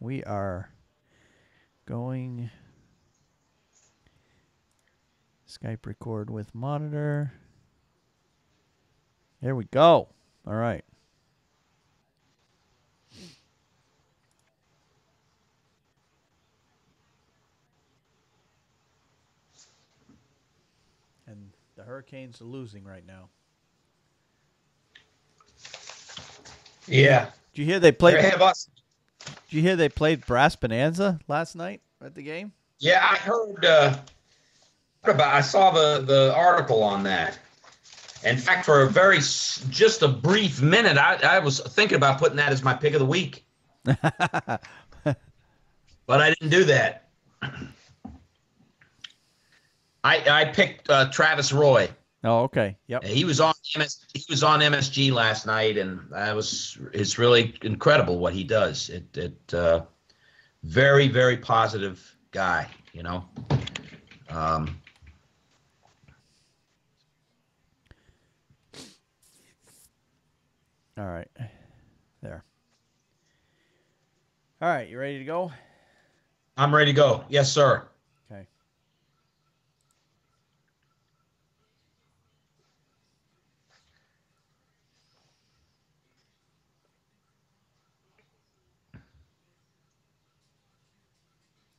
We are going Skype record with monitor. There we go. All right. And the Hurricanes are losing right now. Yeah. Did you hear they played? Have us. Did you hear they played Brass Bonanza last night at the game? Yeah, I heard I saw the article on that. In fact, for just a brief minute, I was thinking about putting that as my pick of the week, but I didn't do that. I picked Travis Roy. Oh, okay. Yep. He was on MSG last night, and it's really incredible what he does. Very, very positive guy, you know. All right. There. All right. You ready to go? I'm ready to go. Yes, sir. Okay.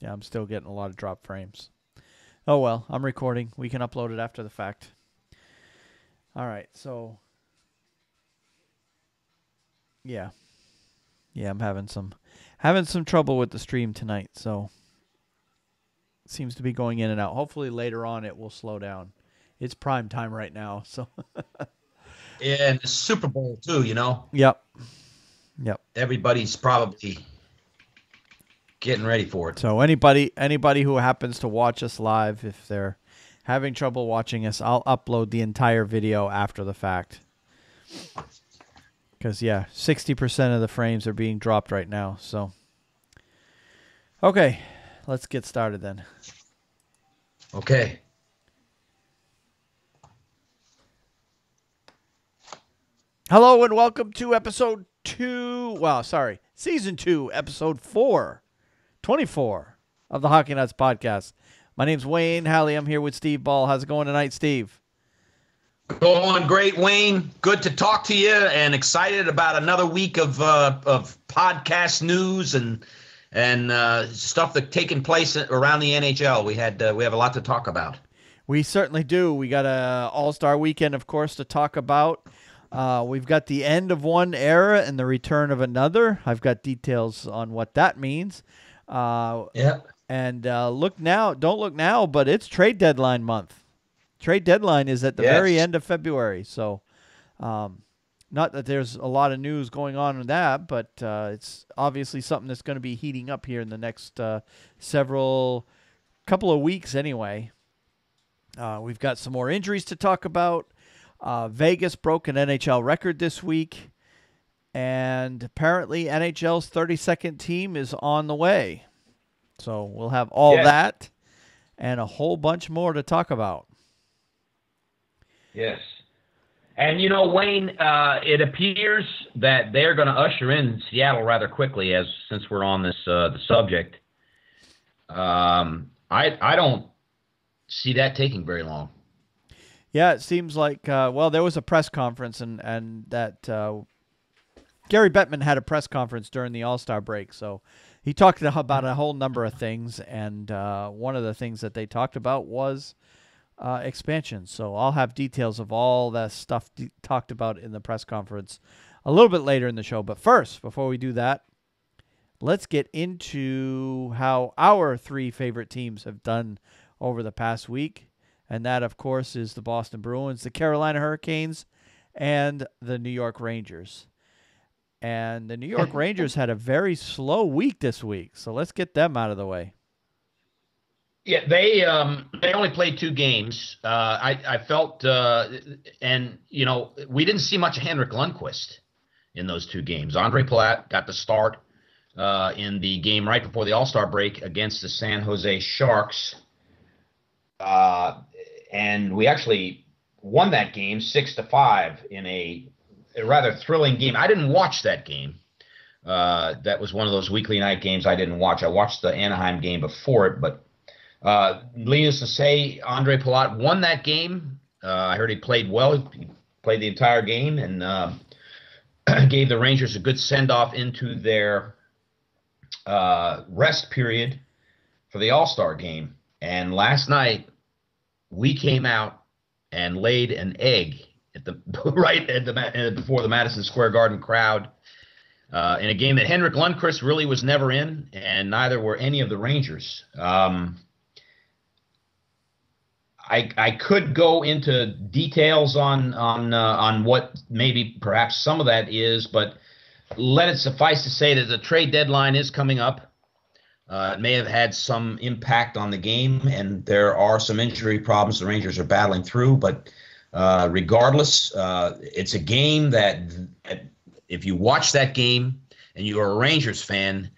Yeah, I'm still getting a lot of drop frames. Oh, well, I'm recording. We can upload it after the fact. All right. So, yeah. Yeah, I'm having some trouble with the stream tonight, so it seems to be going in and out. Hopefully later on it will slow down. It's prime time right now, so And the Super Bowl too, you know. Yep. Yep. Everybody's probably getting ready for it. So anybody who happens to watch us live, if they're having trouble watching us, I'll upload the entire video after the fact. Because, yeah, 60% of the frames are being dropped right now. So, okay, let's get started then. Okay. Hello and welcome to season 2, episode 24 of the Hockey Nuts podcast. My name's Wayne Halley. I'm here with Steve Ball. How's it going tonight, Steve? Going great, Wayne. Good to talk to you, and excited about another week of podcast news and stuff that's taking place around the NHL. We have a lot to talk about. We certainly do. We got a All-Star weekend, of course, to talk about. We've got the end of one era and the return of another. I've got details on what that means. Yeah. And don't look now, but it's trade deadline month. Trade deadline is at the very end of February. So not that there's a lot of news going on in that, but it's obviously something that's going to be heating up here in the next couple of weeks anyway. We've got some more injuries to talk about. Vegas broke an NHL record this week, and apparently NHL's 32nd team is on the way. So we'll have all that and a whole bunch more to talk about. Yes. And, you know, Wayne, it appears that they're going to usher in Seattle rather quickly, since we're on this the subject. I don't see that taking very long. Yeah, it seems like, there was a press conference, and that Gary Bettman had a press conference during the All-Star break, so he talked about a whole number of things, and one of the things that they talked about was expansion. So I'll have details of all that stuff talked about in the press conference a little bit later in the show. But first, before we do that, let's get into how our three favorite teams have done over the past week. And that, of course, is the Boston Bruins, the Carolina Hurricanes, and the New York Rangers. And the New York Rangers had a very slow week this week. So let's get them out of the way. Yeah, they only played 2 games. I felt, and you know, we didn't see much of Henrik Lundqvist in those 2 games. Andre Palat got the start in the game right before the All-Star break against the San Jose Sharks, and we actually won that game 6-5 in a rather thrilling game. I didn't watch that game. That was one of those weekly night games I didn't watch. I watched the Anaheim game before it, but needless to say, Andre Palat won that game. I heard he played well. He played the entire game and gave the Rangers a good send-off into their rest period for the All-Star game. And last night, we came out and laid an egg at the before the Madison Square Garden crowd in a game that Henrik Lundqvist really was never in, and neither were any of the Rangers. I could go into details on what maybe perhaps some of that is, but let it suffice to say that the trade deadline is coming up. It may have had some impact on the game, and there are some injury problems the Rangers are battling through. But regardless, it's a game that if you watch that game and you're a Rangers fan,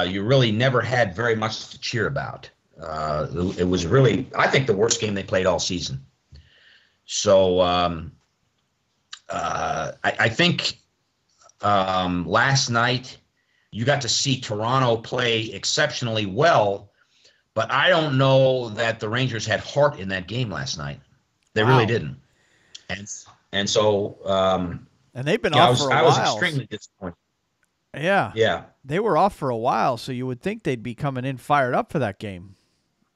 you really never had very much to cheer about. It was really, I think, the worst game they played all season. So I think last night you got to see Toronto play exceptionally well, but I don't know that the Rangers had heart in that game last night. They really didn't. And so and they've been off for a while. I was extremely disappointed. Yeah. Yeah. They were off for a while, so you would think they'd be coming in fired up for that game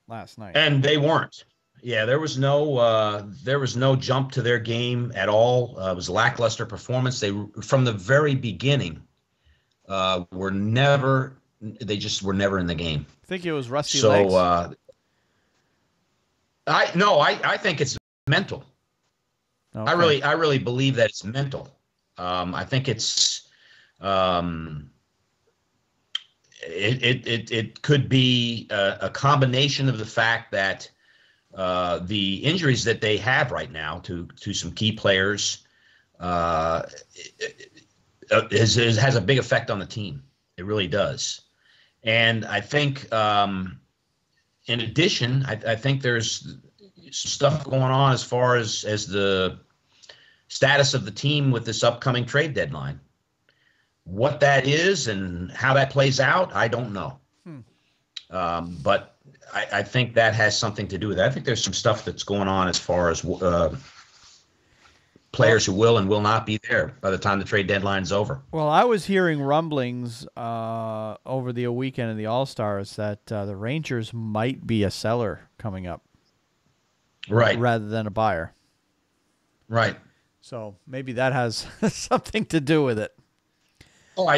last night. And they weren't. Yeah, there was no jump to their game at all. It was a lackluster performance. They from the very beginning they just were never in the game. I think it was rusty legs. I think it's mental. Okay. I really believe that it's mental. I think it's it could be a combination of the fact that the injuries that they have right now to some key players has a big effect on the team. It really does. And I think in addition, I think there's stuff going on as far as the status of the team with this upcoming trade deadline. What that is and how that plays out, I don't know. But I think that has something to do with it. I think there's some stuff that's going on as far as players who will and will not be there by the time the trade deadline's over. Well, I was hearing rumblings over the weekend of the All-Stars that the Rangers might be a seller coming up. Right. Rather than a buyer. Right. So maybe that has something to do with it. Oh,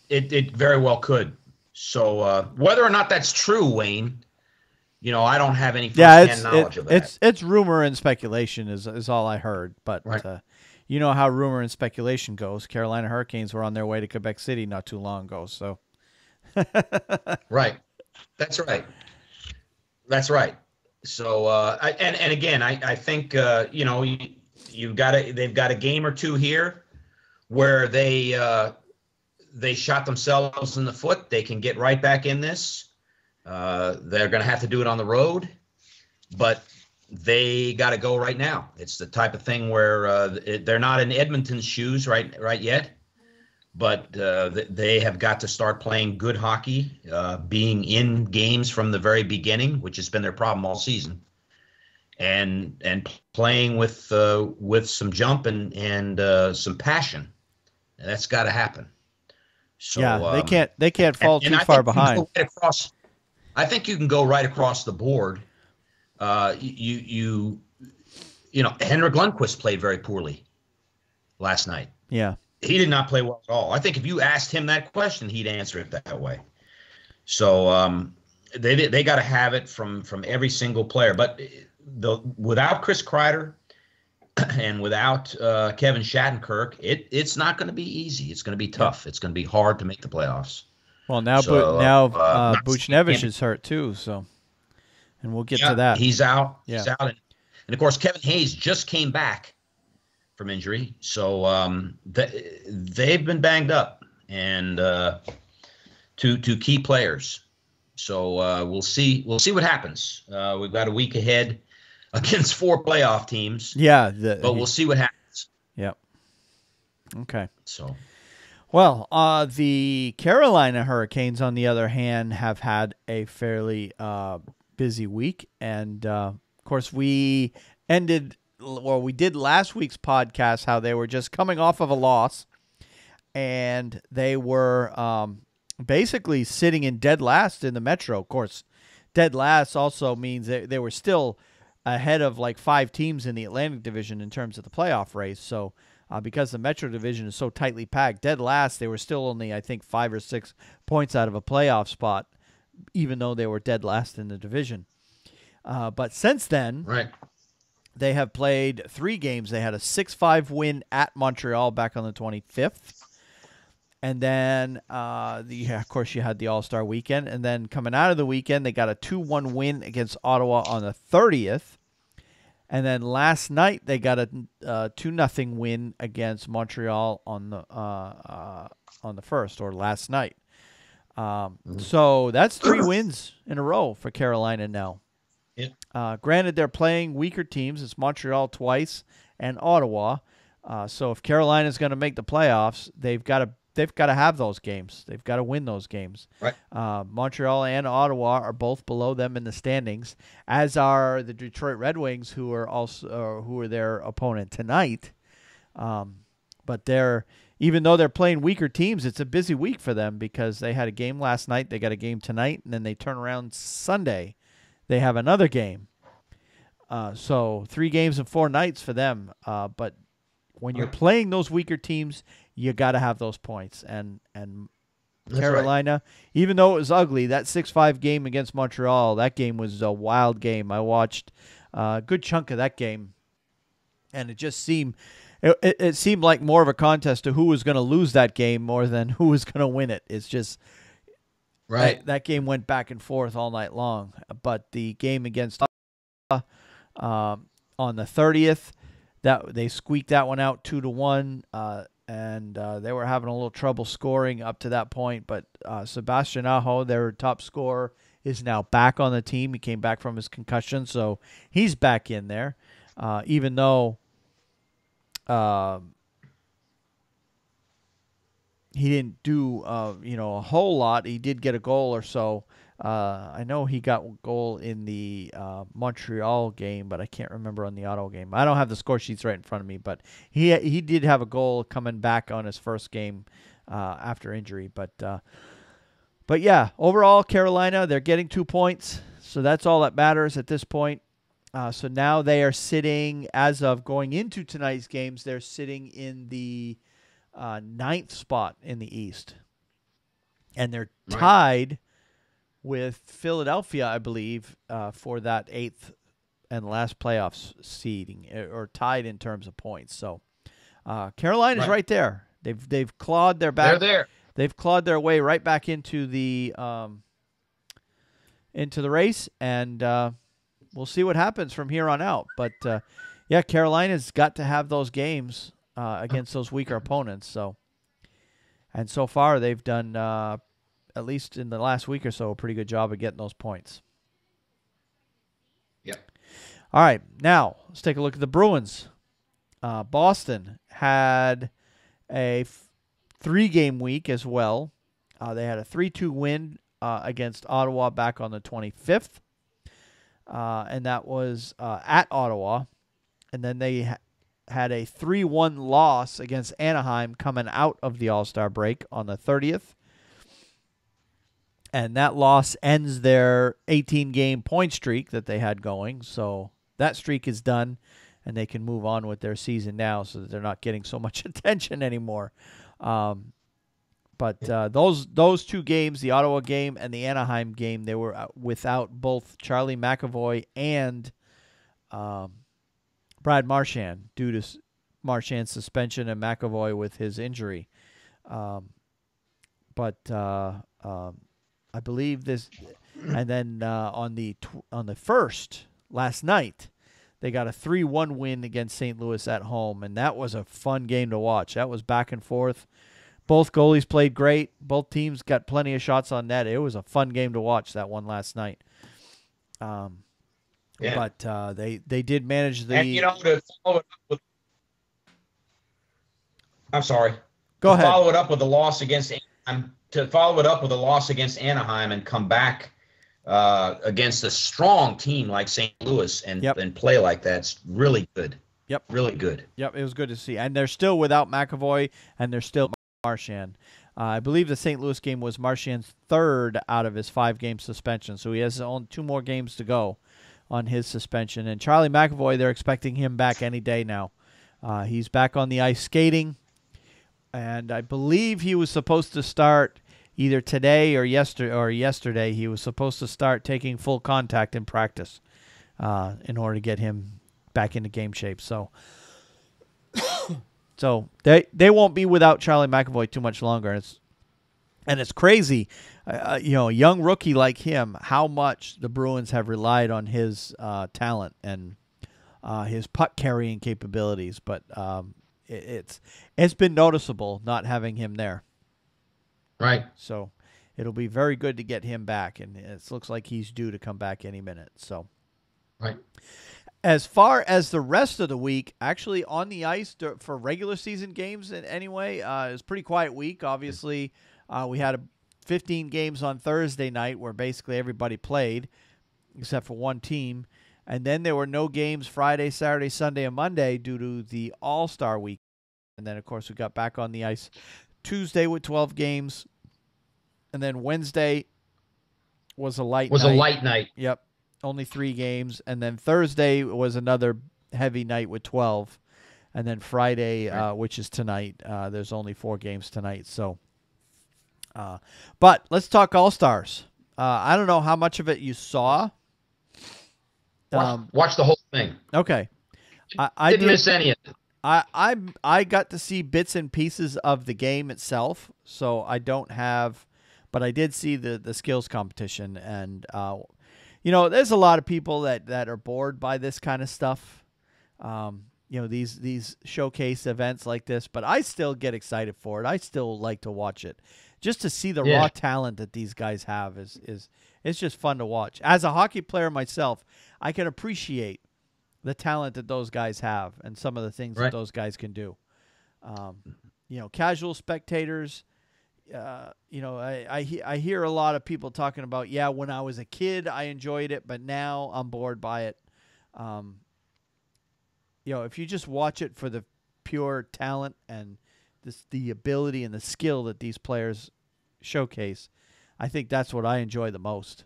it very well could. So whether or not that's true, Wayne, I don't have any firsthand knowledge of that. It's rumor and speculation is all I heard. But right. You know how rumor and speculation goes. Carolina Hurricanes were on their way to Quebec City not too long ago. So right. That's right. That's right. So and again, I think they've got a game or two here where they shot themselves in the foot. They can get right back in this. They're going to have to do it on the road, but they got to go right now. It's the type of thing where they're not in Edmonton's shoes right yet, but they have got to start playing good hockey, being in games from the very beginning, which has been their problem all season, and playing with some jump and some passion. That's got to happen. So, yeah, they can't fall too far behind. I think you can go right across the board. Henrik Lundqvist played very poorly last night. Yeah. He did not play well at all. I think if you asked him that question, he'd answer it that way. So they got to have it from every single player. But without Chris Kreider and without Kevin Shattenkirk, it's not going to be easy. It's going to be tough. It's going to be hard to make the playoffs. Well, now Buchnevich is hurt too, so, and we'll get to that. He's out. Yeah. He's out, and of course Kevin Hayes just came back from injury, so they've been banged up, and two key players. So we'll see what happens. We've got a week ahead against 4 playoff teams. Yeah, but we'll see what happens. Yep. Okay. So. Well, the Carolina Hurricanes, on the other hand, have had a fairly busy week. And, of course, we did last week's podcast how they were just coming off of a loss. And they were basically sitting in dead last in the Metro. Of course, dead last also means they were still ahead of like 5 teams in the Atlantic Division in terms of the playoff race. So because the Metro Division is so tightly packed, dead last, they were still only, I think, 5 or 6 points out of a playoff spot, even though they were dead last in the division. But since then, Right. they have played 3 games. They had a 6-5 win at Montreal back on the 25th. And then, of course, you had the All-Star weekend. And then coming out of the weekend, they got a 2-1 win against Ottawa on the 30th. And then last night, they got a 2-0 win against Montreal on the 1st, or last night. So that's 3 wins in a row for Carolina now. Yeah. Granted, they're playing weaker teams. It's Montreal twice and Ottawa. So if Carolina's going to make the playoffs, they've got to have those games. They've got to win those games. Right. Montreal and Ottawa are both below them in the standings, as are the Detroit Red Wings, who are their opponent tonight. But even though they're playing weaker teams, it's a busy week for them because they had a game last night, they got a game tonight, and then they turn around Sunday. They have another game. So 3 games in 4 nights for them. But when you're playing those weaker teams, you got to have those points. And Carolina, right, even though it was ugly, that 6-5 game against Montreal, that game was a wild game. I watched a good chunk of that game, and it just seemed it seemed like more of a contest to who was going to lose that game more than who was going to win it. It's just right. That game went back and forth all night long. But the game against on the 30th, that they squeaked that one out 2-1. And they were having a little trouble scoring up to that point. But Sebastian Aho, their top scorer, is now back on the team. He came back from his concussion, so he's back in there. Even though he didn't do a whole lot, he did get a goal or so. I know he got a goal in the Montreal game, but I can't remember on the Ottawa game. I don't have the score sheets right in front of me, but he did have a goal coming back on his first game after injury. But yeah, overall, Carolina, they're getting 2 points, so that's all that matters at this point. So now they are sitting, as of going into tonight's games, they're sitting in the 9th spot in the East, and they're tied with Philadelphia, I believe, for that 8th and last playoffs seeding, or tied in terms of points. So Carolina's right there. They've clawed their back. They're there. They've clawed their way right back into the race, and we'll see what happens from here on out. But yeah, Carolina's got to have those games against those weaker opponents. So far they've done, at least in the last week or so, a pretty good job of getting those points. Yep. All right, now let's take a look at the Bruins. Boston had a 3-game week as well. They had a 3-2 win against Ottawa back on the 25th, and that was at Ottawa. And then they had a 3-1 loss against Anaheim coming out of the All-Star break on the 30th. And that loss ends their 18-game point streak that they had going. So that streak is done, and they can move on with their season now so that they're not getting so much attention anymore. But those 2 games, the Ottawa game and the Anaheim game, they were without both Charlie McAvoy and Brad Marchand due to Marchand's suspension and McAvoy with his injury. I believe this, and then on the 1st, last night, they got a 3-1 win against St. Louis at home, and that was a fun game to watch. That was back and forth. Both goalies played great. Both teams got plenty of shots on net. It was a fun game to watch, that one last night. Yeah. But they did manage the. And to follow it up with, I'm sorry. Go ahead. Follow it up with a loss against Anaheim, and come back against a strong team like St. Louis and play like that's really good. Yep. Really good. Yep, it was good to see. And they're still without McAvoy, and they're still Marchand. I believe the St. Louis game was Marchand's third out of his 5-game suspension, so he has only 2 more games to go on his suspension. And Charlie McAvoy, they're expecting him back any day now. He's back on the ice skating, and I believe he was supposed to start either today or yesterday. He was supposed to start taking full contact in practice in order to get him back into game shape. So they won't be without Charlie McAvoy too much longer. And it's crazy, a young rookie like him, how much the Bruins have relied on his talent and his puck carrying capabilities. But it's been noticeable not having him there. Right. So it'll be very good to get him back, and it looks like he's due to come back any minute. So. Right. As far as the rest of the week, actually on the ice for regular season games anyway, it was a pretty quiet week. Obviously, we had 15 games on Thursday night where basically everybody played except for one team. And then there were no games Friday, Saturday, Sunday, and Monday due to the All-Star week. And then, of course, we got back on the ice Tuesday with 12 games. And then Wednesday was a light night. Yep. Only 3 games. And then Thursday was another heavy night with 12. And then Friday, which is tonight, there's only 4 games tonight. So, but let's talk All-Stars. I don't know how much of it you saw. Watch the whole thing. Okay. I didn't miss any of it. I got to see bits and pieces of the game itself, so I don't have, but I did see the skills competition, and there's a lot of people that are bored by this kind of stuff. These showcase events like this, but I still get excited for it. I still like to watch it. Just to see the raw talent that these guys have is it's just fun to watch. As a hockey player myself, I can appreciate the talent that those guys have and some of the things that those guys can do. Casual spectators, I hear a lot of people talking about, when I was a kid, I enjoyed it, but now I'm bored by it. If you just watch it for the pure talent and the ability and the skill that these players showcase, I think that's what I enjoy the most.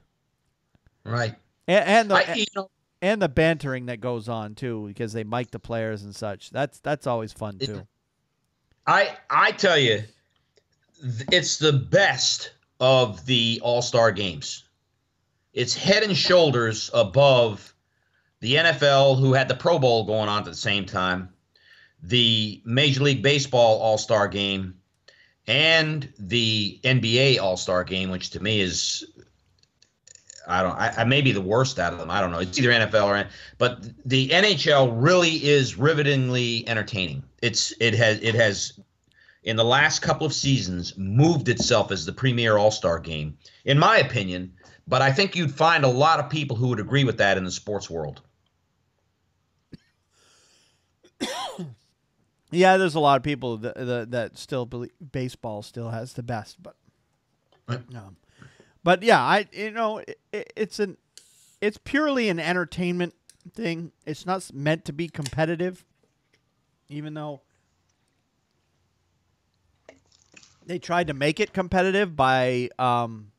Right. And the bantering that goes on too, because they mic the players and such. That's always fun too. I tell you, it's the best of the All-Star games. It's head and shoulders above the NFL, who had the Pro Bowl going on at the same time, the Major League Baseball All-Star game, and the NBA All-Star game, which to me is, I may be the worst out of them. I don't know. It's either NFL but the NHL really is rivetingly entertaining. It has in the last couple of seasons moved itself as the premier All-Star game, in my opinion. But I think you'd find a lot of people who would agree with that in the sports world. Yeah, there's a lot of people that still believe baseball still has the best, but it's purely an entertainment thing. It's not meant to be competitive, even though they tried to make it competitive by putting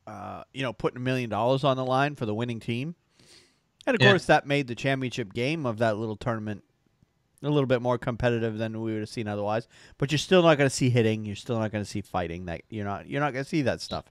$1 million on the line for the winning team. And, of course, that made the championship game of that little tournament a little bit more competitive than we would have seen otherwise. But you're still not going to see hitting. You're still not going to see fighting. That you're not going to see that stuff.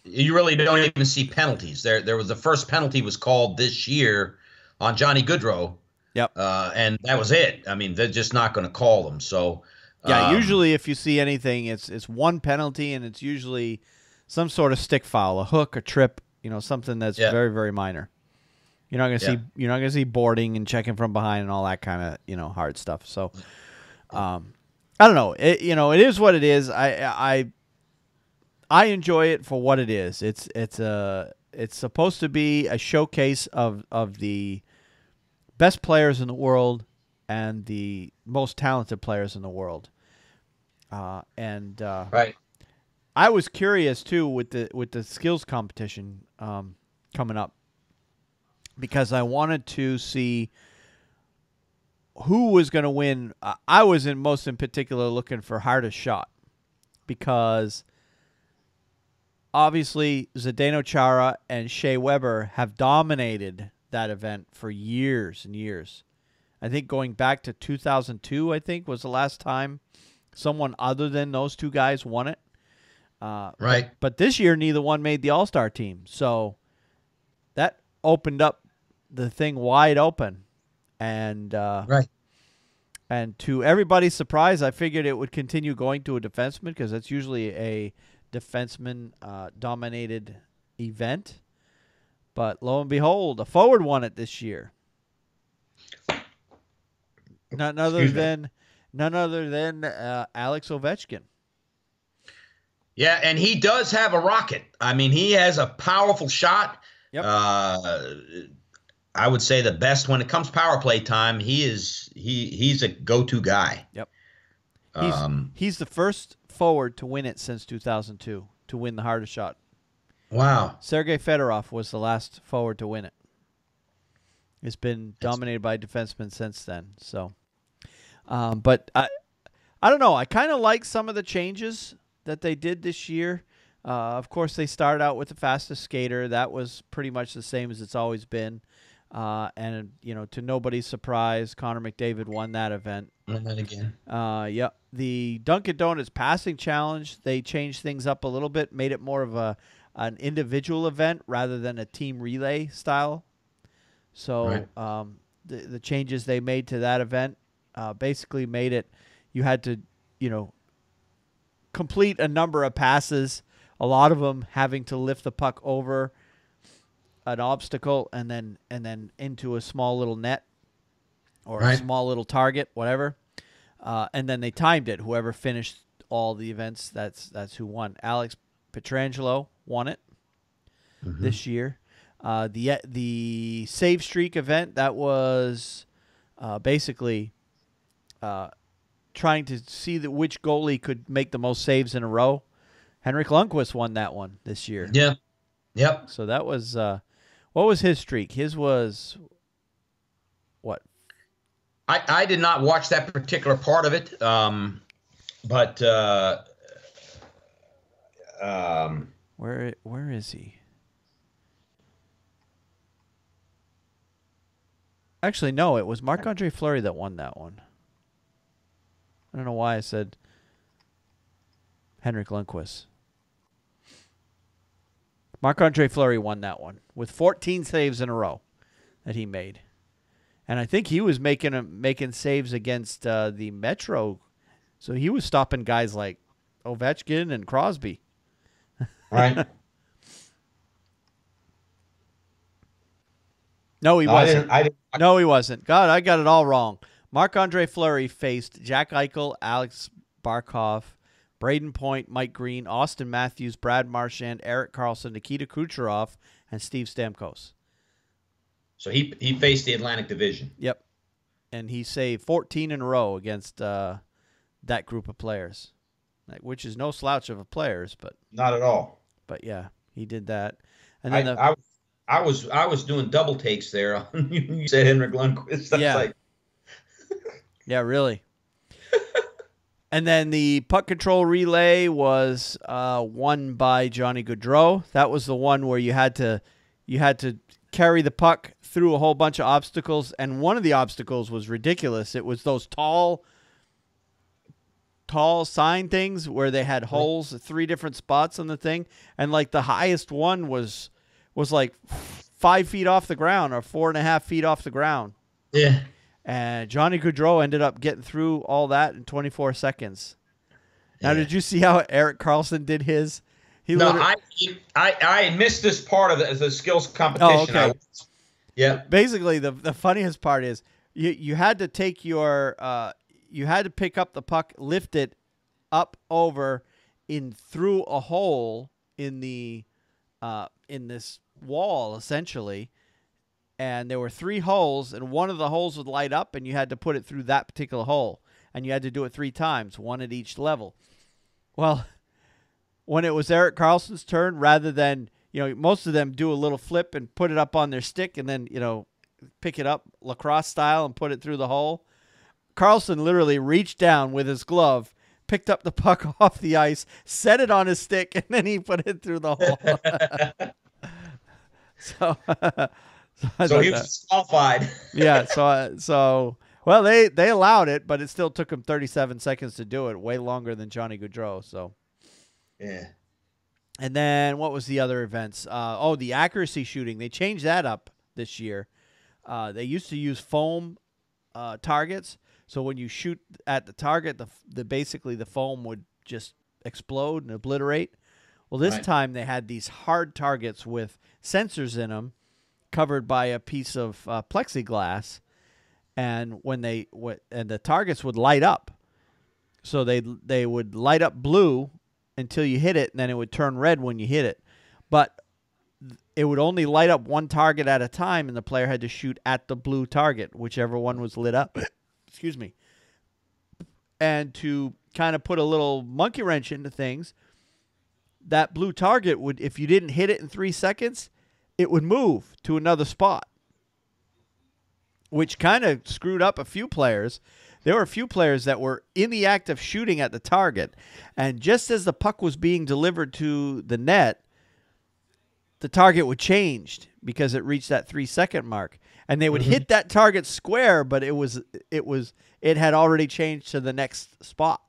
You really don't even see penalties. There was the first penalty was called this year on Johnny Gaudreau. Yep. And that was it. I mean, they're just not going to call them. So usually if you see anything, it's one penalty, and it's usually some sort of stick foul, a hook, a trip, something that's very, very minor. You're not gonna see boarding and checking from behind and all that kind of hard stuff. So, I don't know. It is what it is. I enjoy it for what it is. It's supposed to be a showcase of the best players in the world and the most talented players in the world. Right. I was curious too with the skills competition coming up, because I wanted to see who was going to win. I was most in particular looking for hardest shot, because obviously Zdeno Chara and Shea Weber have dominated that event for years and years. I think going back to 2002, I think, was the last time someone other than those two guys won it. Right. But this year, neither one made the All-Star team. So that opened up the thing wide open. And Right. and to everybody's surprise, I figured it would continue going to a defenseman, because that's usually a defenseman-dominated event. But lo and behold, a forward won it this year. None other than Alex Ovechkin. Yeah, and he does have a rocket. I mean, he has a powerful shot. Yep. I would say the best when it comes power play time. He's a go-to guy. Yep. He's the first forward to win it since 2002, to win the hardest shot. Wow. Sergei Fedorov was the last forward to win it. It's been dominated by defensemen since then. So, but I don't know. I kind of like some of the changes that they did this year. Of course, they started out with the fastest skater. That was pretty much the same as it's always been. And, to nobody's surprise, Connor McDavid won that event. Win that again. Yep. The Dunkin' Donuts passing challenge, they changed things up a little bit, made it more of an individual event rather than a team relay style. So right. The changes they made to that event basically made it, you had to, complete a number of passes, a lot of them having to lift the puck over an obstacle and then into a small little net or right. a small little target, whatever. And then they timed it. Whoever finished all the events, that's who won. Alex Pietrangelo won it this year. The save streak event, that was basically trying to see which goalie could make the most saves in a row. Henrik Lundqvist won that one this year. Yeah. Yep. So that was what was his streak? His was what? I did not watch that particular part of it, but where is he? Actually, no, it was Marc-Andre Fleury that won that one. I don't know why I said Henrik Lundqvist. Marc-Andre Fleury won that one with 14 saves in a row that he made. And I think he was making saves against the Metro. So he was stopping guys like Ovechkin and Crosby. Right. No, he wasn't. I didn't. No, he wasn't. God, I got it all wrong. Marc-Andre Fleury faced Jack Eichel, Alex Barkov, Braden Point, Mike Green, Austin Matthews, Brad Marchand, Erik Karlsson, Nikita Kucherov, and Steve Stamkos. So he faced the Atlantic Division. Yep. And he saved 14 in a row against that group of players, which is no slouch of a players, but not at all. But yeah, he did that. And then I was doing double takes there. You said Henrik Lundqvist. Yeah. Like... yeah, really. And then the puck control relay was won by Johnny Gaudreau. That was the one where you had to carry the puck through a whole bunch of obstacles, and one of the obstacles was ridiculous. It was those tall sign things where they had holes at 3 different spots on the thing, and like the highest one was like 5 feet off the ground or 4.5 feet off the ground. Yeah. And Johnny Gaudreau ended up getting through all that in 24 seconds. Now, did you see how Erik Karlsson did his? I missed this part of the skills competition. Oh, okay. Yeah. Basically, the funniest part is you had to take your you had to pick up the puck, lift it up over through a hole in the in this wall essentially, and there were 3 holes, and one of the holes would light up, and you had to put it through that particular hole, and you had to do it 3 times, one at each level. Well, when it was Erik Karlsson's turn, rather than, most of them do a little flip and put it up on their stick and then, pick it up lacrosse style and put it through the hole, Karlsson literally reached down with his glove, picked up the puck off the ice, set it on his stick, and then he put it through the hole. So he was disqualified. Yeah, well, they allowed it, but it still took him 37 seconds to do it, way longer than Johnny Gaudreau. So, yeah. And then what was the other events? The accuracy shooting. They changed that up this year. They used to use foam targets, so when you shoot at the target, basically the foam would just explode and obliterate. Well, this time they had these hard targets with sensors in them, covered by a piece of plexiglass, and the targets would light up. So they would light up blue until you hit it, and then it would turn red when you hit it. But it would only light up one target at a time, and the player had to shoot at the blue target, whichever one was lit up. Excuse me. And to kind of put a little monkey wrench into things, that blue target would, if you didn't hit it in 3 seconds, it would move to another spot, which kind of screwed up a few players. There were a few players that were in the act of shooting at the target, and just as the puck was being delivered to the net, the target would change because it reached that 3-second mark, and they would hit that target square, but it had already changed to the next spot,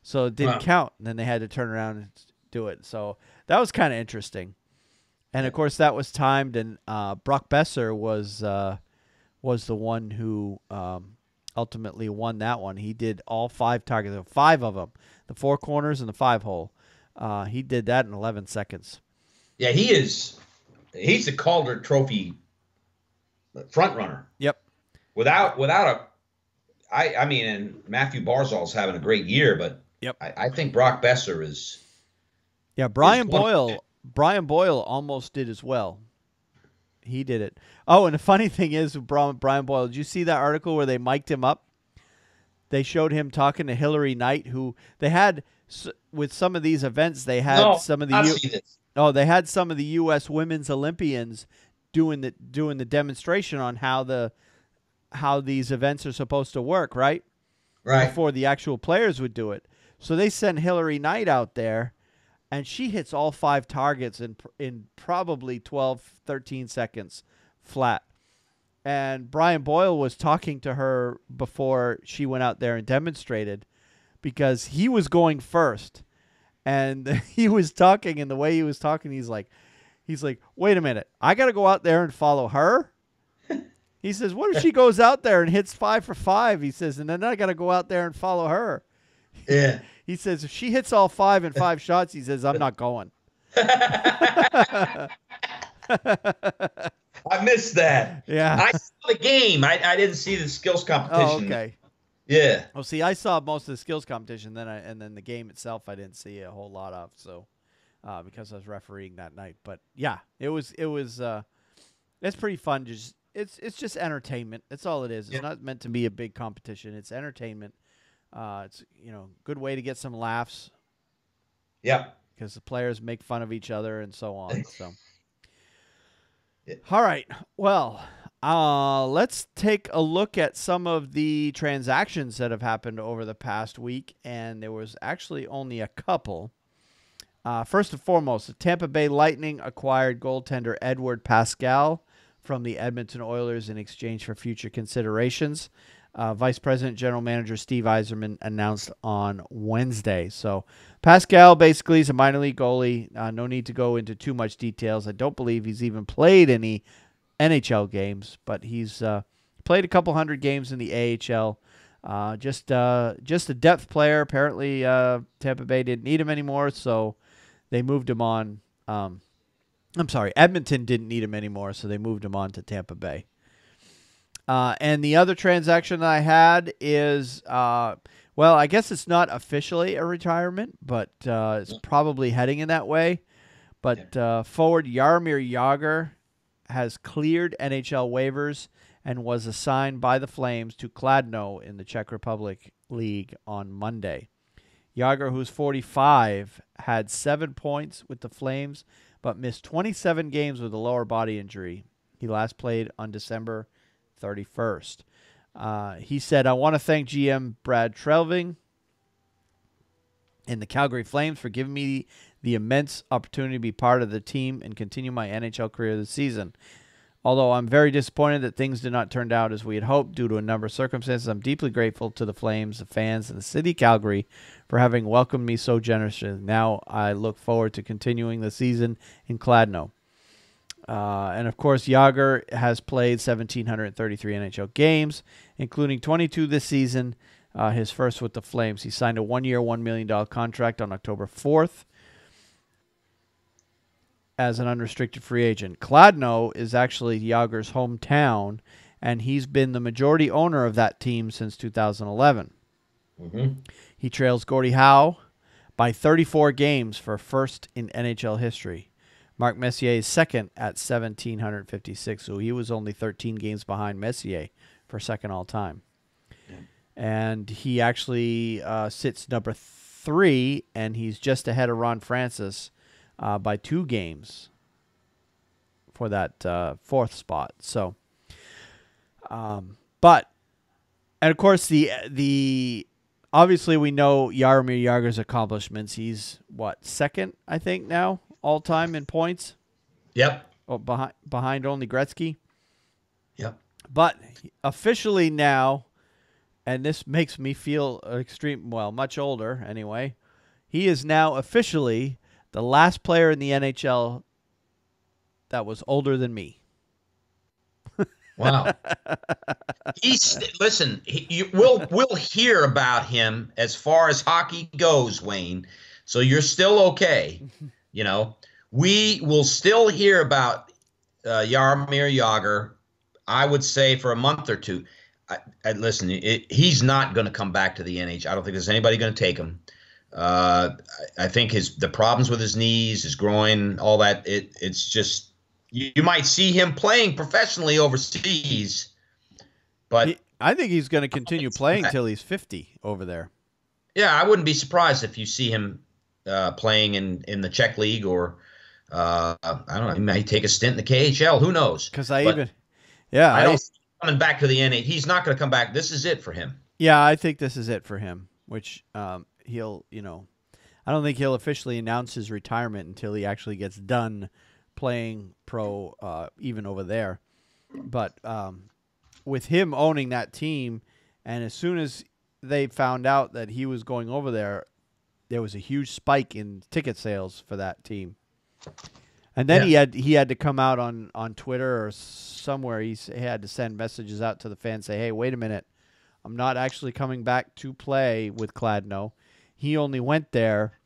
so it didn't count. And then they had to turn around and do it. So that was kind of interesting. And of course, that was timed, and Brock Besser was the one who ultimately won that one. He did all 5 targets, 5 of them, the 4 corners and the 5 hole. He did that in 11 seconds. Yeah, he's the Calder Trophy front runner. Yep. I mean, and Matthew Barzal's having a great year, but yep. I think Brock Besser is. Yeah, Brian Boyle almost did as well. He did it. Oh, and the funny thing is, Brian Boyle, did you see that article where they mic'd him up? They showed him talking to Hillary Knight, who they had with some of these events. They had some of the U.S. Women's Olympians doing the demonstration on how these events are supposed to work, right? Right. Before the actual players would do it. So they sent Hillary Knight out there, and she hits all 5 targets in probably 12, 13 seconds flat. And Brian Boyle was talking to her before she went out there and demonstrated, because he was going first. And he was talking, and the way he was talking, he's like, wait a minute, I got to go out there and follow her? He says, what if she goes out there and hits 5 for 5? He says, and then I got to go out there and follow her. Yeah. He says, if she hits all 5 in 5 shots, he says, I'm not going. I missed that. Yeah. I saw the game. I didn't see the skills competition. Oh, okay. Yeah. Well, see, I saw most of the skills competition, and then the game itself I didn't see a whole lot of, so because I was refereeing that night. But yeah, it's pretty fun. It's just entertainment. That's all it is. It's not meant to be a big competition. It's entertainment. It's good way to get some laughs. Yeah. Because the players make fun of each other and so on. So. All right. Well, let's take a look at some of the transactions that have happened over the past week, and there was actually only a couple. First and foremost, the Tampa Bay Lightning acquired goaltender Edward Pascal from the Edmonton Oilers in exchange for future considerations. Vice President General Manager Steve Yzerman announced on Wednesday. So Pascal basically is a minor league goalie. No need to go into too much details. I don't believe he's even played any NHL games, but he's played a couple hundred games in the AHL. Just a depth player. Apparently, Tampa Bay didn't need him anymore, so they moved him on. I'm sorry, Edmonton didn't need him anymore, so they moved him on to Tampa Bay. And the other transaction that I had is, well, I guess it's not officially a retirement, but it's probably heading in that way. But forward Jaromir Jagr has cleared NHL waivers and was assigned by the Flames to Kladno in the Czech Republic League on Monday. Jágr, who's 45, had 7 points with the Flames, but missed 27 games with a lower body injury. He last played on December 31st. He said, I want to thank GM Brad Trelving and the Calgary Flames for giving me the immense opportunity to be part of the team and continue my NHL career this season. Although I'm very disappointed that things did not turn out as we had hoped due to a number of circumstances, I'm deeply grateful to the Flames, the fans, and the city of Calgary for having welcomed me so generously. Now I look forward to continuing the season in Kladno. And, of course, Jágr has played 1,733 NHL games, including 22 this season, his first with the Flames. He signed a one-year, $1 million contract on October 4th. As an unrestricted free agent. Kladno is actually Jágr's hometown, and he's been the majority owner of that team since 2011. Mm-hmm. He trails Gordie Howe by 34 games for first in NHL history. Mark Messier is second at 1,756, so he was only 13 games behind Messier for second all-time. Yeah. And he actually sits number 3, and he's just ahead of Ron Francis by 2 games for that 4th spot. So, and of course the obviously we know Jaromir Jágr's accomplishments. He's second, I think, now all time in points. Yep. Oh, behind only Gretzky. Yep. But officially now, and this makes me feel much older anyway. He is now officially the last player in the NHL that was older than me. Wow. We'll hear about him as far as hockey goes, Wayne. So you're still okay. You know, we will still hear about Jaromir Jágr, I would say, for a month or two. Listen, he's not going to come back to the NHL. I don't think there's anybody going to take him. I think the problems with his knees, his groin, all that, it's just you might see him playing professionally overseas, but I think he's going to continue playing till he's 50 over there. Yeah, I wouldn't be surprised if you see him playing in the Czech league, or I don't know, he might take a stint in the KHL. Who knows? Because I don't see him coming back to the NHL. He's not going to come back. This is it for him. Yeah, I think this is it for him. Which he'll, I don't think he'll officially announce his retirement until he actually gets done playing pro, even over there. But with him owning that team, and as soon as they found out that he was going over there, there was a huge spike in ticket sales for that team. And then he had to come out on Twitter or somewhere. He had to send messages out to the fans, say, "Hey, wait a minute, I'm not actually coming back to play with Kladno. He only went there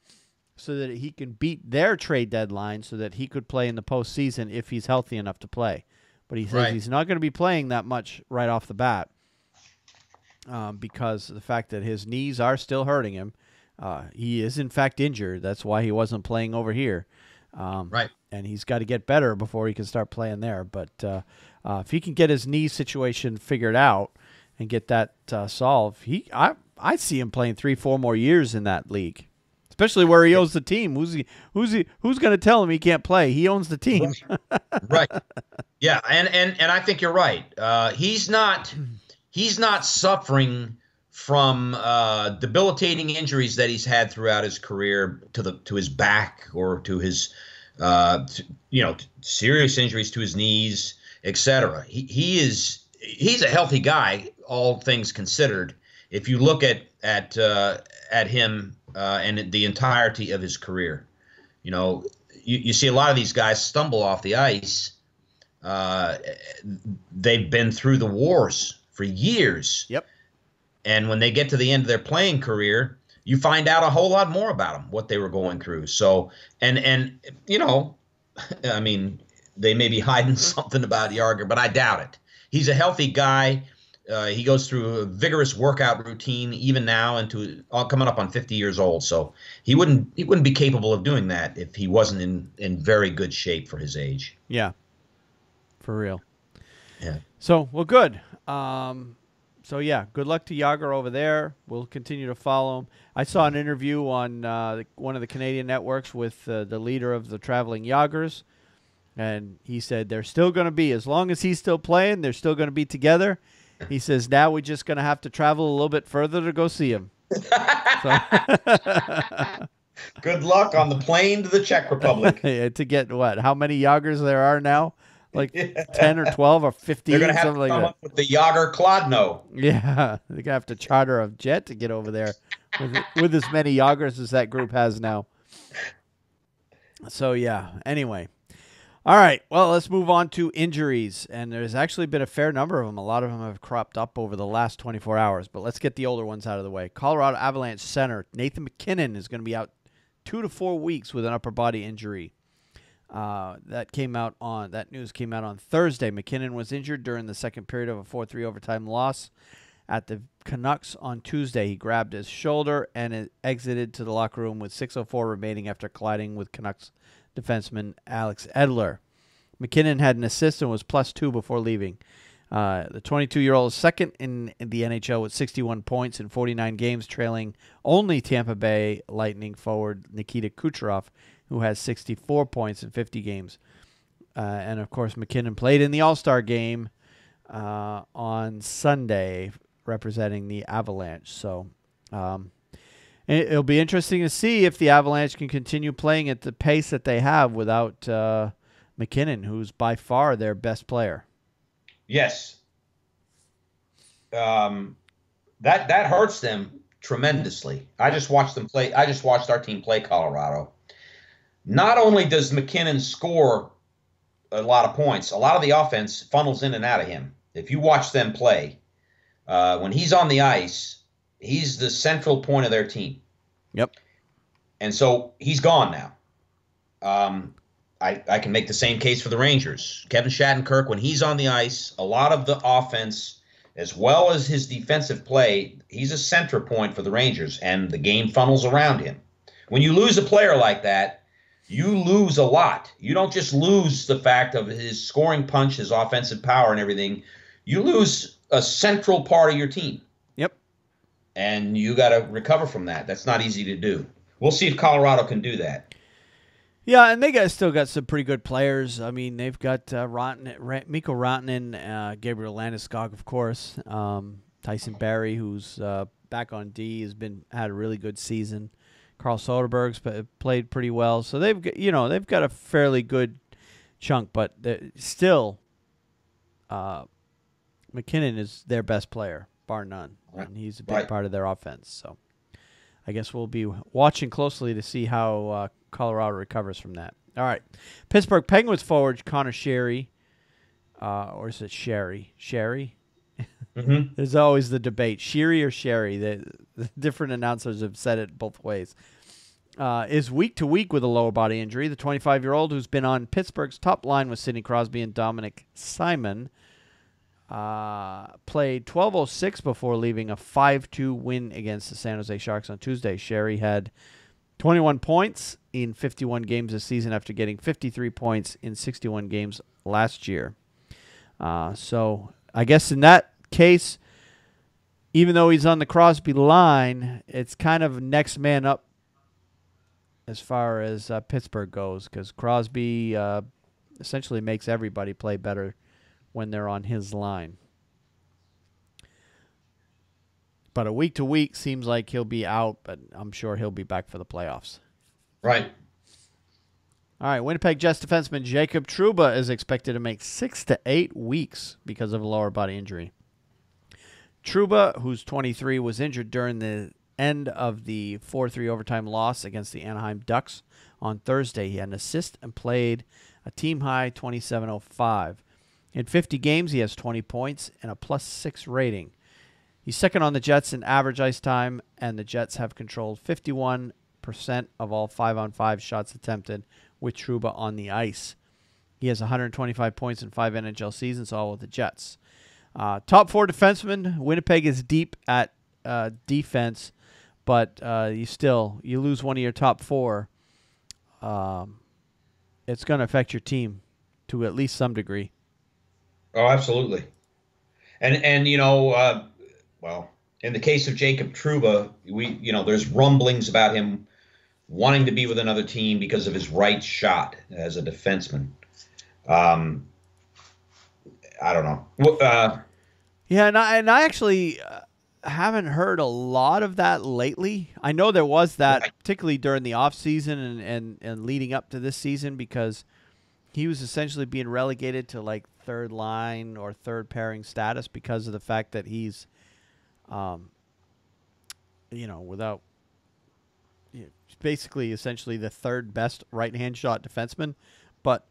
so that he can beat their trade deadline so that he could play in the postseason if he's healthy enough to play." But he says he's not going to be playing that much right off the bat because of the fact that his knees are still hurting him. He is, in fact, injured. That's why he wasn't playing over here. And he's got to get better before he can start playing there. But if he can get his knee situation figured out and get that solved, I see him playing 3-4 more years in that league, especially where he owns the team. Who's going to tell him he can't play? He owns the team. Right. Yeah, and I think you're right. He's not suffering from debilitating injuries that he's had throughout his career to his back or to his serious injuries to his knees, etc. He's a healthy guy, all things considered. If you look at him and the entirety of his career, you see a lot of these guys stumble off the ice. They've been through the wars for years. Yep. And when they get to the end of their playing career, you find out a whole lot more about them, what they were going through. So, I mean, they may be hiding something about Jágr, but I doubt it. He's a healthy guy. He goes through a vigorous workout routine even now, coming up on 50 years old. So he wouldn't be capable of doing that if he wasn't in very good shape for his age. Yeah, For real. Yeah. So, well, good. So, yeah, good luck to Yager over there. We'll continue to follow him. I saw an interview on one of the Canadian networks with the leader of the Traveling Yagers, and he said they're still going to be, as long as he's still playing, they're still going to be together. He says now we're just going to have to travel a little bit further to go see him. So Good luck on the plane to the Czech Republic. to get what? How many Yagers there are now? Like Yeah. 10 or 12 or 15, They're going to have something to come like up with the Yager Klodno. that. Yeah, they're going to have to charter a jet to get over there with as many Yagers as that group has now. So, yeah, anyway. All right, well, let's move on to injuries. And there's actually been a fair number of them. A lot of them have cropped up over the last 24 hours. But let's get the older ones out of the way. Colorado Avalanche center Nathan MacKinnon is going to be out 2 to 4 weeks with an upper body injury. That news came out on Thursday. MacKinnon was injured during the second period of a 4-3 overtime loss at the Canucks on Tuesday. He grabbed his shoulder and exited to the locker room with 6:04 remaining after colliding with Canucks defenseman Alex Edler. MacKinnon had an assist and was +2 before leaving. The 22-year-old is second in the NHL with 61 points in 49 games, trailing only Tampa Bay Lightning forward Nikita Kucherov, who has 64 points in 50 games. And, of course, MacKinnon played in the All-Star game on Sunday representing the Avalanche. So it'll be interesting to see if the Avalanche can continue playing at the pace that they have without MacKinnon, who's by far their best player. Yes. That hurts them tremendously. I just watched them play. I just watched our team play Colorado. Not only does MacKinnon score a lot of points, a lot of the offense funnels in and out of him. If you watch them play, when he's on the ice, he's the central point of their team. Yep. And so he's gone now. I can make the same case for the Rangers. Kevin Shattenkirk, when he's on the ice, a lot of the offense, as well as his defensive play, he's a center point for the Rangers, and the game funnels around him. When you lose a player like that, you lose a lot. You don't just lose the fact of his scoring punch, his offensive power and everything. You lose a central part of your team. Yep. And you got to recover from that. That's not easy to do. We'll see if Colorado can do that. Yeah, and they still got some pretty good players. I mean, they've got Mikko Rantanen, Gabriel Landeskog, of course, Tyson Barrie, who's back on D, had a really good season. Carl Soderberg's played pretty well, so they've got a fairly good chunk, but still, MacKinnon is their best player, bar none, and he's a big part of their offense. So, I guess we'll be watching closely to see how Colorado recovers from that. All right. Pittsburgh Penguins forward Connor Sherry, or is it Sherry? Sherry? Mm-hmm. There's always the debate, Sherry or Sherry. The different announcers have said it both ways. Is week to week with a lower body injury. The 25-year-old who's been on Pittsburgh's top line with Sidney Crosby and Dominic Simon played 12:06 before leaving a 5-2 win against the San Jose Sharks on Tuesday. Sherry had 21 points in 51 games this season after getting 53 points in 61 games last year. So I guess in that case, even though he's on the Crosby line, it's kind of next man up as far as Pittsburgh goes, because Crosby essentially makes everybody play better when they're on his line. But a week to week seems like he'll be out, but I'm sure he'll be back for the playoffs. Right. All right, Winnipeg Jets defenseman Jacob Trouba is expected to make 6 to 8 weeks because of a lower body injury. Trouba, who's 23, was injured during the end of the 4-3 overtime loss against the Anaheim Ducks on Thursday. He had an assist and played a team-high 27:05. In 50 games, he has 20 points and a +6 rating. He's second on the Jets in average ice time, and the Jets have controlled 51% of all 5-on-5 shots attempted with Trouba on the ice. He has 125 points in 5 NHL seasons, all with the Jets. Top 4 defensemen. Winnipeg is deep at defense, but you lose one of your top 4. It's going to affect your team to at least some degree. Oh, absolutely. And well, in the case of Jacob Trouba, there's rumblings about him wanting to be with another team because of his right shot as a defenseman. Um, I don't know. Yeah, and I actually haven't heard a lot of that lately. I know there was that, Right. particularly during the off season and leading up to this season, because he was essentially being relegated to like third line or third pairing status because of the fact that he's, without basically essentially the third best right hand shot defenseman, but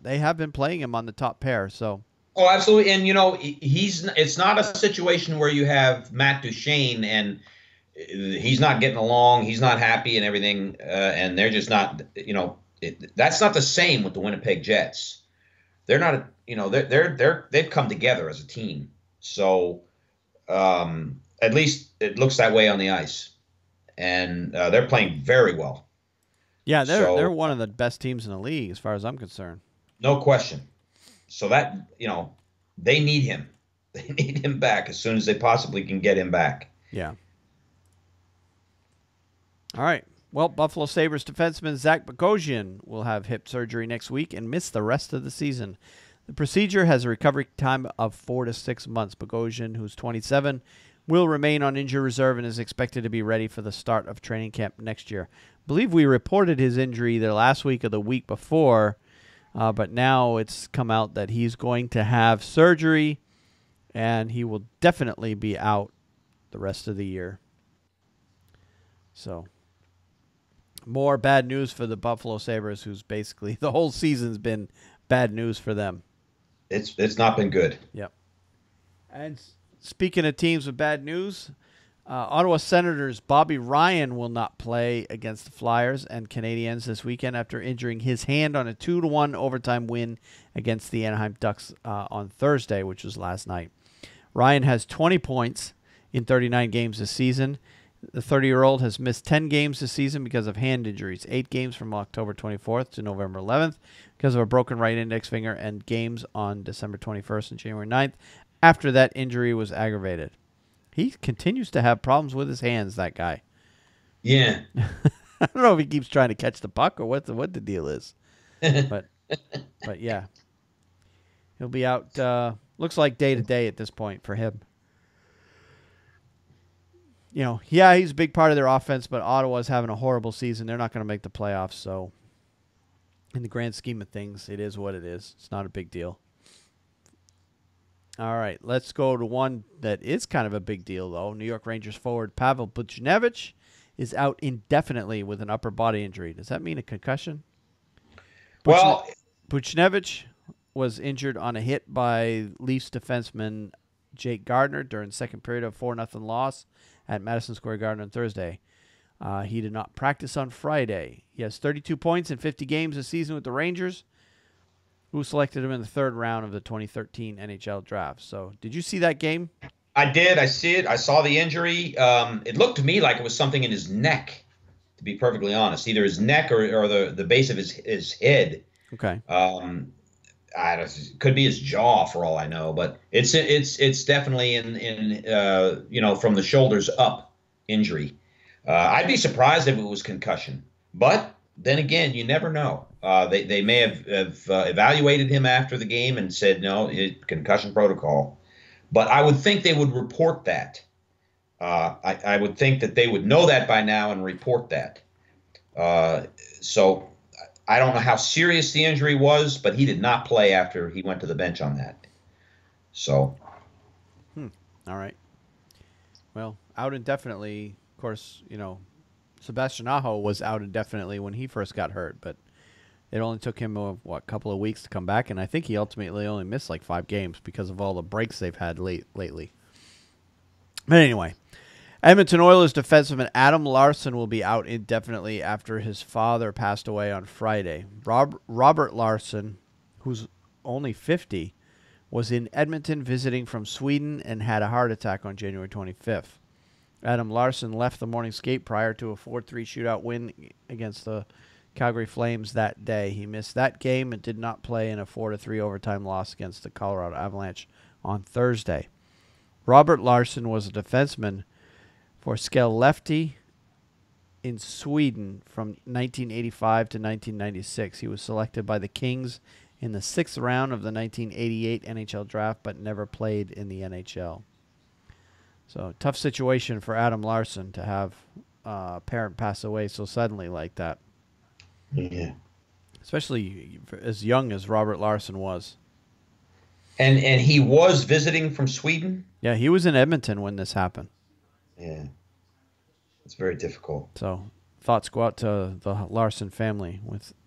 they have been playing him on the top pair, so. Oh, absolutely. And it's not a situation where you have Matt Duchene and he's not getting along, he's not happy and everything, and they're just not, that's not the same with the Winnipeg Jets. They're not, they've come together as a team. So at least it looks that way on the ice, and they're playing very well. Yeah, they're So one of the best teams in the league as far as I'm concerned. no question. So that, they need him. They need him back as soon as they possibly can get him back. Yeah. All right. Well, Buffalo Sabres defenseman Zach Bogosian will have hip surgery next week and miss the rest of the season. The procedure has a recovery time of 4 to 6 months. Bogosian, who's 27, will remain on injury reserve and is expected to be ready for the start of training camp next year. I believe we reported his injury either last week or the week before, but now it's come out that he's going to have surgery, and he will definitely be out the rest of the year. So, more bad news for the Buffalo Sabres, who's basically the whole season's been bad news for them. It's not been good. Yep. And speaking of teams with bad news, Ottawa Senators' Bobby Ryan will not play against the Flyers and Canadiens this weekend after injuring his hand on a 2-1 overtime win against the Anaheim Ducks on Thursday, which was last night. Ryan has 20 points in 39 games this season. The 30-year-old has missed 10 games this season because of hand injuries, 8 games from October 24th to November 11th because of a broken right index finger, and games on December 21st and January 9th after that injury was aggravated. He continues to have problems with his hands, that guy. Yeah. I don't know if he keeps trying to catch the puck or what the deal is. but yeah. He'll be out, looks like day to day at this point for him. Yeah, he's a big part of their offense, but Ottawa's having a horrible season. They're not going to make the playoffs, so in the grand scheme of things, it is what it is. It's not a big deal. All right, let's go to one that is kind of a big deal, though. New York Rangers forward Pavel Buchnevich is out indefinitely with an upper body injury. Does that mean a concussion? Well, Buchnevich was injured on a hit by Leafs defenseman Jake Gardner during the second period of 4-0 loss at Madison Square Garden on Thursday. He did not practice on Friday. He has 32 points in 50 games this season with the Rangers, who selected him in the third round of the 2013 NHL draft. So, did you see that game? I did. I see it. I saw the injury. It looked to me like it was something in his neck, to be perfectly honest. Either his neck or the base of his head. Okay. It could be his jaw for all I know, but it's definitely in from the shoulders up injury. I'd be surprised if it was concussion, but then again, you never know. They may have evaluated him after the game and said no, concussion protocol, but I would think they would report that. I would think that they would know that by now and report that. So I don't know how serious the injury was, but he did not play after he went to the bench on that. So. All right. Well, out indefinitely, of course, Sebastian Aho was out indefinitely when he first got hurt, but it only took him, a couple of weeks to come back, and I think he ultimately only missed like 5 games because of all the breaks they've had lately. But anyway, Edmonton Oilers defenseman Adam Larsson will be out indefinitely after his father passed away on Friday. Robert Larsson, who's only 50, was in Edmonton visiting from Sweden and had a heart attack on January 25th. Adam Larsson left the morning skate prior to a 4-3 shootout win against the Calgary Flames that day. He missed that game and did not play in a 4-3 overtime loss against the Colorado Avalanche on Thursday. Robert Larsson was a defenseman for Skellefteå in Sweden from 1985 to 1996. He was selected by the Kings in the 6th round of the 1988 NHL draft, but never played in the NHL. So, tough situation for Adam Larsson to have a parent pass away so suddenly like that. Yeah. Especially as young as Robert Larsson was. And he was visiting from Sweden? Yeah, he was in Edmonton when this happened. Yeah. It's very difficult. So, thoughts go out to the Larsson family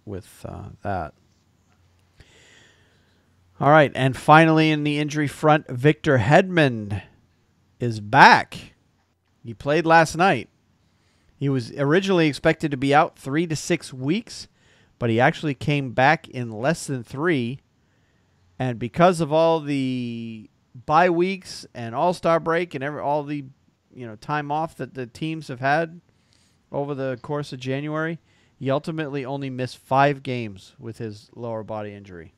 with that. All right, and finally in the injury front, Victor Hedman is back. He played last night. He was originally expected to be out 3 to 6 weeks, but he actually came back in less than 3. And because of all the bye weeks and All-Star break and all the time off that the teams have had over the course of January, he ultimately only missed 5 games with his lower body injury.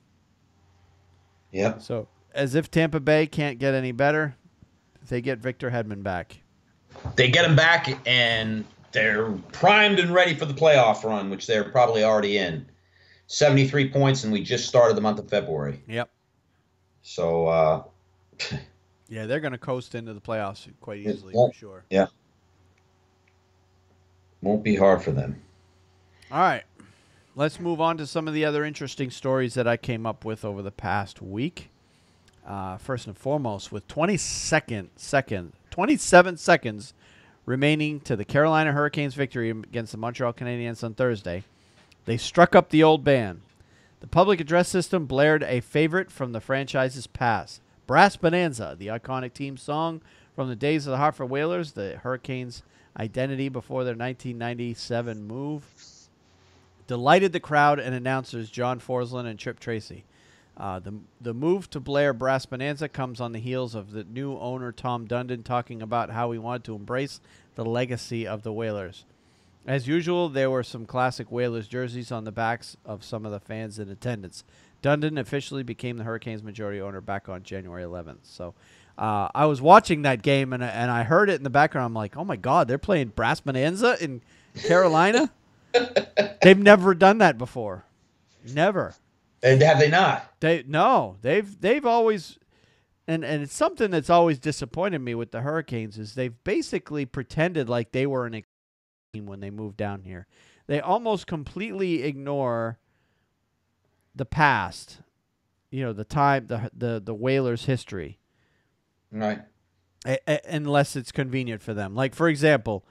Yep. So, as if Tampa Bay can't get any better, they get Victor Hedman back. They get him back, and they're primed and ready for the playoff run, which they're probably already in. 73 points, and we just started the month of February. Yep. So, yeah, they're going to coast into the playoffs quite easily, for sure. Yeah. Won't be hard for them. All right. Let's move on to some of the other interesting stories that I came up with over the past week. First and foremost, with 27 seconds remaining to the Carolina Hurricanes' victory against the Montreal Canadiens on Thursday, they struck up the old band. The public address system blared a favorite from the franchise's past, Brass Bonanza, the iconic team song from the days of the Hartford Whalers, the Hurricanes' identity before their 1997 move, delighted the crowd and announcers John Forsland and Trip Tracy. The move to blare Brass Bonanza comes on the heels of the new owner Tom Dundon talking about how he wanted to embrace the legacy of the Whalers. As usual, there were some classic Whalers jerseys on the backs of some of the fans in attendance. Dundon officially became the Hurricanes' majority owner back on January 11th. So I was watching that game, and I heard it in the background. I'm like, oh, my God, they're playing Brass Bonanza in Carolina? They've never done that before. Never. And have they not? They've always, and it's something that's always disappointed me with the Hurricanes is they've basically pretended like they were an team when they moved down here. They almost completely ignore the past, the time, the Whalers' history, right? Unless it's convenient for them. Like, for example,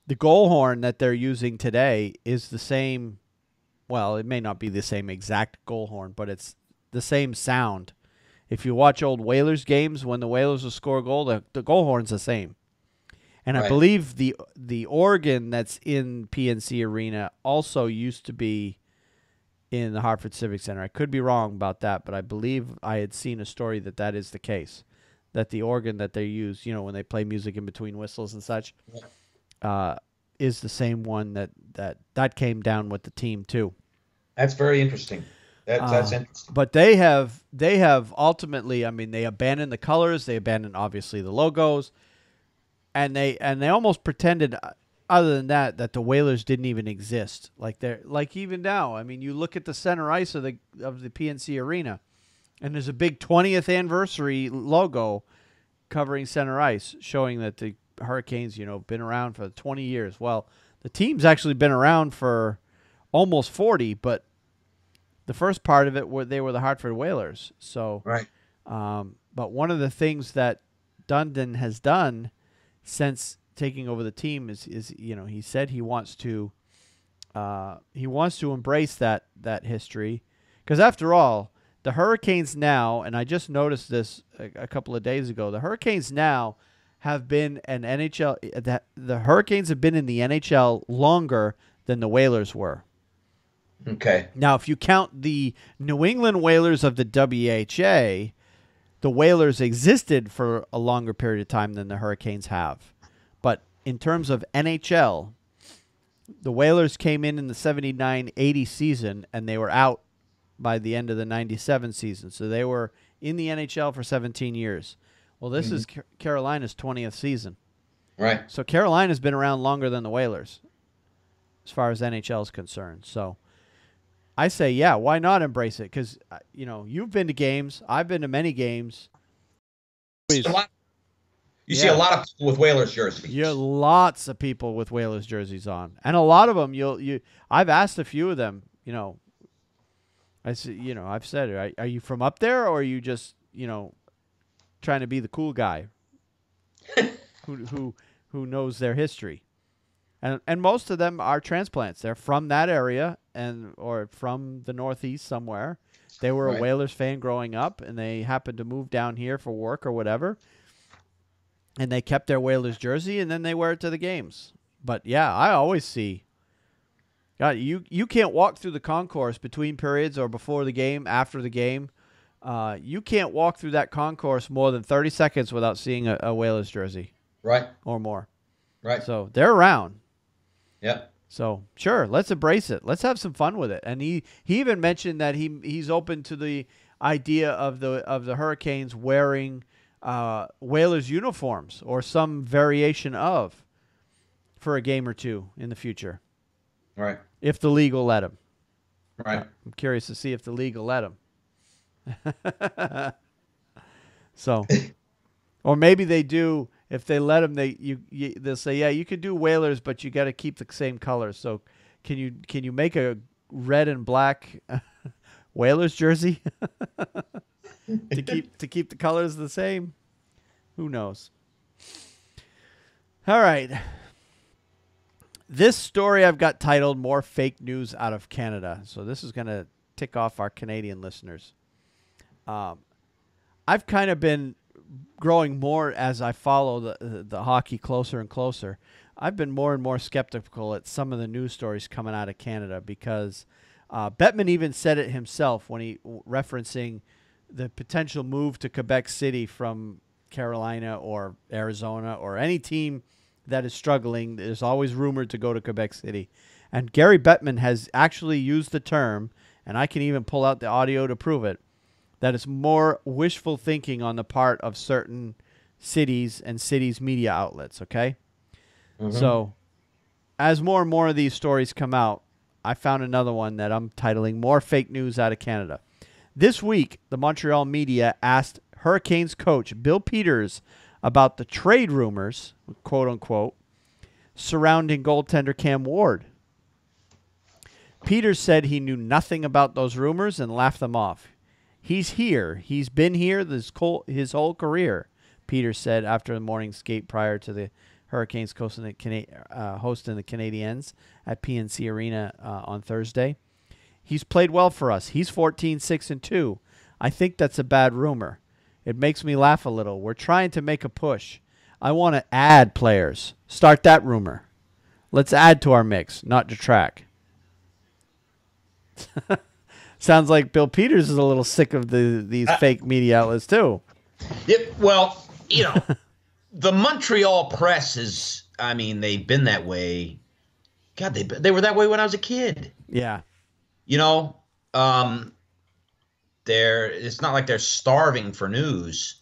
the goal horn that they're using today is the same. Well, it may not be the same exact goal horn, but it's the same sound. If you watch old Whalers games, when the Whalers will score a goal, the goal horn's the same. And right. I believe the organ that's in PNC Arena also used to be in the Hartford Civic Center. I could be wrong about that, but I believe I had seen a story that is the case, that the organ that they use, when they play music in between whistles and such, is the same one that came down with the team too. That's very interesting. That's interesting. But they have ultimately, I mean, they abandoned the colors, they abandoned obviously the logos, and they almost pretended, other than that the Whalers didn't even exist. Like even now, I mean, you look at the center ice of the PNC Arena, and there's a big 20th anniversary logo covering center ice, showing that the Hurricanes, been around for 20 years. Well, the team's actually been around for almost 40, but the first part of it they were the Hartford Whalers. So, right. But one of the things that Dundon has done since taking over the team is he said he wants to embrace that history, because after all, the Hurricanes now, and I just noticed this a couple of days ago, the Hurricanes now have been an NHL. The Hurricanes have been in the NHL longer than the Whalers were. Okay. Now, if you count the New England Whalers of the WHA, the Whalers existed for a longer period of time than the Hurricanes have. But in terms of NHL, The Whalers came in the 79-80 season, and they were out by the end of the 97 season. So they were in the NHL for 17 years. Well, this is Carolina's 20th season. Right. So Carolina's been around longer than the Whalers as far as NHL is concerned. So I say, yeah, why not embrace it? Because, you've been to games. I've been to many games. You see a lot of people with Whalers jerseys. Yeah, lots of people with Whalers jerseys on, and a lot of them. I've asked a few of them. I've said, are you from up there, or are you just trying to be the cool guy who knows their history? And most of them are transplants. They're from that area or from the Northeast somewhere. They were a Whalers fan growing up, and they happened to move down here for work or whatever. And they kept their Whalers jersey, and then they wear it to the games. But, yeah, I always see. God, you can't walk through the concourse between periods or before the game, after the game. You can't walk through that concourse more than 30 seconds without seeing a Whalers jersey. Right. Or more. Right. So they're around. Yep. So, sure, let's embrace it. Let's have some fun with it. And he even mentioned that he's open to the idea of the Hurricanes wearing Whalers uniforms or some variation of for a game or two in the future. Right. If the league will let him. Right. I'm curious to see if the league will let him. So, or maybe they do. If they let him, they'll say, yeah, you could do Whalers, but you got to keep the same colors. So, can you make a red and black Whalers jersey to keep the colors the same? Who knows? All right. This story I've got titled "More Fake News Out of Canada." So this is going to tick off our Canadian listeners. I've kind of been growing more as I follow the hockey closer and closer. I've been more and more skeptical at some of the news stories coming out of Canada because Bettman even said it himself when he referencing the potential move to Quebec City from Carolina or Arizona or any team that is struggling. There's always rumored to go to Quebec City. And Gary Bettman has actually used the term, and I can even pull out the audio to prove it, that it's more wishful thinking on the part of certain cities and cities' media outlets, okay? Mm-hmm. So as more and more of these stories come out, I found another one that I'm titling More Fake News Out of Canada. This week, the Montreal media asked Hurricanes coach Bill Peters about the trade rumors, quote-unquote, surrounding goaltender Cam Ward. Peters said he knew nothing about those rumors and laughed them off. He's here. He's been here his whole career, Peters said after the morning skate prior to the Hurricanes hosting the Canadiens at PNC Arena on Thursday. He's played well for us. He's 14-6-2. I think that's a bad rumor. It makes me laugh a little. We're trying to make a push. I want to add players. Start that rumor. Let's add to our mix, not detract. Sounds like Bill Peters is a little sick of these fake media outlets too. Yep. Well, the Montreal press is, they've been that way. God, they were that way when I was a kid. Yeah. It's not like they're starving for news.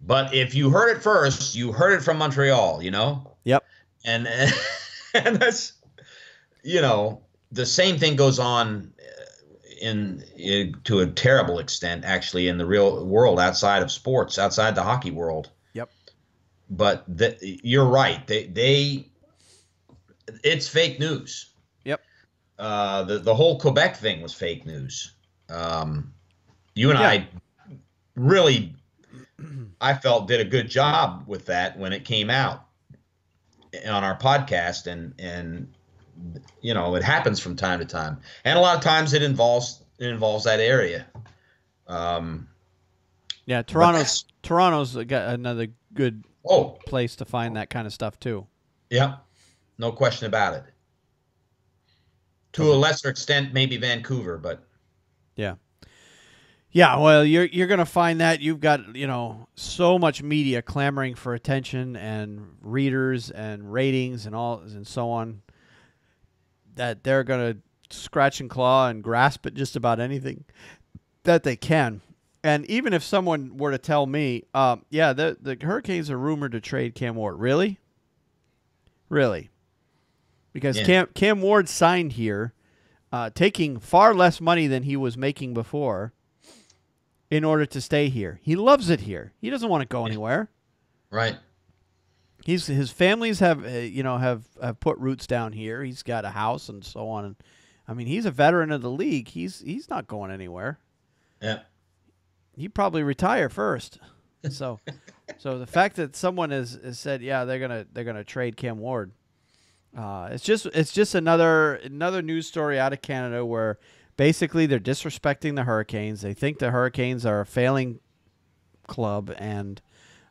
But if you heard it first, you heard it from Montreal, Yep. And that's, the same thing goes on to a terrible extent, actually, in the real world outside of sports, outside the hockey world. Yep. But you're right. It's fake news. Yep. The whole Quebec thing was fake news. You and I really, I felt, did a good job with that when it came out on our podcast, and it happens from time to time, and a lot of times it involves that area. Toronto's got another good place to find that kind of stuff too. Yeah, no question about it. To a lesser extent, maybe Vancouver, but yeah. Yeah, well, you're going to find that you've got, so much media clamoring for attention and readers and ratings and so on. that they're going to scratch and claw and grasp at just about anything that they can. And even if someone were to tell me, yeah, the Hurricanes are rumored to trade Cam Ward. Really? Really? Because Cam Ward signed here, taking far less money than he was making before in order to stay here. He loves it here. He doesn't want to go anywhere. Right. His families have put roots down here. He's got a house and so on. And I mean, he's a veteran of the league. He's not going anywhere. Yeah. He'd probably retire first. So the fact that someone has said, yeah, they're gonna trade Cam Ward, it's just another news story out of Canada where basically they're disrespecting the Hurricanes. They think the Hurricanes are a failing club and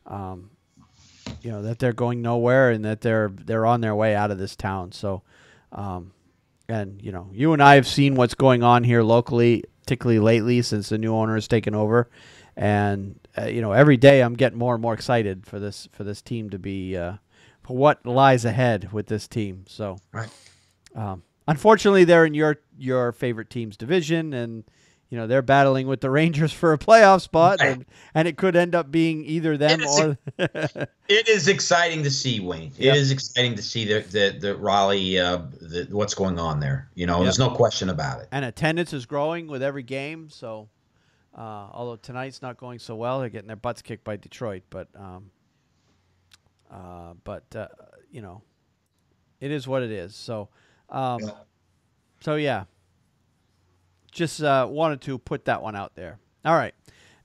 that they're going nowhere and that they're on their way out of this town. So and you and I have seen what's going on here locally, particularly lately since the new owner has taken over, and every day I'm getting more and more excited for this team to be for what lies ahead with this team. So, right. Unfortunately, they're in your favorite team's division, and they're battling with the Rangers for a playoff spot, right. and it could end up being either them or. It is exciting to see, Wayne. It is exciting to see the Raleigh, what's going on there. There's no question about it. And attendance is growing with every game. So, although tonight's not going so well, they're getting their butts kicked by Detroit. But it is what it is. So, just wanted to put that one out there. All right,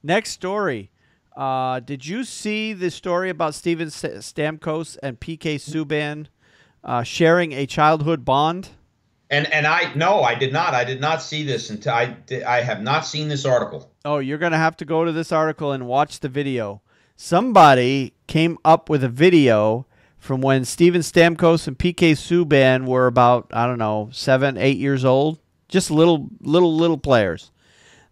next story. Did you see the story about Steven Stamkos and PK Subban sharing a childhood bond? And I did not. I did not see this until I have not seen this article. Oh, you're going to have to go to this article and watch the video. Somebody came up with a video from when Steven Stamkos and PK Subban were about, 7, 8 years old. Just little players.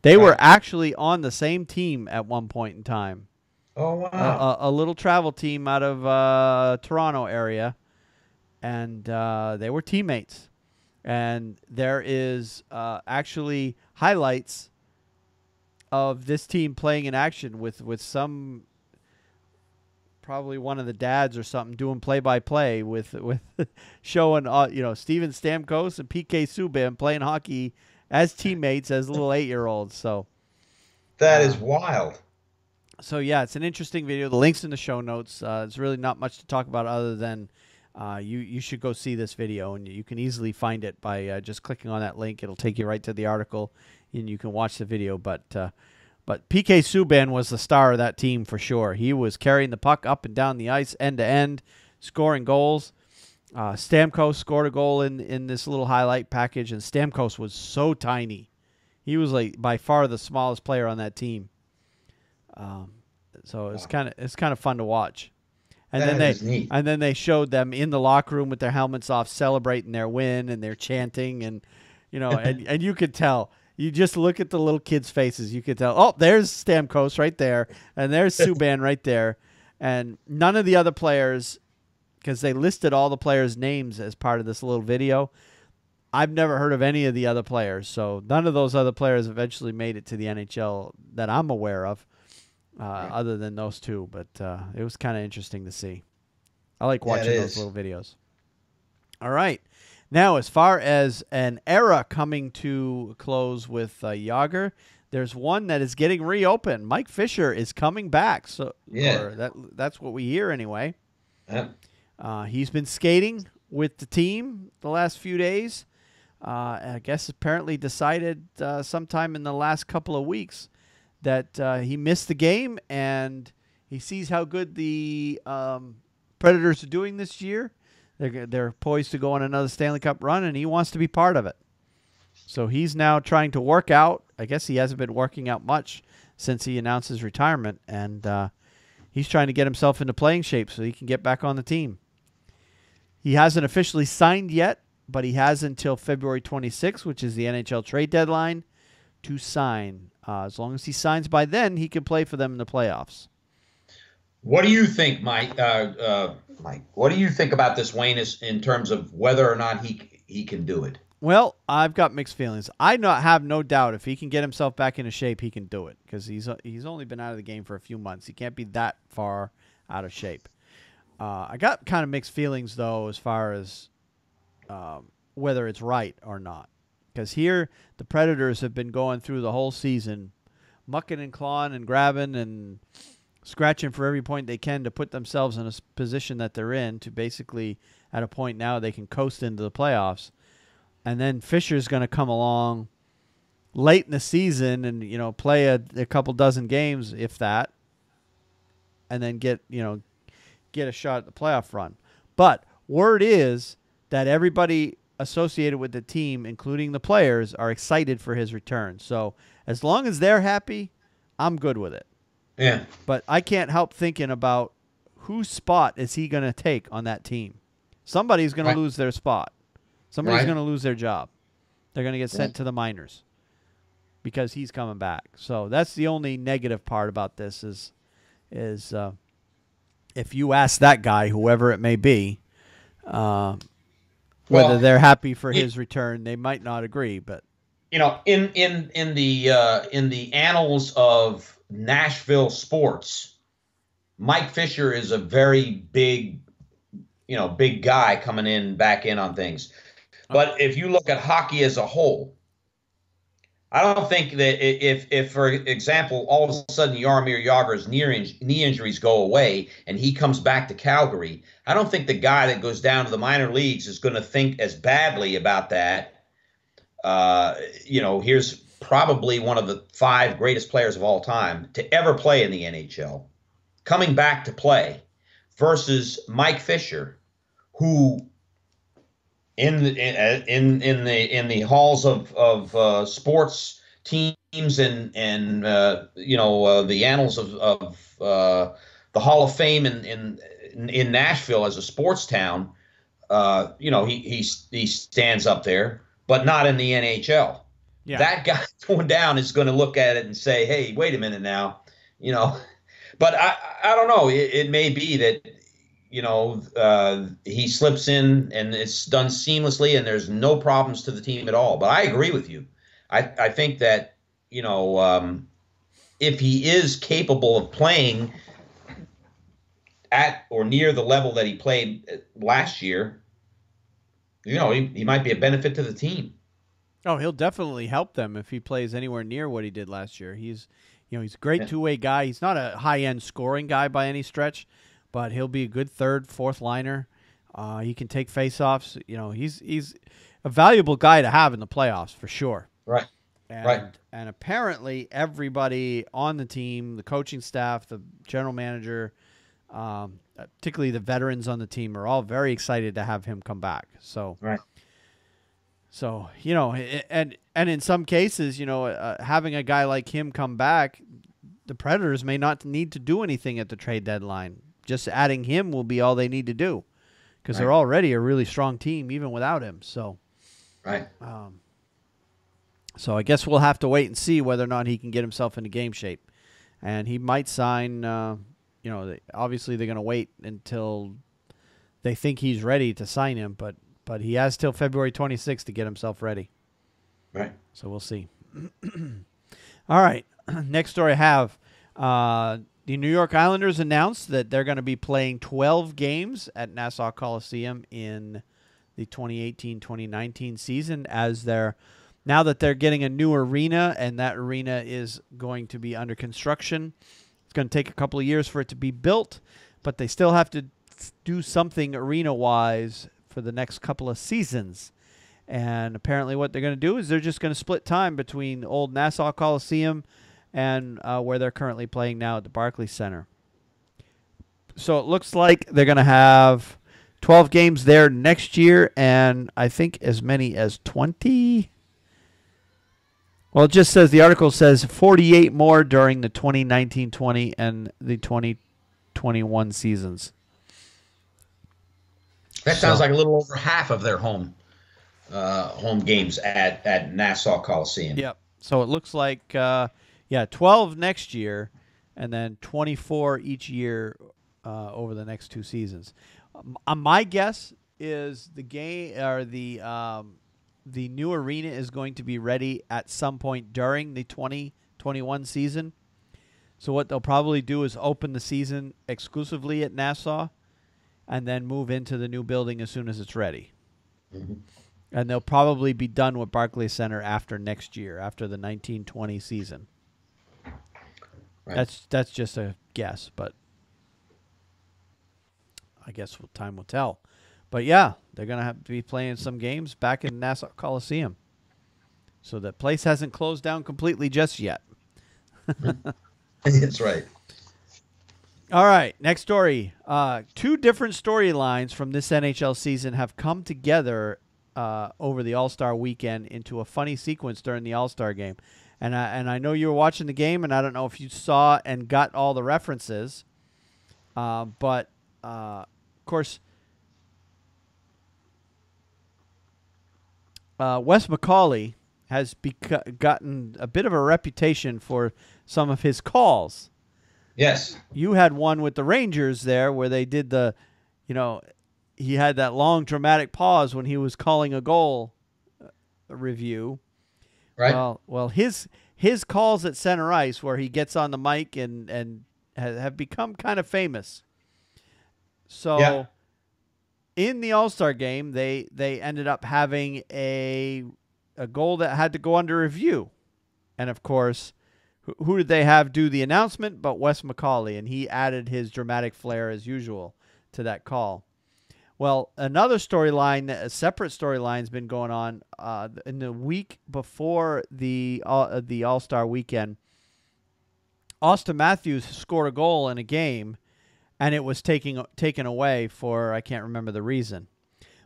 They were actually on the same team at one point in time. Oh, wow. A little travel team out of Toronto area, and they were teammates. And there is actually highlights of this team playing in action with some, probably one of the dads or something, doing play-by-play with showing Steven Stamkos and PK Subban playing hockey as teammates as little 8-year-olds. So that is wild. So yeah, it's an interesting video. The link's in the show notes. It's really not much to talk about other than you should go see this video, and you can easily find it by just clicking on that link. It'll take you right to the article, and you can watch the video. But PK Subban was the star of that team for sure. He was carrying the puck up and down the ice, end to end, scoring goals. Stamkos scored a goal in this little highlight package, and Stamkos was so tiny. He was like by far the smallest player on that team. So it's kind of fun to watch. And then they showed them in the locker room with their helmets off, celebrating their win, and they're chanting, and and you could tell. You just look at the little kids' faces. You could tell. Oh, there's Stamkos right there, and there's Subban right there, and none of the other players, because they listed all the players' names as part of this little video. I've never heard of any of the other players, so none of those other players eventually made it to the NHL that I'm aware of, other than those two. But it was kind of interesting to see. I like watching those little videos. All right. Now, as far as an era coming to close with Jágr, there's one that is getting reopened. Mike Fisher is coming back. So that's what we hear anyway. He's been skating with the team the last few days. I guess apparently decided sometime in the last couple of weeks that he missed the game, and he sees how good the Predators are doing this year. They're poised to go on another Stanley Cup run, and he wants to be part of it. So he's now trying to work out. I guess he hasn't been working out much since he announced his retirement, and he's trying to get himself into playing shape so he can get back on the team. He hasn't officially signed yet, but he has until February 26th, which is the NHL trade deadline, to sign. As long as he signs by then, he can play for them in the playoffs. What do you think, Mike? Mike, what do you think about this, Wayne, in terms of whether or not he can do it. Well, I've got mixed feelings. I have no doubt if he can get himself back into shape, he can do it because he's only been out of the game for a few months. He can't be that far out of shape. I got kind of mixed feelings, though, as far as whether it's right or not. Because here, the Predators have been going through the whole season, mucking and clawing and grabbing and scratching for every point they can to put themselves in a position that they're in to basically, at a point now, they can coast into the playoffs. And then Fisher's going to come along late in the season and, play a couple dozen games, if that, and then get a shot at the playoff run. But word is that everybody associated with the team, including the players, are excited for his return. So as long as they're happy, I'm good with it. Yeah. But I can't help thinking about whose spot is he going to take on that team. Somebody's going to lose their spot. Somebody's going to lose their job. They're going to get sent to the minors because he's coming back. So that's the only negative part about this is if you ask that guy, whoever it may be, whether they're happy for his return, they might not agree. But in the annals of Nashville sports, Mike Fisher is a very big guy coming back in on things. But if you look at hockey as a whole, I don't think that if for example, all of a sudden Jaromir Jagr's knee injuries go away and he comes back to Calgary, I don't think the guy that goes down to the minor leagues is going to think as badly about that. Here's probably one of the 5 greatest players of all time to ever play in the NHL, coming back to play versus Mike Fisher, who in the halls of sports teams and the annals of the Hall of Fame in Nashville as a sports town, he stands up there, but not in the NHL. Yeah. That guy going down is going to look at it and say, "Hey, wait a minute now," But I don't know. It may be that. He slips in and it's done seamlessly and there's no problems to the team at all. But I agree with you. I think that, if he is capable of playing at or near the level that he played last year, he might be a benefit to the team. Oh, he'll definitely help them if he plays anywhere near what he did last year. He's a great two-way guy. He's not a high-end scoring guy by any stretch, but he'll be a good third, fourth liner. He can take faceoffs. He's a valuable guy to have in the playoffs for sure. Right. And apparently everybody on the team, the coaching staff, the general manager, particularly the veterans on the team, are all very excited to have him come back. So, right. So and in some cases, having a guy like him come back, the Predators may not need to do anything at the trade deadline. Just adding him will be all they need to do because they're already a really strong team even without him. So, so I guess we'll have to wait and see whether or not he can get himself into game shape. And he might sign, obviously they're going to wait until they think he's ready to sign him, but he has till February 26th to get himself ready. Right. So we'll see. All right. Next story I have. The New York Islanders announced that they're going to be playing 12 games at Nassau Coliseum in the 2018-2019 season now that they're getting a new arena, and that arena is going to be under construction. It's going to take a couple of years for it to be built, but they still have to do something arena-wise for the next couple of seasons. And apparently what they're going to do is they're just going to split time between old Nassau Coliseum and where they're currently playing now at the Barclays Center. So it looks like they're going to have 12 games there next year, and I think as many as 20. Well, it just says, the article says 48 more during the 2019-20 and the 2021 seasons. That sounds like a little over half of their home games at Nassau Coliseum. Yep. So it looks like 12 next year, and then 24 each year over the next 2 seasons. My guess is the game or the new arena is going to be ready at some point during the 2021 season. So what they'll probably do is open the season exclusively at Nassau and then move into the new building as soon as it's ready. Mm-hmm. And they'll probably be done with Barclays Center after next year, after the 1920 season. Right. That's just a guess, but I guess time will tell. But yeah, they're going to have to be playing some games back in Nassau Coliseum. So the place hasn't closed down completely just yet. That's right. All right, next story. Two different storylines from this NHL season have come together over the All-Star weekend into a funny sequence during the All-Star game. And I know you were watching the game, and I don't know if you saw and got all the references. But, of course, Wes McCauley has gotten a bit of a reputation for some of his calls. Yes. You had one with the Rangers there where they did he had that long dramatic pause when he was calling a goal review. Right. Well, his calls at center ice where he gets on the mic and have become kind of famous. So Yeah. in the All-Star game, they ended up having a goal that had to go under review. And, of course, who did they have do the announcement but Wes McCauley, and he added his dramatic flair as usual to that call. Well, another storyline, a separate storyline has been going on in the week before the All-Star weekend. Austin Matthews scored a goal in a game, and it was taken away for, I can't remember the reason.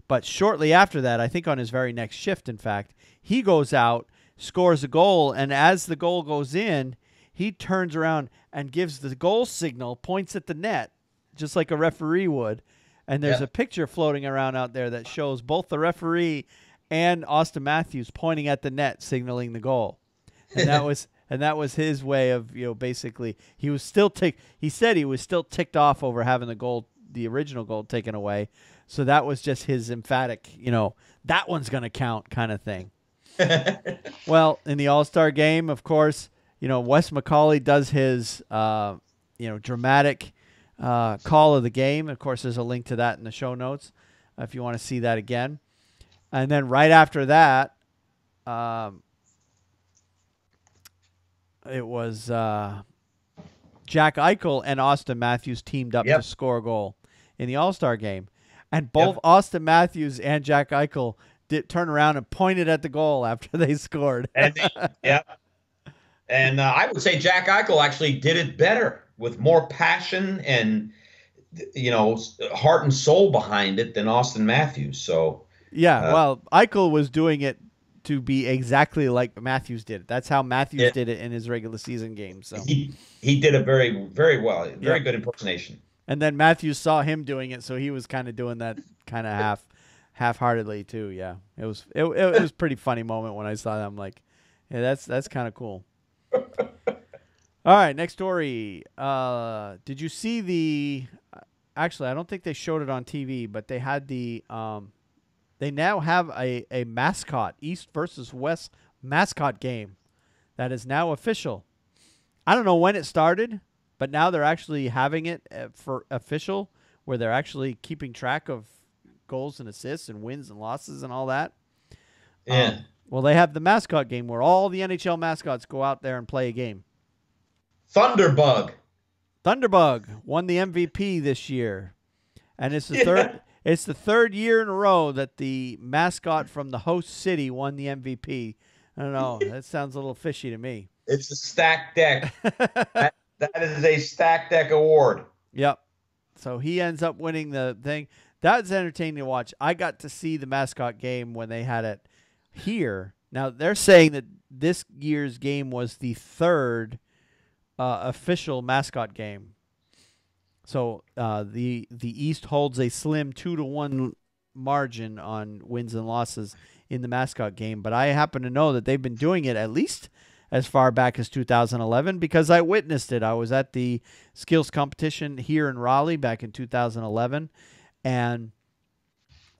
But shortly after that, I think on his very next shift, in fact, he goes out, scores a goal, and as the goal goes in, he turns around and gives the goal signal, points at the net, just like a referee would. And there's a picture floating around out there that shows both the referee and Austin Matthews pointing at the net, signaling the goal. And that was his way of, basically he was still he said he was still ticked off over having the original goal taken away. So that was just his emphatic, that one's going to count kind of thing. Well, in the All-Star game, of course, Wes McCauley does his, dramatic call of the game. Of course, there's a link to that in the show notes if you want to see that again. And then right after that, it was Jack Eichel and Austin Matthews teamed up to score a goal in the All-Star game. And both Austin Matthews and Jack Eichel did turn around and pointed at the goal after they scored. And I would say Jack Eichel actually did it better with more passion and, heart and soul behind it than Austin Matthews. So well, Eichel was doing it to be exactly like Matthews did it. That's how Matthews did it in his regular season game. So he did it very, very well. Very good impersonation. And then Matthews saw him doing it, so he was kind of doing that kind of half-heartedly too. Yeah, it was a pretty funny moment when I saw that. I'm like, yeah, that's kind of cool. All right, next story. Did you see the? Actually, I don't think they showed it on TV, but they had the. They now have a mascot, East versus West mascot game, that is now official. I don't know when it started, but now they're actually having it for official, where they're actually keeping track of goals and assists and wins and losses and all that. Yeah. Well, they have the mascot game where all the NHL mascots go out there and play a game. Thunderbug won the MVP this year, and it's the third. It's the third year in a row that the mascot from the host city won the MVP. I don't know. That sounds a little fishy to me. It's a stacked deck. that is a stacked deck award. Yep. So he ends up winning the thing. That's entertaining to watch. I got to see the mascot game when they had it here. Now, they're saying that this year's game was the third official mascot game. So the East holds a slim 2-1 margin on wins and losses in the mascot game. But I happen to know that they've been doing it at least as far back as 2011 because I witnessed it. I was at the skills competition here in Raleigh back in 2011. And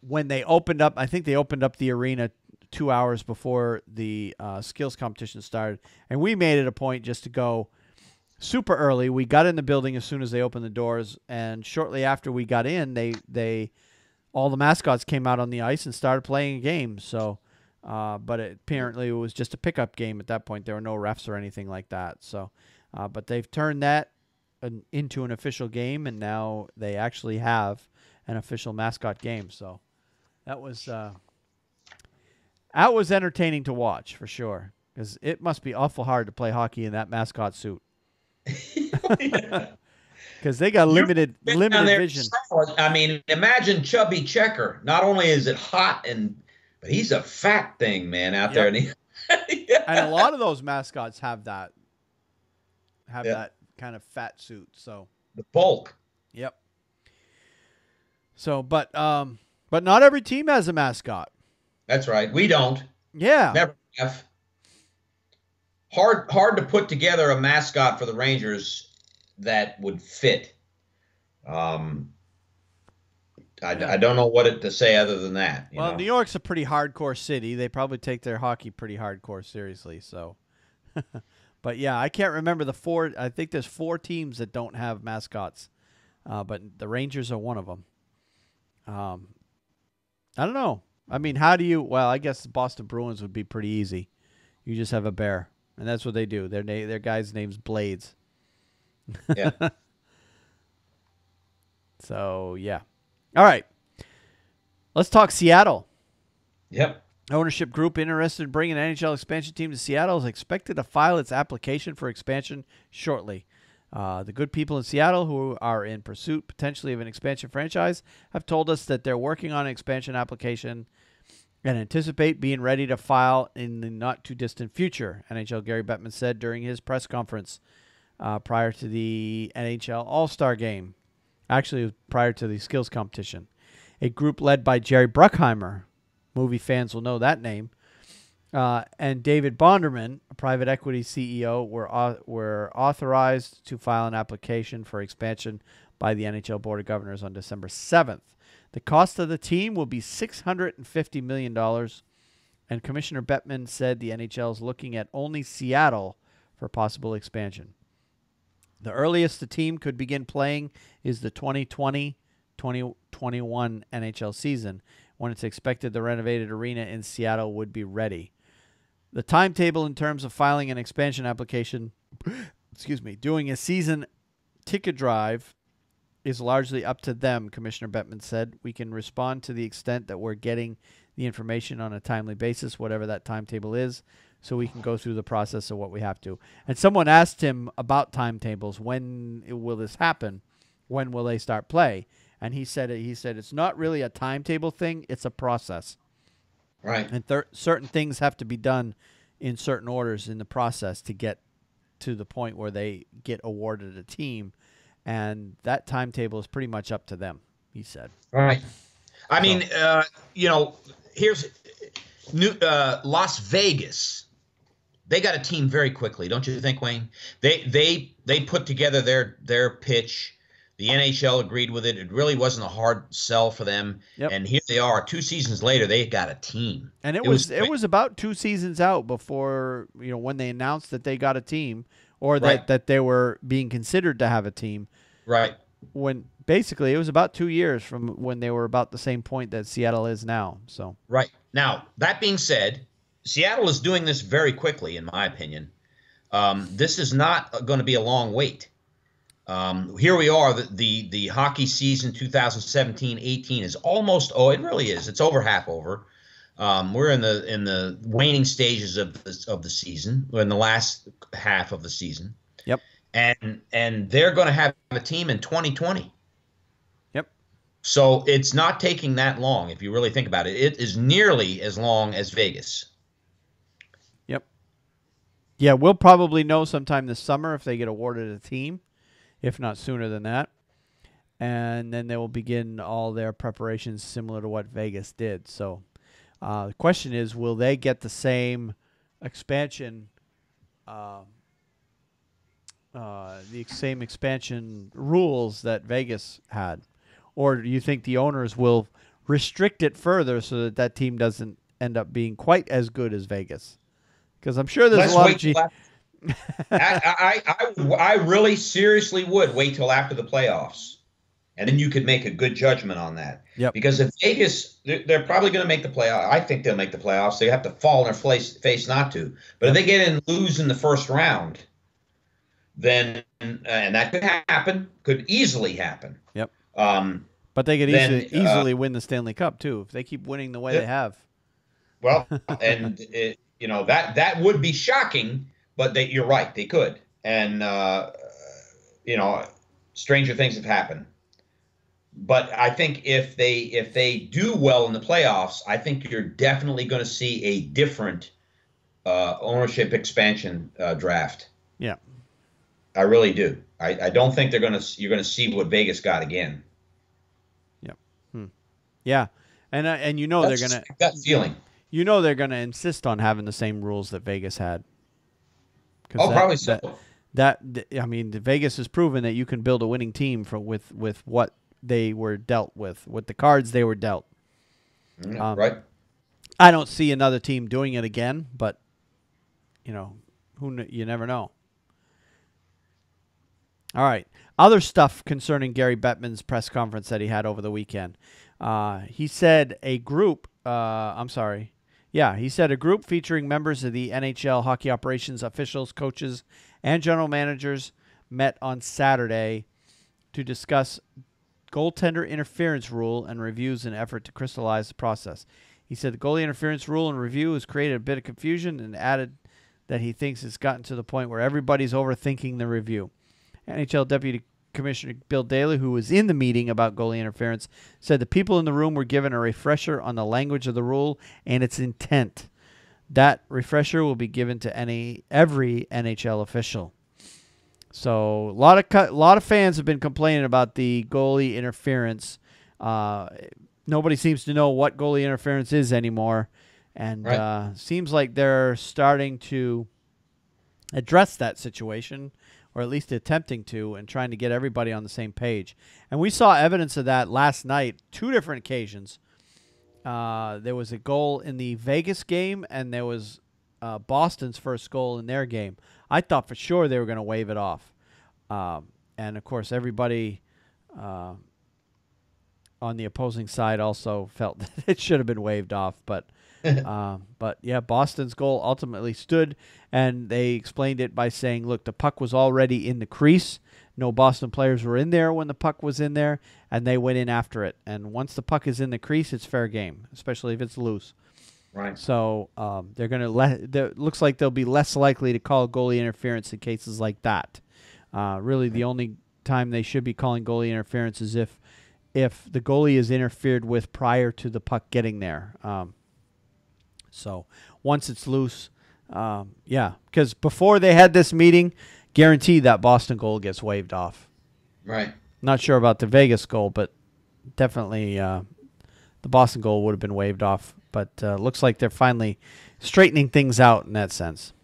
when they opened up, I think they opened up the arena 2 hours before the skills competition started, and we made it a point just to go super early. We got in the building as soon as they opened the doors, and shortly after we got in, they all the mascots came out on the ice and started playing a game. So, but apparently it was just a pickup game at that point. There were no refs or anything like that. So, but they've turned that into an official game, and now they actually have an official mascot game. So that was entertaining to watch for sure, because it must be awful hard to play hockey in that mascot suit. Because they got limited vision. I mean, imagine Chubby Checker. Not only is it hot, but he's a fat thing, man, out there. And, and a lot of those mascots have that kind of fat suit. So the bulk. Yep. So, but not every team has a mascot. That's right. We don't. Yeah. Never have. Hard to put together a mascot for the Rangers that would fit. I don't know what to say other than that. Well, New York's a pretty hardcore city. They probably take their hockey pretty hardcore seriously. So, but yeah, I can't remember the four. I think there's 4 teams that don't have mascots, but the Rangers are one of them. I don't know. I mean, how do you? Well, I guess the Boston Bruins would be pretty easy. You just have a bear, and that's what they do. Their guy's name's Blades. Yeah. So, yeah. All right. Let's talk Seattle. Yep. Ownership group interested in bringing an NHL expansion team to Seattle is expected to file its application for expansion shortly. The good people in Seattle who are in pursuit potentially of an expansion franchise have told us that they're working on an expansion application and anticipate being ready to file in the not-too-distant future, NHL Gary Bettman said during his press conference prior to the NHL All-Star Game. Actually, prior to the skills competition. A group led by Jerry Bruckheimer, movie fans will know that name, and David Bonderman, a private equity CEO, were authorized to file an application for expansion by the NHL Board of Governors on December 7th. The cost of the team will be $650 million, and Commissioner Bettman said the NHL is looking at only Seattle for possible expansion. The earliest the team could begin playing is the 2020-2021 NHL season, when it's expected the renovated arena in Seattle would be ready. The timetable in terms of filing an expansion application, doing a season ticket drive, is largely up to them, Commissioner Bettman said. We can respond to the extent that we're getting the information on a timely basis, whatever that timetable is, so we can go through the process of what we have to. And someone asked him about timetables. When will this happen? When will they start play? And he said it's not really a timetable thing. It's a process. Right. And certain things have to be done in certain orders in the process to get to the point where they get awarded a team. And that timetable is pretty much up to them, he said. Right. I mean, here's Las Vegas. They got a team very quickly, don't you think, Wayne? They put together their pitch. The NHL agreed with it. It really wasn't a hard sell for them. Yep. And here they are, 2 seasons later. They got a team. And it was about 2 seasons out before when they announced that they got a team, or that they were being considered to have a team. Right. When basically it was about 2 years from when they were about the same point that Seattle is now. So right. Now, that being said, Seattle is doing this very quickly, in my opinion. This is not going to be a long wait. Here we are. The hockey season 2017-18 is almost. Oh, it really is. It's over half over. We're in the waning stages of the season. We're in the last half of the season. Yep. And they're going to have a team in 2020. Yep. So it's not taking that long if you really think about it. It is nearly as long as Vegas. Yep. Yeah, we'll probably know sometime this summer if they get awarded a team, if not sooner than that. And then they will begin all their preparations similar to what Vegas did. So the question is, will they get the same expansion rules that Vegas had? Or do you think the owners will restrict it further so that that team doesn't end up being quite as good as Vegas. Because I'm sure there's a lot of I really seriously would wait till after the playoffs, and then you could make a good judgment on that. Yep. Because if Vegas, they're probably going to make the playoffs. I think they'll make the playoffs. They have to fall on their face not to. But if they get in and lose in the first round, then and that could happen, could easily happen. Yep. But they could easily win the Stanley Cup too if they keep winning the way they have. Well, and that would be shocking. But you're right, they could. And, stranger things have happened. But I think if they do well in the playoffs, I think you're definitely going to see a different ownership expansion draft. Yeah. I really do. I don't think you're going to see what Vegas got again. Yep. Yeah. And they're going to – that feeling. They're going to insist on having the same rules that Vegas had. Probably so. Vegas has proven that you can build a winning team with what they were dealt with the cards they were dealt. Right. I don't see another team doing it again, but you never know. All right. Other stuff concerning Gary Bettman's press conference that he had over the weekend. He said a group. He said a group featuring members of the NHL hockey operations officials, coaches, and general managers met on Saturday to discuss goaltender interference rule and reviews in an effort to crystallize the process. He said the goalie interference rule and review has created a bit of confusion and added that he thinks it's gotten to the point where everybody's overthinking the review. NHL Deputy Commissioner Bill Daley, who was in the meeting about goalie interference, said the people in the room were given a refresher on the language of the rule and its intent. That refresher will be given to every NHL official. So a lot of fans have been complaining about the goalie right. Nobody seems to know what goalie interference is anymore, and seems like they're starting to address that situation, or at least attempting to, and trying to get everybody on the same page. And we saw evidence of that last night, 2 different occasions. There was a goal in the Vegas game, and there was Boston's first goal in their game. I thought for sure they were going to wave it off. And, of course, everybody on the opposing side also felt that it should have been waved off. But yeah, Boston's goal ultimately stood, and they explained it by saying, look, the puck was already in the crease. No Boston players were in there when the puck was in there, and they went in after it. And once the puck is in the crease, it's fair game, especially if it's loose. Right. So they're going to looks like they'll be less likely to call goalie interference in cases like that. Really, the only time they should be calling goalie interference is if the goalie is interfered with prior to the puck getting there. So once it's loose, because before they had this meeting, guaranteed that Boston goal gets waved off. Right. Not sure about the Vegas goal, but definitely the Boston goal would have been waved off. But looks like they're finally straightening things out in that sense.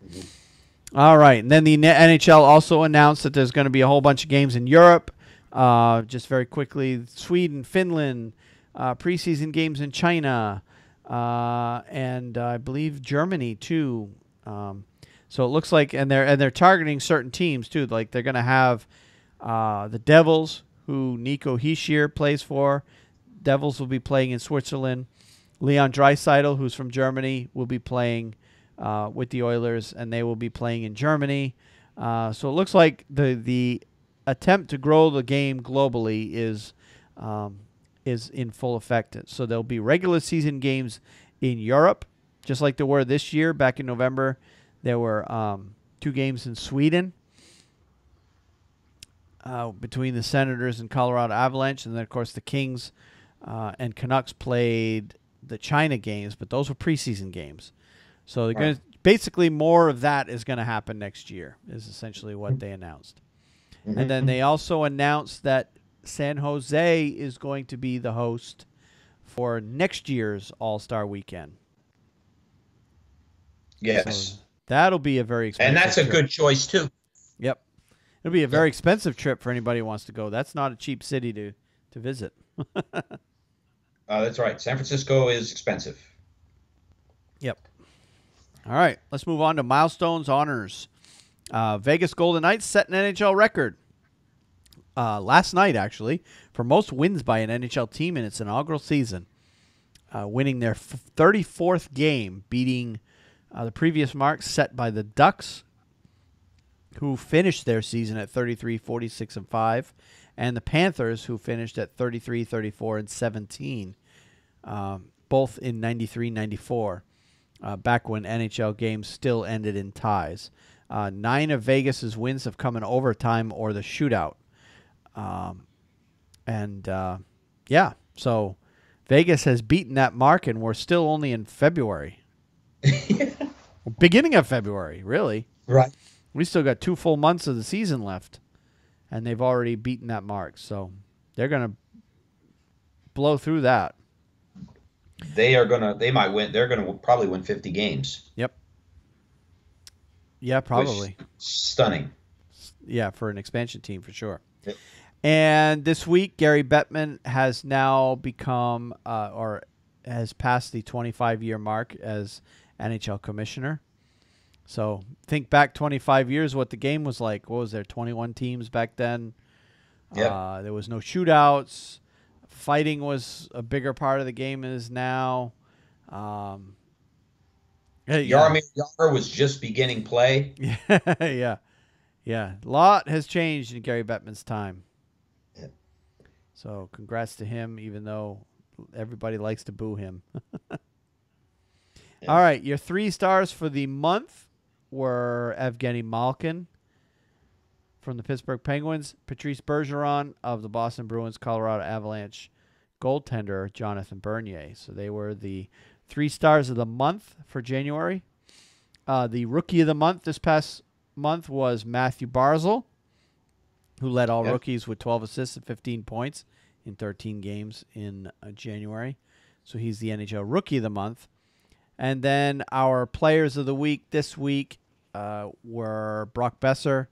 Mm-hmm. All right. And then the NHL also announced that there's going to be a whole bunch of games in Europe. Just very quickly, Sweden, Finland, preseason games in China, and I believe Germany too. So it looks like, and they're targeting certain teams too. Like they're going to have the Devils, who Nico Hischier plays for. Devils will be playing in Switzerland. Leon Draisaitl, who's from Germany, will be playing with the Oilers, and they will be playing in Germany. So it looks like the attempt to grow the game globally is in full effect. So there'll be regular season games in Europe, just like there were this year. Back in November, there were 2 games in Sweden between the Senators and Colorado Avalanche, and then of course the Kings and Canucks played the China games, but those were preseason games. So they're going to basically more of that is going to happen next year. Is essentially what they announced. Mm-hmm. And then they also announced that San Jose is going to be the host for next year's All-Star Weekend. Yes. So that'll be a very expensive And that's a trip. good choice, too. Yep. It'll be a very expensive trip for anybody who wants to go. That's not a cheap city to visit. That's right. San Francisco is expensive. Yep. All right, let's move on to milestones, honors. Vegas Golden Knights set an NHL record last night, actually, for most wins by an NHL team in its inaugural season, winning their 34th game, beating the previous mark set by the Ducks, who finished their season at 33, 46, and 5, and the Panthers, who finished at 33, 34, and 17, both in 93, 94. Back when NHL games still ended in ties. 9 of Vegas's wins have come in overtime or the shootout. So Vegas has beaten that mark, and we're still only in February. Beginning of February, really. Right. We still got 2 full months of the season left, and they've already beaten that mark. So they're going to blow through that. They might win. They're going to probably win 50 games. Yep. Yeah, probably. Stunning. Yeah, for an expansion team, for sure. Yep. And this week, Gary Bettman has now become or has passed the 25-year mark as NHL commissioner. So think back 25 years, what the game was like. What was there, 21 teams back then? Yeah. There was no shootouts. Fighting was a bigger part of the game than it is now. Jaromir Jagr was just beginning play. Yeah. A lot has changed in Gary Bettman's time. Yeah. So congrats to him, even though everybody likes to boo him. Yeah. All right, your 3 stars for the month were Evgeny Malkin from the Pittsburgh Penguins, Patrice Bergeron of the Boston Bruins, Colorado Avalanche, goaltender Jonathan Bernier. So they were the 3 stars of the month for January. The rookie of the month this past month was Matthew Barzal, who led all rookies with 12 assists and 15 points in 13 games in January. So he's the NHL rookie of the month. And then our players of the week this week were Brock Besser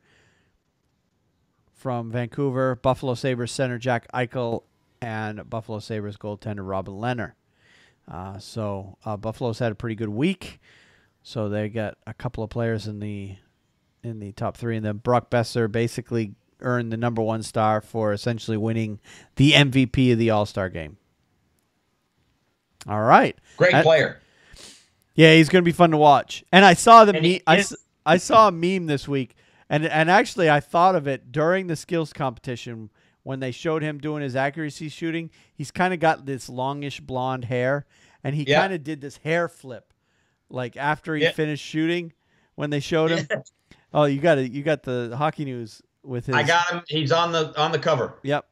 from Vancouver, Buffalo Sabres center Jack Eichel, and Buffalo Sabres goaltender Robin Lehner. So Buffalo's had a pretty good week. So they got a couple of players in the top 3, and then Brock Besser basically earned the number 1 star for essentially winning the MVP of the All-Star game. All right, Great player. Yeah, he's going to be fun to watch. And I saw I saw a meme this week, and actually I thought of it during the skills competition when they showed him doing his accuracy shooting. He's kind of got this longish blonde hair, and he kind of did this hair flip, like after he finished shooting when they showed him. Oh, you got the Hockey News with his. I got him. He's on the cover. Yep.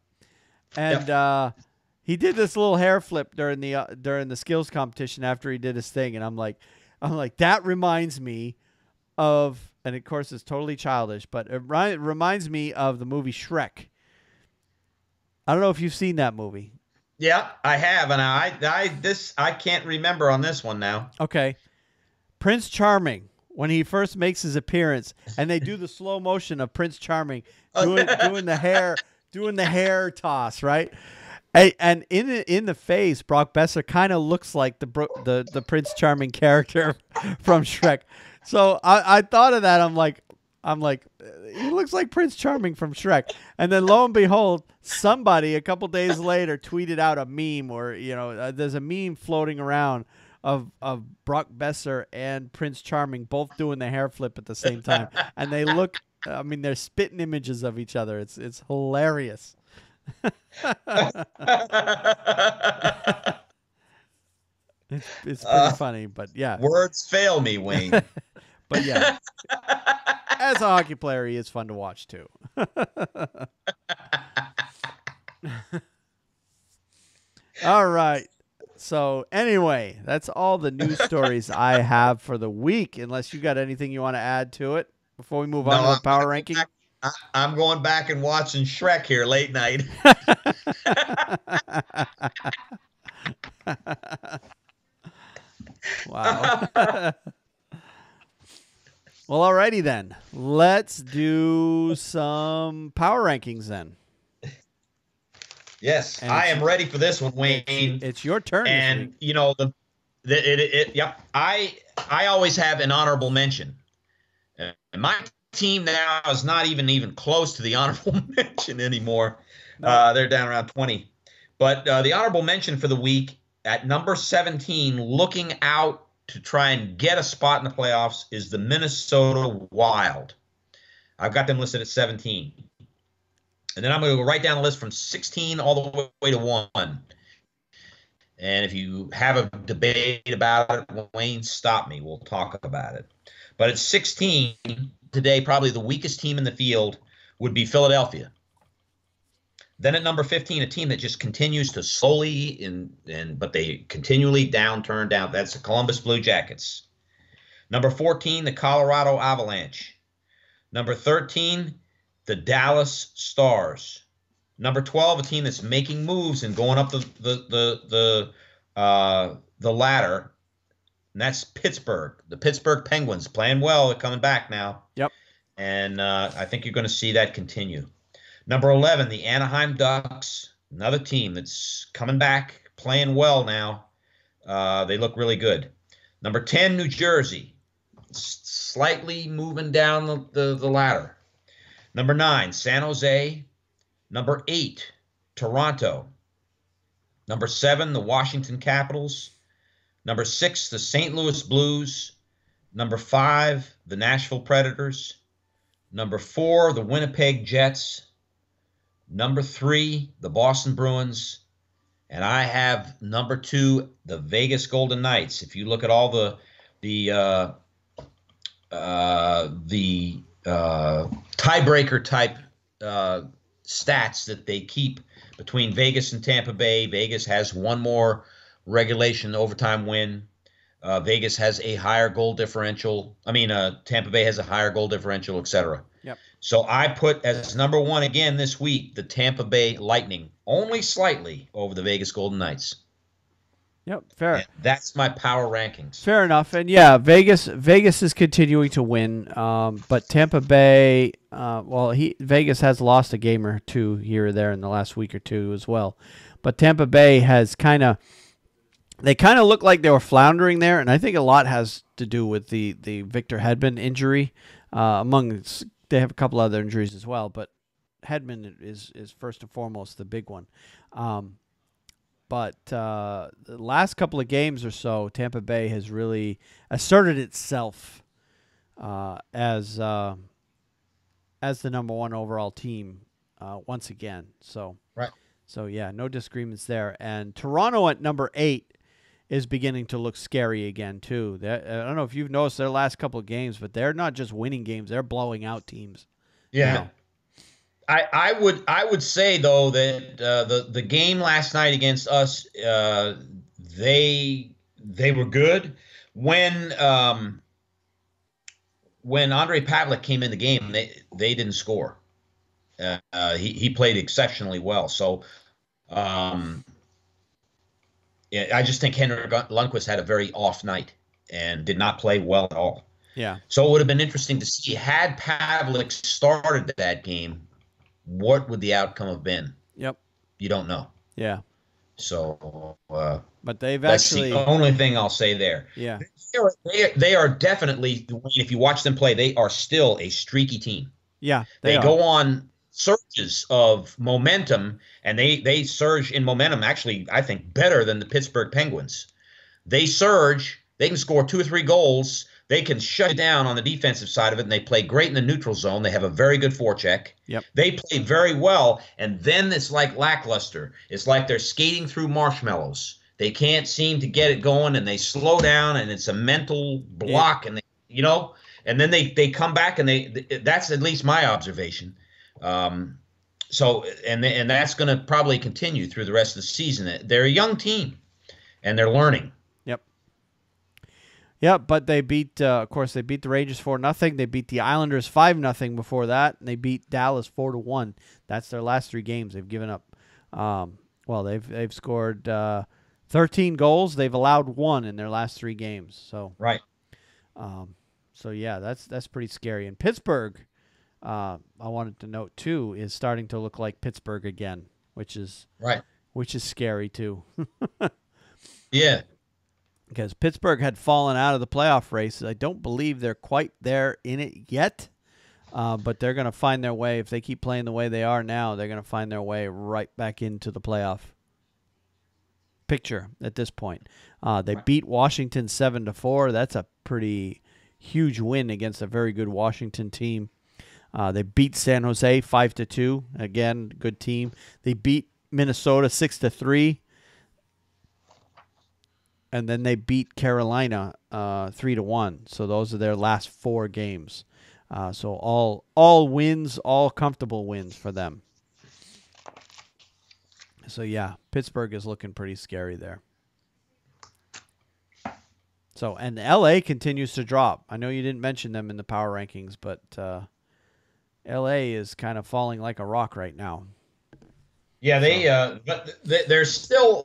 And he did this little hair flip during the skills competition after he did his thing, and I'm like, that reminds me of, and of course it's totally childish, but it reminds me of the movie Shrek. I don't know if you've seen that movie. Yeah, I have, and I can't remember on this one now. Okay, Prince Charming, when he first makes his appearance, and they do the slow motion of Prince Charming doing the hair toss, right? And in the face, Brock Besser kind of looks like the Prince Charming character from Shrek. So I thought of that. I'm like, he looks like Prince Charming from Shrek. And then lo and behold, somebody a couple days later tweeted out a meme, or there's a meme floating around of Brock Besser and Prince Charming both doing the hair flip at the same time, and they look. I mean, they're spitting images of each other. It's hilarious. It's pretty funny, but yeah. Words fail me, Wayne. But yeah, as a hockey player, he is fun to watch too. All right. So anyway, that's all the news stories I have for the week. Unless you got anything you want to add to it before we move on to the power ranking. I'm going back and watching Shrek here late night. Wow. Well, alrighty then. Let's do some power rankings then. Yes, I am ready for this one, Wayne. It's your turn. And you know yep. I always have an honorable mention. And my team now is not even close to the honorable mention anymore. No. They're down around 20. But the honorable mention for the week at number 17, looking out to try and get a spot in the playoffs, is the Minnesota Wild. I've got them listed at 17. And then I'm going to go right down the list from 16 all the way to 1. And if you have a debate about it, Wayne, stop me. We'll talk about it. But at 16 today, probably the weakest team in the field would be Philadelphia. Then at number 15, a team that just continues to slowly, but they continually downturn down. That's the Columbus Blue Jackets. Number 14, the Colorado Avalanche. Number 13, the Dallas Stars. Number 12, a team that's making moves and going up the ladder, and that's Pittsburgh. The Pittsburgh Penguins playing well. They're coming back now. Yep. And I think you're going to see that continue. Number 11, the Anaheim Ducks, another team that's coming back, playing well now. They look really good. Number 10, New Jersey, slightly moving down the ladder. Number 9, San Jose. Number 8, Toronto. Number 7, the Washington Capitals. Number 6, the St. Louis Blues. Number 5, the Nashville Predators. Number 4, the Winnipeg Jets. Number 3, the Boston Bruins. And I have number 2, the Vegas Golden Knights. If you look at all the tiebreaker type stats that they keep between Vegas and Tampa Bay, Vegas has one more regulation overtime win. Vegas has a higher goal differential. Tampa Bay has a higher goal differential, etc. Yep. So I put as number 1 again this week the Tampa Bay Lightning, only slightly over the Vegas Golden Knights. Yep, fair. And that's my power rankings. Fair enough. And yeah, Vegas is continuing to win, but Tampa Bay, Vegas has lost a game or two here or there in the last week or two as well. But Tampa Bay has they kind of look like they were floundering there, and I think a lot has to do with the Victor Hedman injury. They have a couple other injuries as well, but Hedman is first and foremost the big one. But the last couple of games or so, Tampa Bay has really asserted itself as the number 1 overall team once again. So right. So yeah, no disagreements there. And Toronto at number 8 is beginning to look scary again too. I don't know if you've noticed their last couple of games, but they're not just winning games; they're blowing out teams. Yeah. Now. I would say though that the game last night against us, they were good. When Andre Pavlik came in the game, they didn't score. He played exceptionally well. So I just think Henrik Lundqvist had a very off night and did not play well at all. Yeah. So it would have been interesting to see, had Pavlik started that game, what would the outcome have been? Yep. You don't know. Yeah. So, but they've that's actually the only thing I'll say there. Yeah. They are definitely, if you watch them play, they are still a streaky team. Yeah. They go on surges of momentum, and they surge in momentum, actually, I think, better than the Pittsburgh Penguins. They surge. They can score 2 or 3 goals. They can shut it down on the defensive side of it, and they play great in the neutral zone. They have a very good forecheck. Yep. They play very well, and then it's like lackluster. It's like they're skating through marshmallows. They can't seem to get it going, and they slow down, and it's a mental block, and and then they come back, and that's at least my observation. So that's going to probably continue through the rest of the season. They're a young team, and they're learning. Yeah, but they beat, of course, they beat the Rangers 4-0. They beat the Islanders 5-0 before that, and they beat Dallas 4-1. That's their last 3 games they've given up. They've scored 13 goals. They've allowed 1 in their last 3 games. So right. That's pretty scary. And Pittsburgh, I wanted to note too, is starting to look like Pittsburgh again, which is Right. which is scary too. Yeah. Because Pittsburgh had fallen out of the playoff race. I don't believe they're quite there in it yet, but they're going to find their way. If they keep playing the way they are now, they're going to find their way right back into the playoff picture at this point. They beat Washington 7-4. That's a pretty huge win against a very good Washington team. They beat San Jose 5-2. Again, good team. They beat Minnesota 6-3. And then they beat Carolina 3-1. So those are their last 4 games. So all wins, all comfortable wins for them. So yeah, Pittsburgh is looking pretty scary there. So and LA continues to drop. I know you didn't mention them in the power rankings, but LA is kind of falling like a rock right now. Yeah, but they're still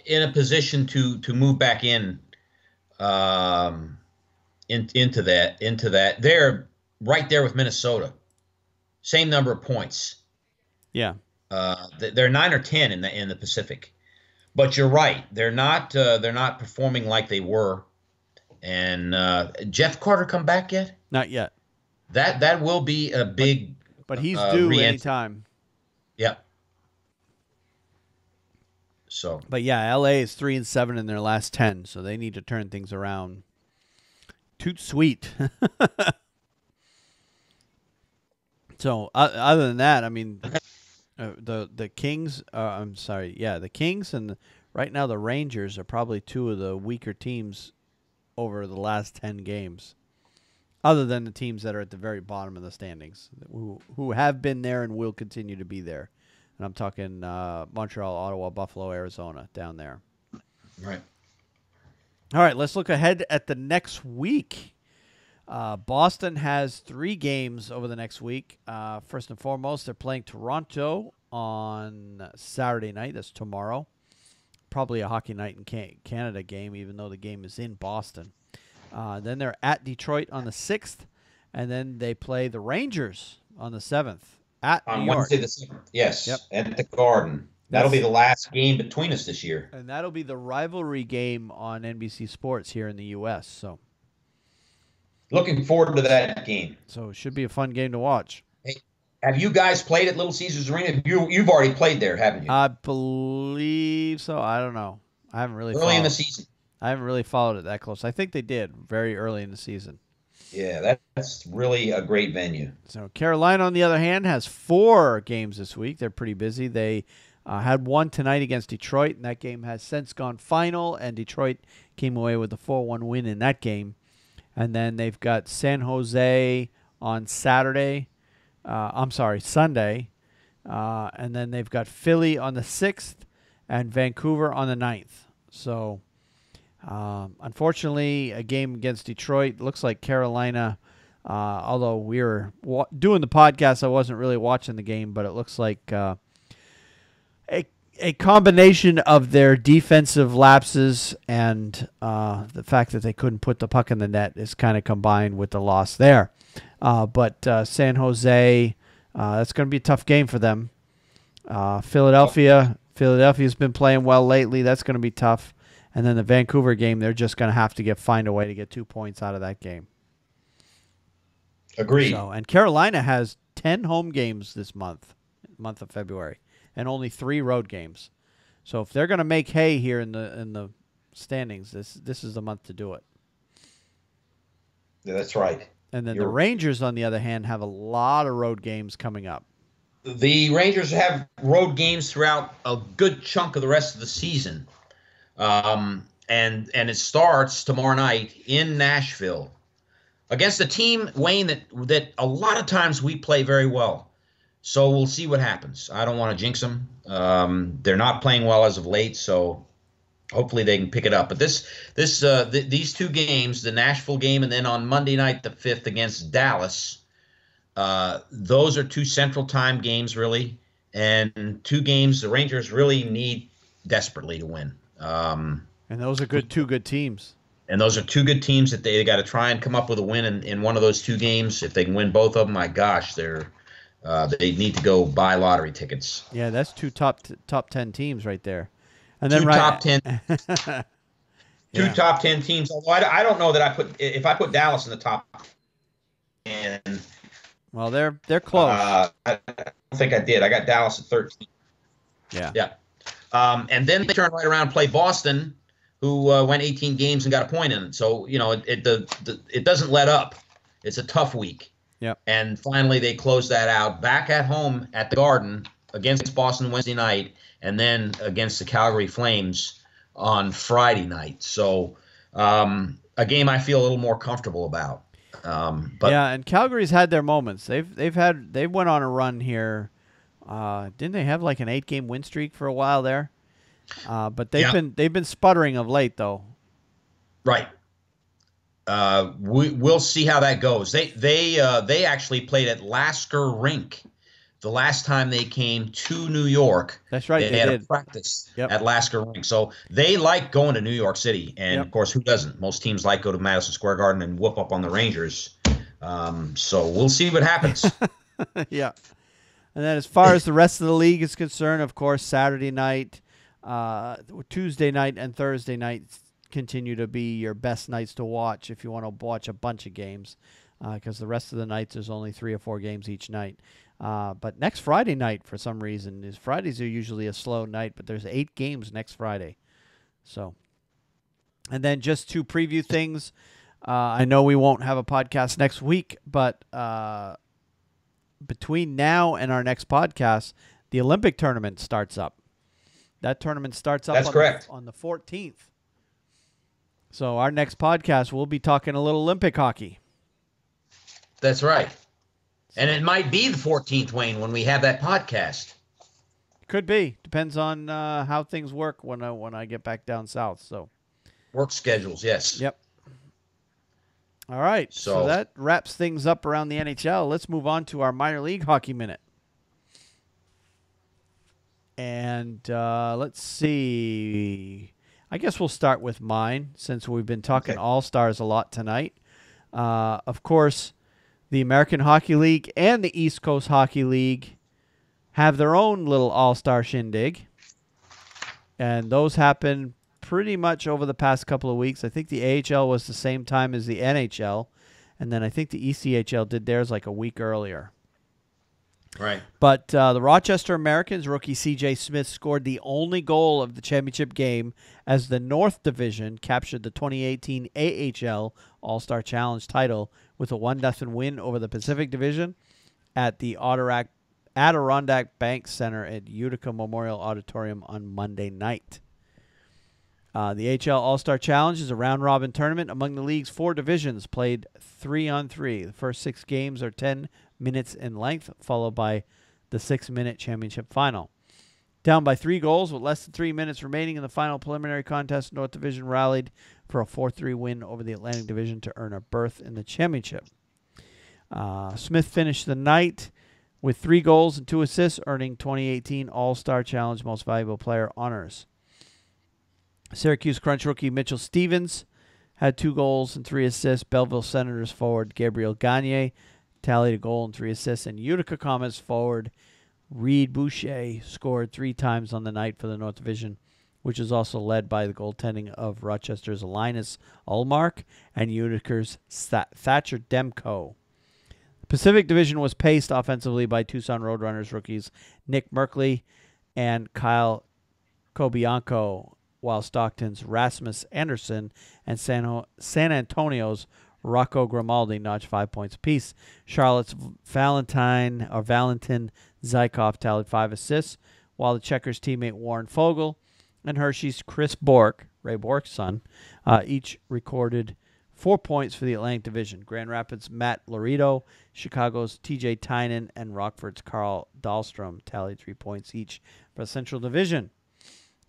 in a position to move back into that. They're right there with Minnesota, same number of points. Yeah, they're 9 or 10 in the Pacific, but you're right. They're not performing like they were. And Jeff Carter come back yet? Not yet. That will be a big. But he's due anytime. Yep. So, but yeah, LA is 3-7 in their last 10, so they need to turn things around. Toot sweet. So other than that, I mean, the Kings. I'm sorry, yeah, the Kings and right now the Rangers are probably 2 of the weaker teams over the last 10 games. Other than the teams that are at the very bottom of the standings, who have been there and will continue to be there. And I'm talking Montreal, Ottawa, Buffalo, Arizona, down there. Right. All right, let's look ahead at the next week. Boston has 3 games over the next week. First and foremost, they're playing Toronto on Saturday night. That's tomorrow. Probably a Hockey Night in Canada game, even though the game is in Boston. Then they're at Detroit on the 6th, and then they play the Rangers on the 7th. On New York. Wednesday the 7th, yes, yep. At the Garden. That'll be the last game between us this year. And that'll be the rivalry game on NBC Sports here in the U.S. So, looking forward to that game. So it should be a fun game to watch. Hey, have you guys played at Little Caesars Arena? You've already played there, haven't you? I believe so. I don't know. I haven't really early in the season. I haven't really followed it that close. I think they did very early in the season. Yeah, that's really a great venue. So Carolina, on the other hand, has 4 games this week. They're pretty busy. They had one tonight against Detroit, and that game has since gone final, and Detroit came away with a 4-1 win in that game. And then they've got San Jose on Sunday. And then they've got Philly on the 6th and Vancouver on the 9th. So, unfortunately, a game against Detroit. Looks like Carolina, although we were doing the podcast, I wasn't really watching the game, but it looks like a combination of their defensive lapses and the fact that they couldn't put the puck in the net is kind of combined with the loss there. But San Jose, that's going to be a tough game for them. Philadelphia's been playing well lately. That's going to be tough. And then the Vancouver game, they're just going to have to find a way to get 2 points out of that game. Agreed. So, and Carolina has 10 home games this month of February, and only 3 road games. So if they're going to make hay here in the standings, this is the month to do it. Yeah, that's right. And then the Rangers, on the other hand, have a lot of road games coming up. The Rangers have road games throughout a good chunk of the rest of the season. And it starts tomorrow night in Nashville against a team, Wayne, that a lot of times we play very well. So we'll see what happens. I don't want to jinx them. They're not playing well as of late, so hopefully they can pick it up. But these 2 games, the Nashville game and then on Monday night the 5th against Dallas, those are 2 Central Time games really, and 2 games the Rangers really need desperately to win. And those are 2 good teams. And those are 2 good teams that they got to try and come up with a win in one of those 2 games. If they can win both of them, my gosh, they're They need to go buy lottery tickets. Yeah, that's two top 10 teams right there. And Two then top 10. Two Yeah. top 10 teams. Although I don't know that if I put Dallas in the top 10. Well, they're close. I don't think I did. I got Dallas at 13. Yeah. Yeah. And then they turned right around and played Boston, who went 18 games and got a point in it. So, it doesn't let up. It's a tough week. Yep. And finally, they closed that out back at home at the Garden against Boston Wednesday night, and then against the Calgary Flames on Friday night. So a game I feel a little more comfortable about. But yeah, and Calgary's had their moments. They went on a run here. Didn't they have like an 8-game win streak for a while there? But they've been sputtering of late though. Right. We'll see how that goes. They actually played at Lasker Rink the last time they came to New York. That's right. They had a practice at Lasker Rink. So they like going to New York City. And, of course, who doesn't? Most teams like go to Madison Square Garden and whoop up on the Rangers. So we'll see what happens. Yeah. And then as far as the rest of the league is concerned, of course, Saturday night, Tuesday night, and Thursday night continue to be your best nights to watch if you want to watch a bunch of games, because the rest of the nights there's only 3 or 4 games each night. But next Friday night, for some reason, Fridays are usually a slow night, but there's 8 games next Friday. So, and then just to preview things, I know we won't have a podcast next week, but between now and our next podcast, the Olympic tournament starts up. That tournament starts up on the 14th. So our next podcast, we'll be talking a little Olympic hockey. That's right. And it might be the 14th, Wayne, when we have that podcast. Could be. Depends on how things work when I get back down south. So work schedules, yes. Yep. All right. So that wraps things up around the NHL. Let's move on to our minor league hockey minute. And let's see. I guess we'll start with mine since we've been talking All-Stars a lot tonight. Of course, the American Hockey League and the East Coast Hockey League have their own little All-Star shindig. And those happen pretty much over the past couple of weeks. I think the AHL was the same time as the NHL. And then I think the ECHL did theirs like a week earlier. Right. But the Rochester Americans, rookie C.J. Smith, scored the only goal of the championship game as the North Division captured the 2018 AHL All-Star Challenge title with a 1-0 win over the Pacific Division at the Adirondack Bank Center at Utica Memorial Auditorium on Monday night. The AHL All-Star Challenge is a round-robin tournament among the league's 4 divisions, played 3-on-3. The first 6 games are 10 minutes in length, followed by the 6-minute championship final. Down by 3 goals with less than 3 minutes remaining in the final preliminary contest, North Division rallied for a 4-3 win over the Atlantic Division to earn a berth in the championship. Smith finished the night with 3 goals and 2 assists, earning 2018 All-Star Challenge Most Valuable Player honors. Syracuse Crunch rookie Mitchell Stevens had 2 goals and 3 assists. Belleville Senators forward Gabriel Gagne tallied a goal and 3 assists, and Utica Comets forward Reed Boucher scored 3 times on the night for the North Division, which is also led by the goaltending of Rochester's Linus Ullmark and Utica's Thatcher Demko. The Pacific Division was paced offensively by Tucson Roadrunners rookies Nick Merkley and Kyle Kobianco, while Stockton's Rasmus Anderson and San Antonio's Rocco Grimaldi notched 5 points apiece. Charlotte's Valentin Zykov tallied 5 assists, while the Checkers teammate Warren Fogle and Hershey's Chris Bork, Ray Bork's son, each recorded 4 points for the Atlantic Division. Grand Rapids' Matt Laredo, Chicago's TJ Tynan, and Rockford's Carl Dahlstrom tallied 3 points each for the Central Division.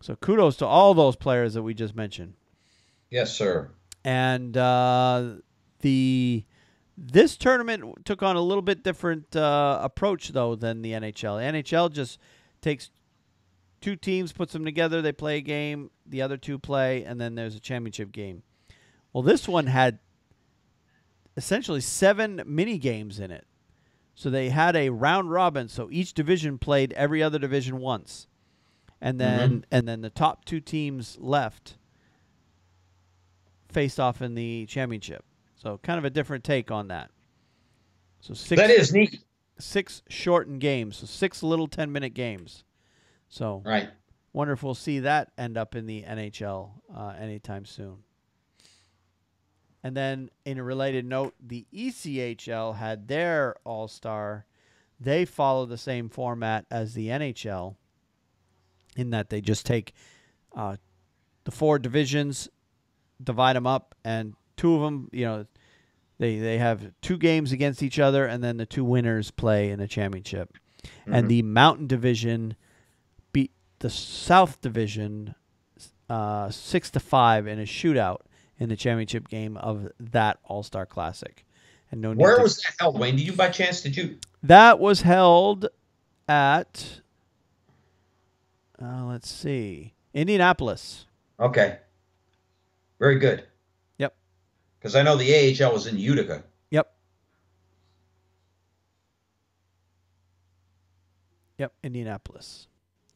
So kudos to all those players that we just mentioned. Yes, sir. And this tournament took on a little bit different approach, though, than the NHL. The NHL just takes 2 teams, puts them together, they play a game, the other 2 play, and then there's a championship game. Well, this one had essentially 7 mini games in it. So they had a round robin. So each division played every other division once, and then the top 2 teams left faced off in the championship. So kind of a different take on that. So that is neat. 6 shortened games. So 6 little 10-minute games. So right. Wonder if we'll see that end up in the NHL anytime soon. And then, in a related note, the ECHL had their All-Star. They follow the same format as the NHL in that they just take the 4 divisions, divide them up, and 2 of them, they have 2 games against each other, and then the 2 winners play in a championship. And the Mountain Division beat the South Division 6-5 in a shootout in the championship game of that All-Star Classic. And where was that held, Wayne? Did you? That was held at, let's see, Indianapolis. Okay. Very good. Yep. Because I know the AHL was in Utica. Yep, Indianapolis.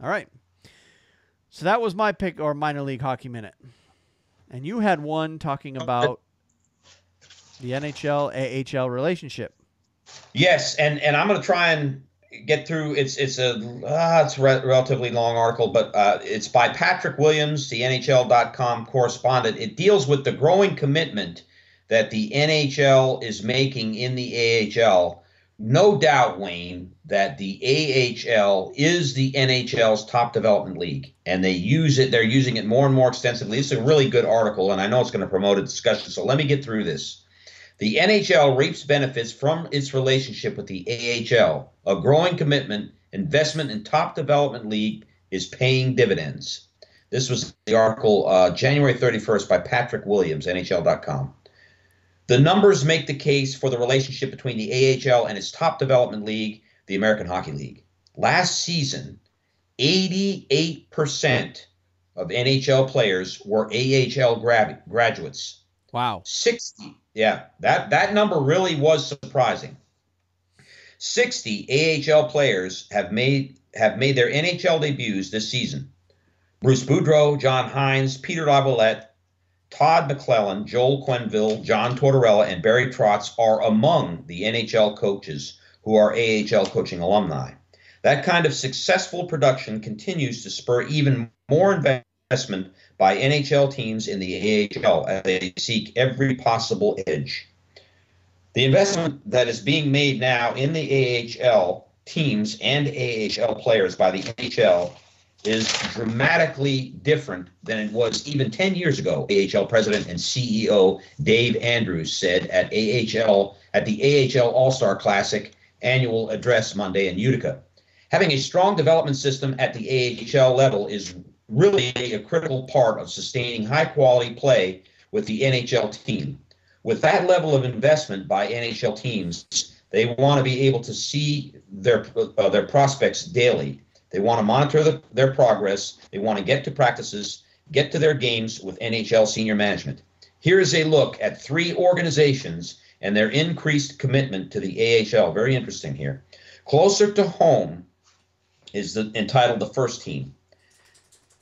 All right. So that was my pick, or minor league hockey minute. And you had one talking about the NHL AHL relationship. Yes, and I'm going to try and get through. It's a relatively long article, but it's by Patrick Williams, the NHL.com correspondent. It deals with the growing commitment that the NHL is making in the AHL. No doubt, Wayne, that the AHL is the NHL's top development league, and they use it. They're using it more and more extensively. It's a really good article, and I know it's going to promote a discussion. So let me get through this. The NHL reaps benefits from its relationship with the AHL. A growing commitment, investment in top development league is paying dividends. This was the article January 31st by Patrick Williams, NHL.com. The numbers make the case for the relationship between the AHL and its top development league, the American Hockey League. Last season, 88% of NHL players were AHL graduates. Wow. 60. Yeah, that number really was surprising. 60 AHL players have made their NHL debuts this season. Bruce Boudreau, John Hines, Peter Laviolette, Todd McClellan, Joel Quenneville, John Tortorella, and Barry Trotz are among the NHL coaches who are AHL coaching alumni. That kind of successful production continues to spur even more investment by NHL teams in the AHL as they seek every possible edge. The investment that is being made now in the AHL teams and AHL players by the NHL is dramatically different than it was even 10 years ago, AHL president and CEO Dave Andrews said at the AHL All-Star Classic annual address Monday in Utica. Having a strong development system at the AHL level is really a critical part of sustaining high-quality play with the NHL team. With that level of investment by NHL teams, they want to be able to see their prospects daily. They want to monitor their progress. They want to get to practices, get to their games with NHL senior management. Here is a look at 3 organizations and their increased commitment to the AHL. Very interesting here. Closer to home is entitled The First Team.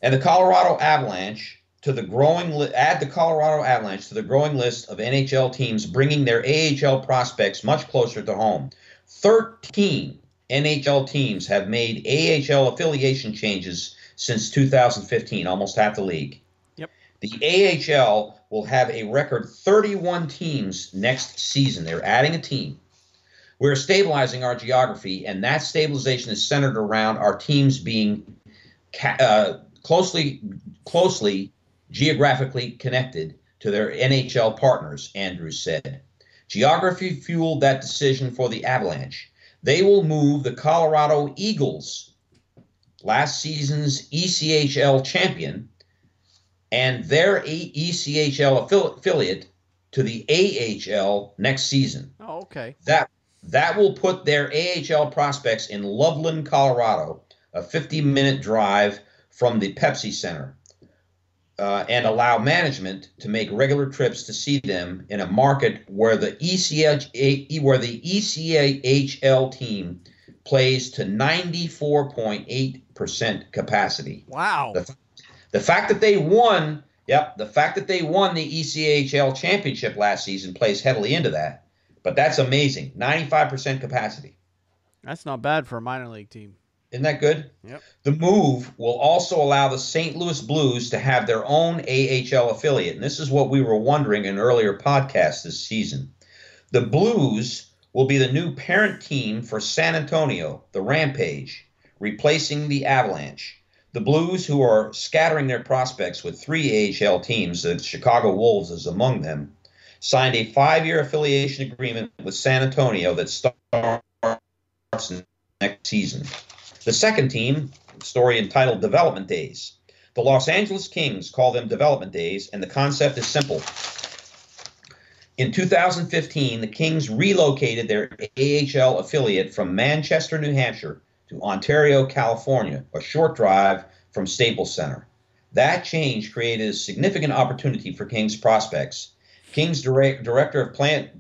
And the Colorado Avalanche to the growing add the Colorado Avalanche to the growing list of NHL teams bringing their AHL prospects much closer to home. 13 NHL teams have made AHL affiliation changes since 2015, almost half the league. Yep. The AHL will have a record 31 teams next season. They're adding a team. We're stabilizing our geography, and that stabilization is centered around our teams being closely geographically connected to their NHL partners, Andrews said. Geography fueled that decision for the Avalanche. They will move the Colorado Eagles, last season's ECHL champion, and their ECHL affiliate to the AHL next season. Oh, okay. That will put their AHL prospects in Loveland, Colorado, a 50-minute drive from the Pepsi Center. and allow management to make regular trips to see them in a market where the ECHL team plays to 94.8% capacity. Wow. The fact that they won, the fact that they won the ECHL championship last season plays heavily into that. But that's amazing. 95% capacity. That's not bad for a minor league team. Isn't that good? Yep. The move will also allow the St. Louis Blues to have their own AHL affiliate. And this is what we were wondering in earlier podcasts this season. The Blues will be the new parent team for San Antonio, the Rampage, replacing the Avalanche. The Blues, who are scattering their prospects with 3 AHL teams, the Chicago Wolves is among them, signed a 5-year affiliation agreement with San Antonio that starts next season. The second team, story entitled Development Days. The Los Angeles Kings call them Development Days, and the concept is simple. In 2015, the Kings relocated their AHL affiliate from Manchester, New Hampshire to Ontario, California, a short drive from Staples Center. That change created a significant opportunity for Kings prospects. Kings Director of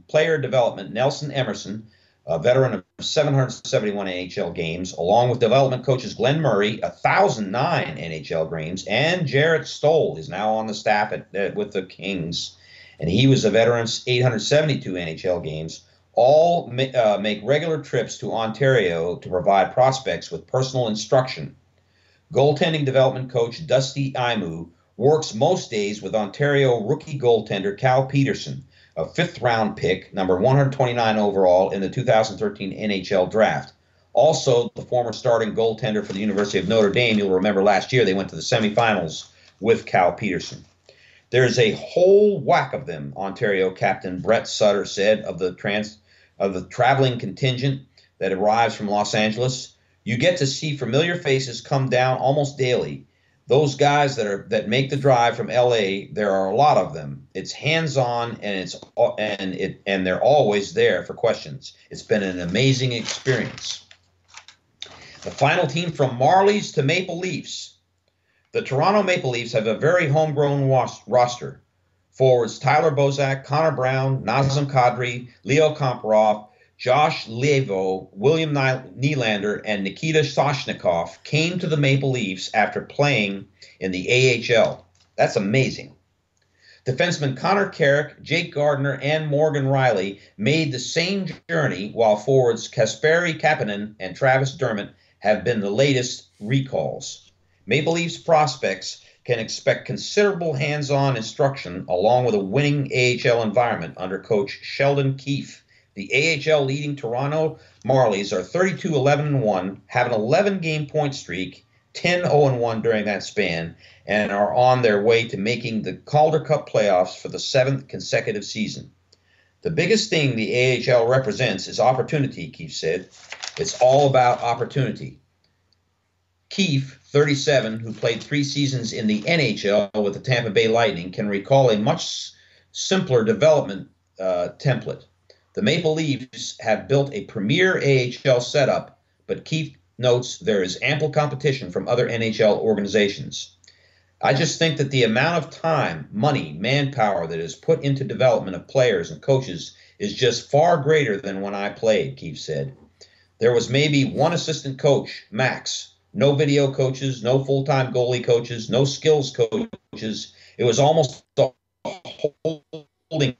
Player Development, Nelson Emerson, a veteran of 771 NHL games, along with development coaches Glenn Murray, 1,009 NHL games, and Jarrett Stoll is now on the staff with the Kings, and he was a veteran, 872 NHL games, all make regular trips to Ontario to provide prospects with personal instruction. Goaltending development coach Dusty Imu works most days with Ontario rookie goaltender Cal Peterson, a 5th-round pick, number 129 overall in the 2013 NHL draft. Also, the former starting goaltender for the University of Notre Dame, you'll remember last year they went to the semifinals with Cal Peterson. There's a whole whack of them, Ontario captain Brett Sutter said of the traveling contingent that arrives from Los Angeles. You get to see familiar faces come down almost daily. Those guys that make the drive from LA, there are a lot of them. It's hands-on and they're always there for questions. It's been an amazing experience. The final team from Marlies to Maple Leafs. The Toronto Maple Leafs have a very homegrown roster. Forwards Tyler Bozak, Connor Brown, Nazem Kadri, Leo Komparov, Josh Levo, William Nylander, and Nikita Soshnikov came to the Maple Leafs after playing in the AHL. That's amazing. Defenseman Connor Carrick, Jake Gardiner, and Morgan Riley made the same journey, while forwards Kasperi Kapanen and Travis Dermott have been the latest recalls. Maple Leafs prospects can expect considerable hands-on instruction along with a winning AHL environment under coach Sheldon Keefe. The AHL leading Toronto Marlies are 32-11-1, have an 11-game point streak, 10-0-1 during that span, and are on their way to making the Calder Cup playoffs for the 7th consecutive season. The biggest thing the AHL represents is opportunity, Keefe said. It's all about opportunity. Keefe, 37, who played 3 seasons in the NHL with the Tampa Bay Lightning, can recall a much simpler development template. The Maple Leafs have built a premier AHL setup, but Keefe notes there is ample competition from other NHL organizations. I just think that the amount of time, money, manpower that is put into development of players and coaches is just far greater than when I played, Keefe said. There was maybe one assistant coach, max. No video coaches, no full-time goalie coaches, no skills coaches. It was almost a holding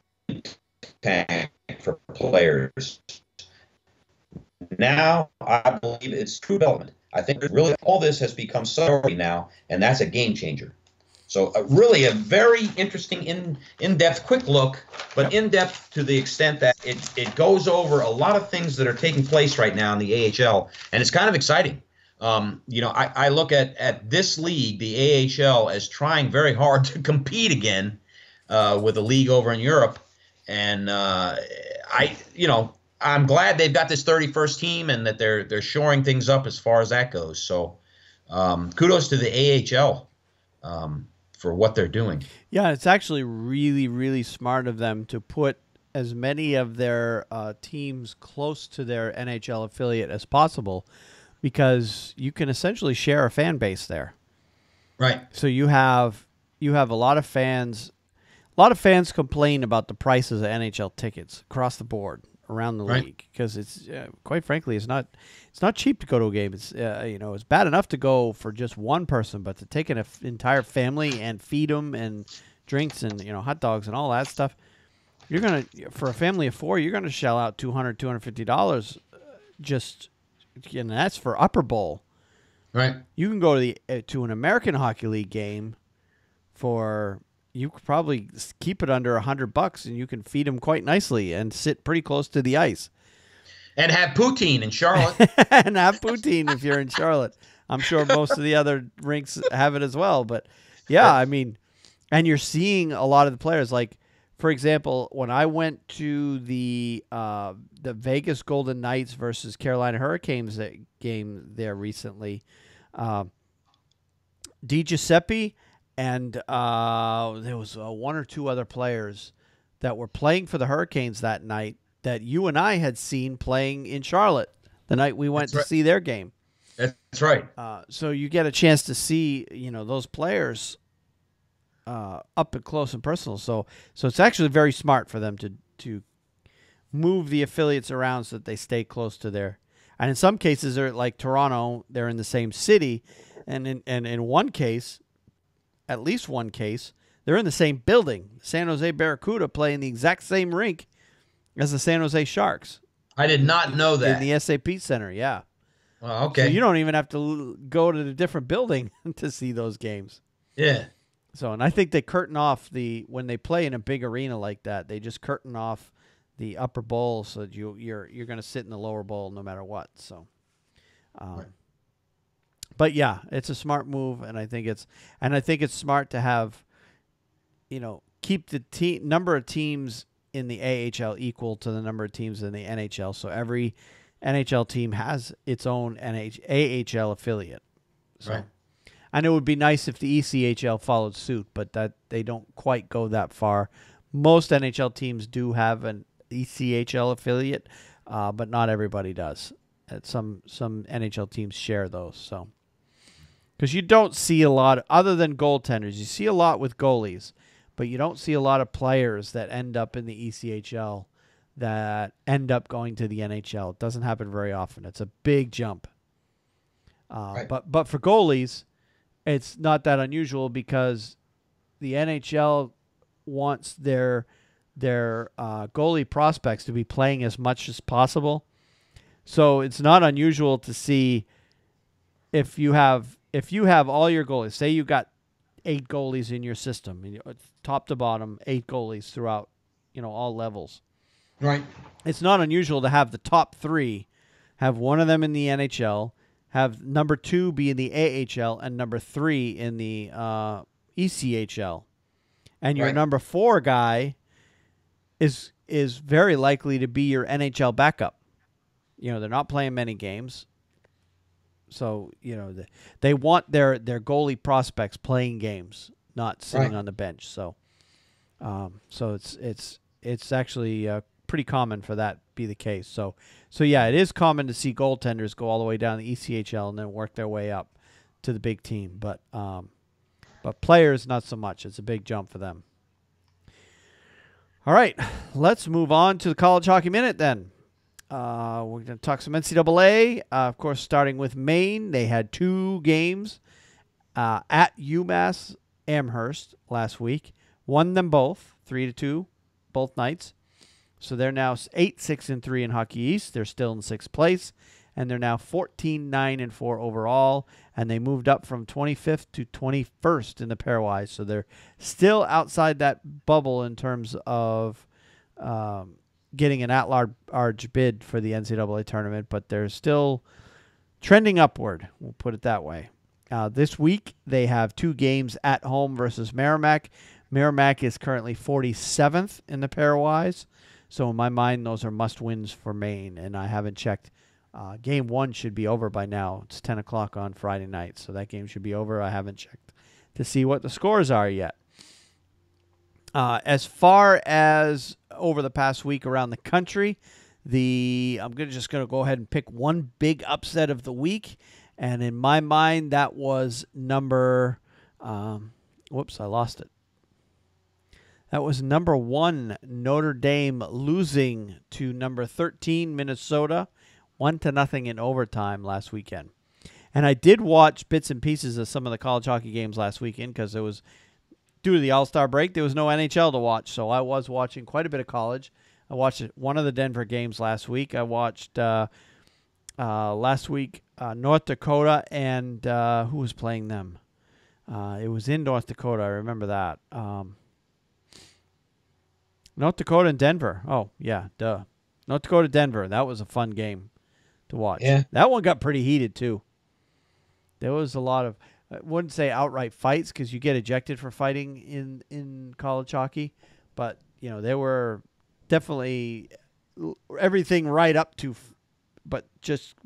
tank for players. Now, I believe it's true development. I think really all this has become story now, and that's a game changer. So really a very interesting, in-depth, quick look, but in-depth to the extent that it goes over a lot of things that are taking place right now in the AHL, and it's kind of exciting. I look at this league, the AHL, as trying very hard to compete again with a league over in Europe. And I'm glad they've got this 31st team and that they're shoring things up as far as that goes. So kudos to the AHL for what they're doing. Yeah, it's actually really, really smart of them to put as many of their teams close to their NHL affiliate as possible, because you can essentially share a fan base there. Right. So you have you have a lot of fans. A lot of fans complain about the prices of NHL tickets across the board around the league because it's quite frankly it's not cheap to go to a game. It's it's bad enough to go for just one person, but to take an entire family and feed them and drinks and hot dogs and all that stuff, you're gonna for a family of 4, you're gonna shell out $250 just, and that's for upper bowl. Right. You can go to an American Hockey League game for. You could probably keep it under $100, and you can feed them quite nicely and sit pretty close to the ice. And have poutine in Charlotte. And have poutine if you're in Charlotte. I'm sure most of the other rinks have it as well. But, yeah, I mean, and you're seeing a lot of the players. Like, for example, when I went to the Vegas Golden Knights versus Carolina Hurricanes game there recently, DiGiuseppe and there was 1 or 2 other players that were playing for the Hurricanes that night that you and I had seen playing in Charlotte the night we went to see their game. That's right. So you get a chance to see, those players up and close and personal. So it's actually very smart for them to move the affiliates around so that they stay close to their. And in some cases, they're like Toronto, they're in the same city, and in one case. At least one case, they're in the same building. San Jose Barracuda play in the exact same rink as the San Jose Sharks. I did not know that. In the SAP Center, yeah. Well, okay. So you don't even have to go to the different building to see those games. Yeah. So, and I think they curtain off when they play in a big arena like that, they just curtain off the upper bowl so that you're going to sit in the lower bowl no matter what. So, Right. But yeah, it's a smart move, and I think it's smart to have, keep the number of teams in the AHL equal to the number of teams in the NHL. So every NHL team has its own AHL affiliate. So, right. And it would be nice if the ECHL followed suit, but that they don't quite go that far. Most NHL teams do have an ECHL affiliate, but not everybody does. Some NHL teams share those, so. Because you don't see a lot, other than goaltenders, you see a lot with goalies, but you don't see a lot of players that end up in the ECHL that end up going to the NHL. It doesn't happen very often. It's a big jump. Right. But for goalies, it's not that unusual because the NHL wants their goalie prospects to be playing as much as possible. So it's not unusual to see if you have all your goalies, say you got 8 goalies in your system, top to bottom, 8 goalies throughout, all levels. Right. It's not unusual to have the top 3, have one of them in the NHL, have number 2 be in the AHL, and number 3 in the ECHL. And your number 4 guy is very likely to be your NHL backup. They're not playing many games. So, they want their goalie prospects playing games, not sitting on the bench. So it's actually pretty common for that be the case. So yeah, it is common to see goaltenders go all the way down the ECHL and then work their way up to the big team. But players, not so much. It's a big jump for them. All right, let's move on to the College Hockey Minute then. We're going to talk some NCAA. Of course, starting with Maine. They had 2 games at UMass Amherst last week. Won them both, 3-2, both nights. So they're now 8-6-3 in Hockey East. They're still in 6th place. And they're now 14-9-4 overall. And they moved up from 25th to 21st in the pairwise. So they're still outside that bubble in terms of getting an at-large bid for the NCAA tournament, but they're still trending upward. We'll put it that way. This week, they have 2 games at home versus Merrimack. Merrimack is currently 47th in the pairwise, so in my mind, those are must-wins for Maine, and I haven't checked. Game 1 should be over by now. It's 10 o'clock on Friday night, so that game should be over. I haven't checked to see what the scores are yet. As far as over the past week around the country, I'm just going to go ahead and pick one big upset of the week, and in my mind, that was number Whoops, I lost it. That was number 1 Notre Dame losing to number 13 Minnesota 1-0 in overtime last weekend. And I did watch bits and pieces of some of the college hockey games last weekend because it was due to the All-Star break. There was no NHL to watch, so I was watching quite a bit of college. I watched one of the Denver games last week. I watched last week North Dakota and who was playing them? It was in North Dakota. I remember that. North Dakota and Denver. Oh, yeah, duh. North Dakota, Denver. That was a fun game to watch. Yeah. That one got pretty heated, too. There was a lot of, I wouldn't say outright fights because you get ejected for fighting in college hockey. But, you know, there were definitely everything right up to, but just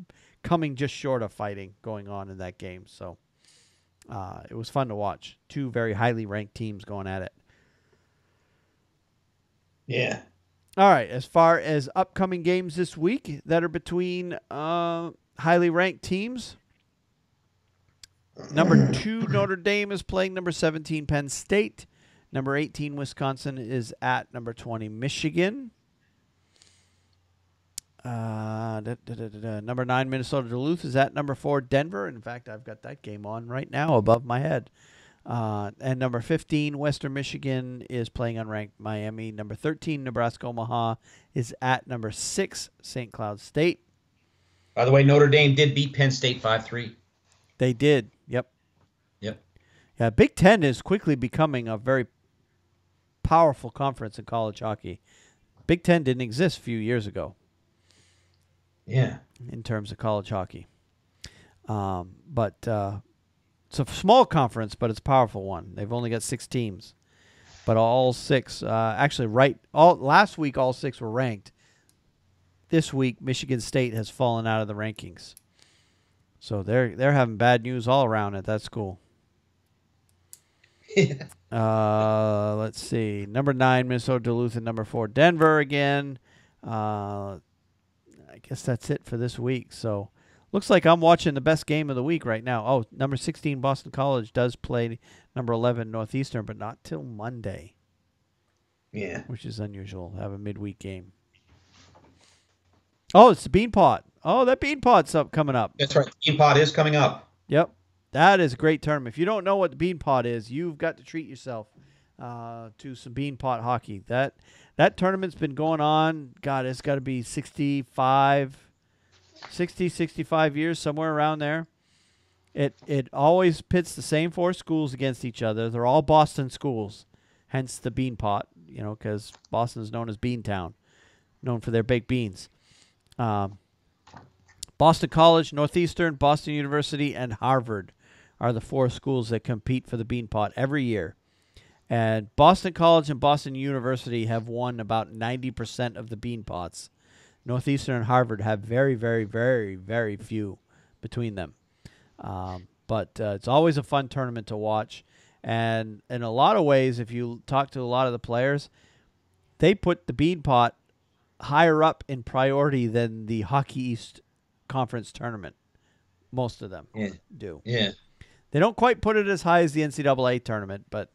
coming just short of fighting going on in that game. So it was fun to watch. 2 very highly ranked teams going at it. Yeah. All right. As far as upcoming games this week that are between highly ranked teams, number 2 Notre Dame is playing number 17 Penn State. Number 18 Wisconsin is at number 20 Michigan. Number 9 Minnesota Duluth is at number 4 Denver. In fact, I've got that game on right now above my head. And number 15 Western Michigan is playing unranked Miami. Number 13 Nebraska Omaha is at number 6 St. Cloud State. By the way, Notre Dame did beat Penn State 5-3. They did. Yep. Yeah, Big Ten is quickly becoming a very powerful conference in college hockey. Big Ten didn't exist a few years ago. Yeah. In terms of college hockey. But it's a small conference, but it's a powerful one. They've only got 6 teams. But all 6, last week all 6 were ranked. This week, Michigan State has fallen out of the rankings. So they're having bad news all around at that school. Let's see. Number 9, Minnesota Duluth, and number 4, Denver again. I guess that's it for this week. So looks like I'm watching the best game of the week right now. Oh, number 16, Boston College does play number 11, Northeastern, but not till Monday. Yeah. Which is unusual to have a midweek game. Oh, it's the Bean Pot. Oh, that Bean Pot's coming up. That's right. The Bean Pot is coming up. Yep. That is a great tournament. If you don't know what the Bean Pot is, you've got to treat yourself to some Bean Pot hockey. That tournament's been going on, God, it's got to be 60, 65 years, somewhere around there. It always pits the same 4 schools against each other. They're all Boston schools, hence the Bean Pot, because Boston is known as Beantown, known for their baked beans. Boston College, Northeastern, Boston University, and Harvard are the 4 schools that compete for the Bean Pot every year. And Boston College and Boston University have won about 90% of the Bean Pots. Northeastern and Harvard have very, very, very, very few between them. But it's always a fun tournament to watch. And in a lot of ways, if you talk to a lot of the players, they put the Bean Pot higher up in priority than the Hockey East Conference tournament. Most of them do. Yeah. They don't quite put it as high as the NCAA tournament, but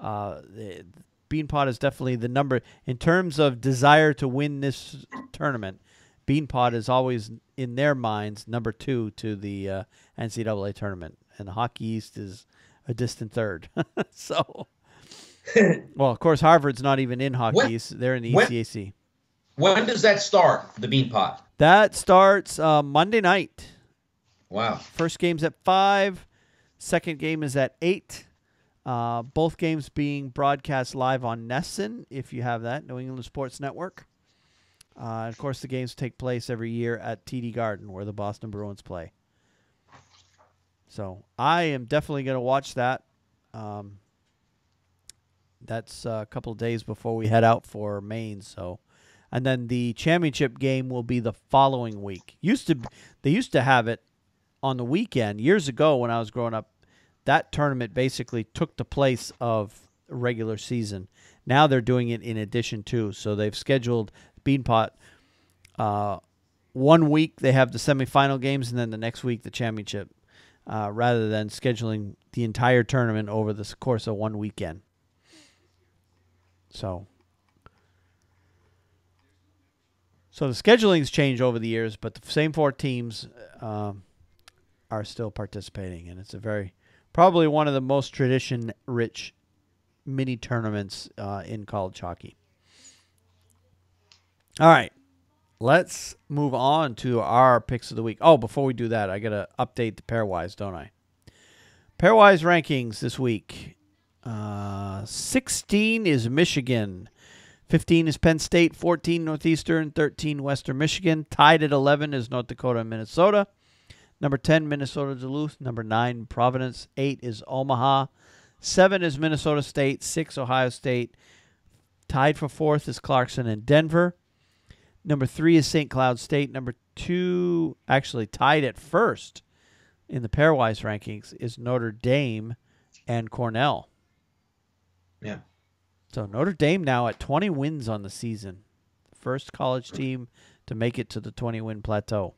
the Bean Pot is definitely the number. In terms of desire to win this tournament, Bean Pot is always, in their minds, number 2 to the NCAA tournament. And the Hockey East is a distant third. So, well, of course, Harvard's not even in Hockey East. They're in the ECAC. When does that start, the Bean Pot? That starts Monday night. Wow. First game's at 5. Second game is at 8. Both games being broadcast live on NESN, if you have that, New England Sports Network. Of course, the games take place every year at TD Garden, where the Boston Bruins play. So I am definitely going to watch that. That's a couple of days before we head out for Maine. And then the championship game will be the following week. They used to have it on the weekend. Years ago when I was growing up, that tournament basically took the place of regular season. Now they're doing it in addition to. So they've scheduled Bean Pot 1 week. They have the semifinal games, and then the next week the championship. rather than scheduling the entire tournament over the course of one weekend. So the scheduling's changed over the years, but the same 4 teams are still participating, and it's probably one of the most tradition-rich mini tournaments in college hockey. All right, let's move on to our picks of the week. Oh, before we do that, I got to update the pairwise, don't I? Pairwise rankings this week. 16 is Michigan. 15 is Penn State. 14 Northeastern. 13 Western Michigan. Tied at 11 is North Dakota and Minnesota. Number 10, Minnesota Duluth. Number 9, Providence. 8 is Omaha. 7 is Minnesota State. 6, Ohio State. Tied for 4th is Clarkson and Denver. Number 3 is St. Cloud State. Number 2, actually tied at 1st in the pairwise rankings, is Notre Dame and Cornell. Yeah. So Notre Dame now at 20 wins on the season. First college team to make it to the 20-win plateau.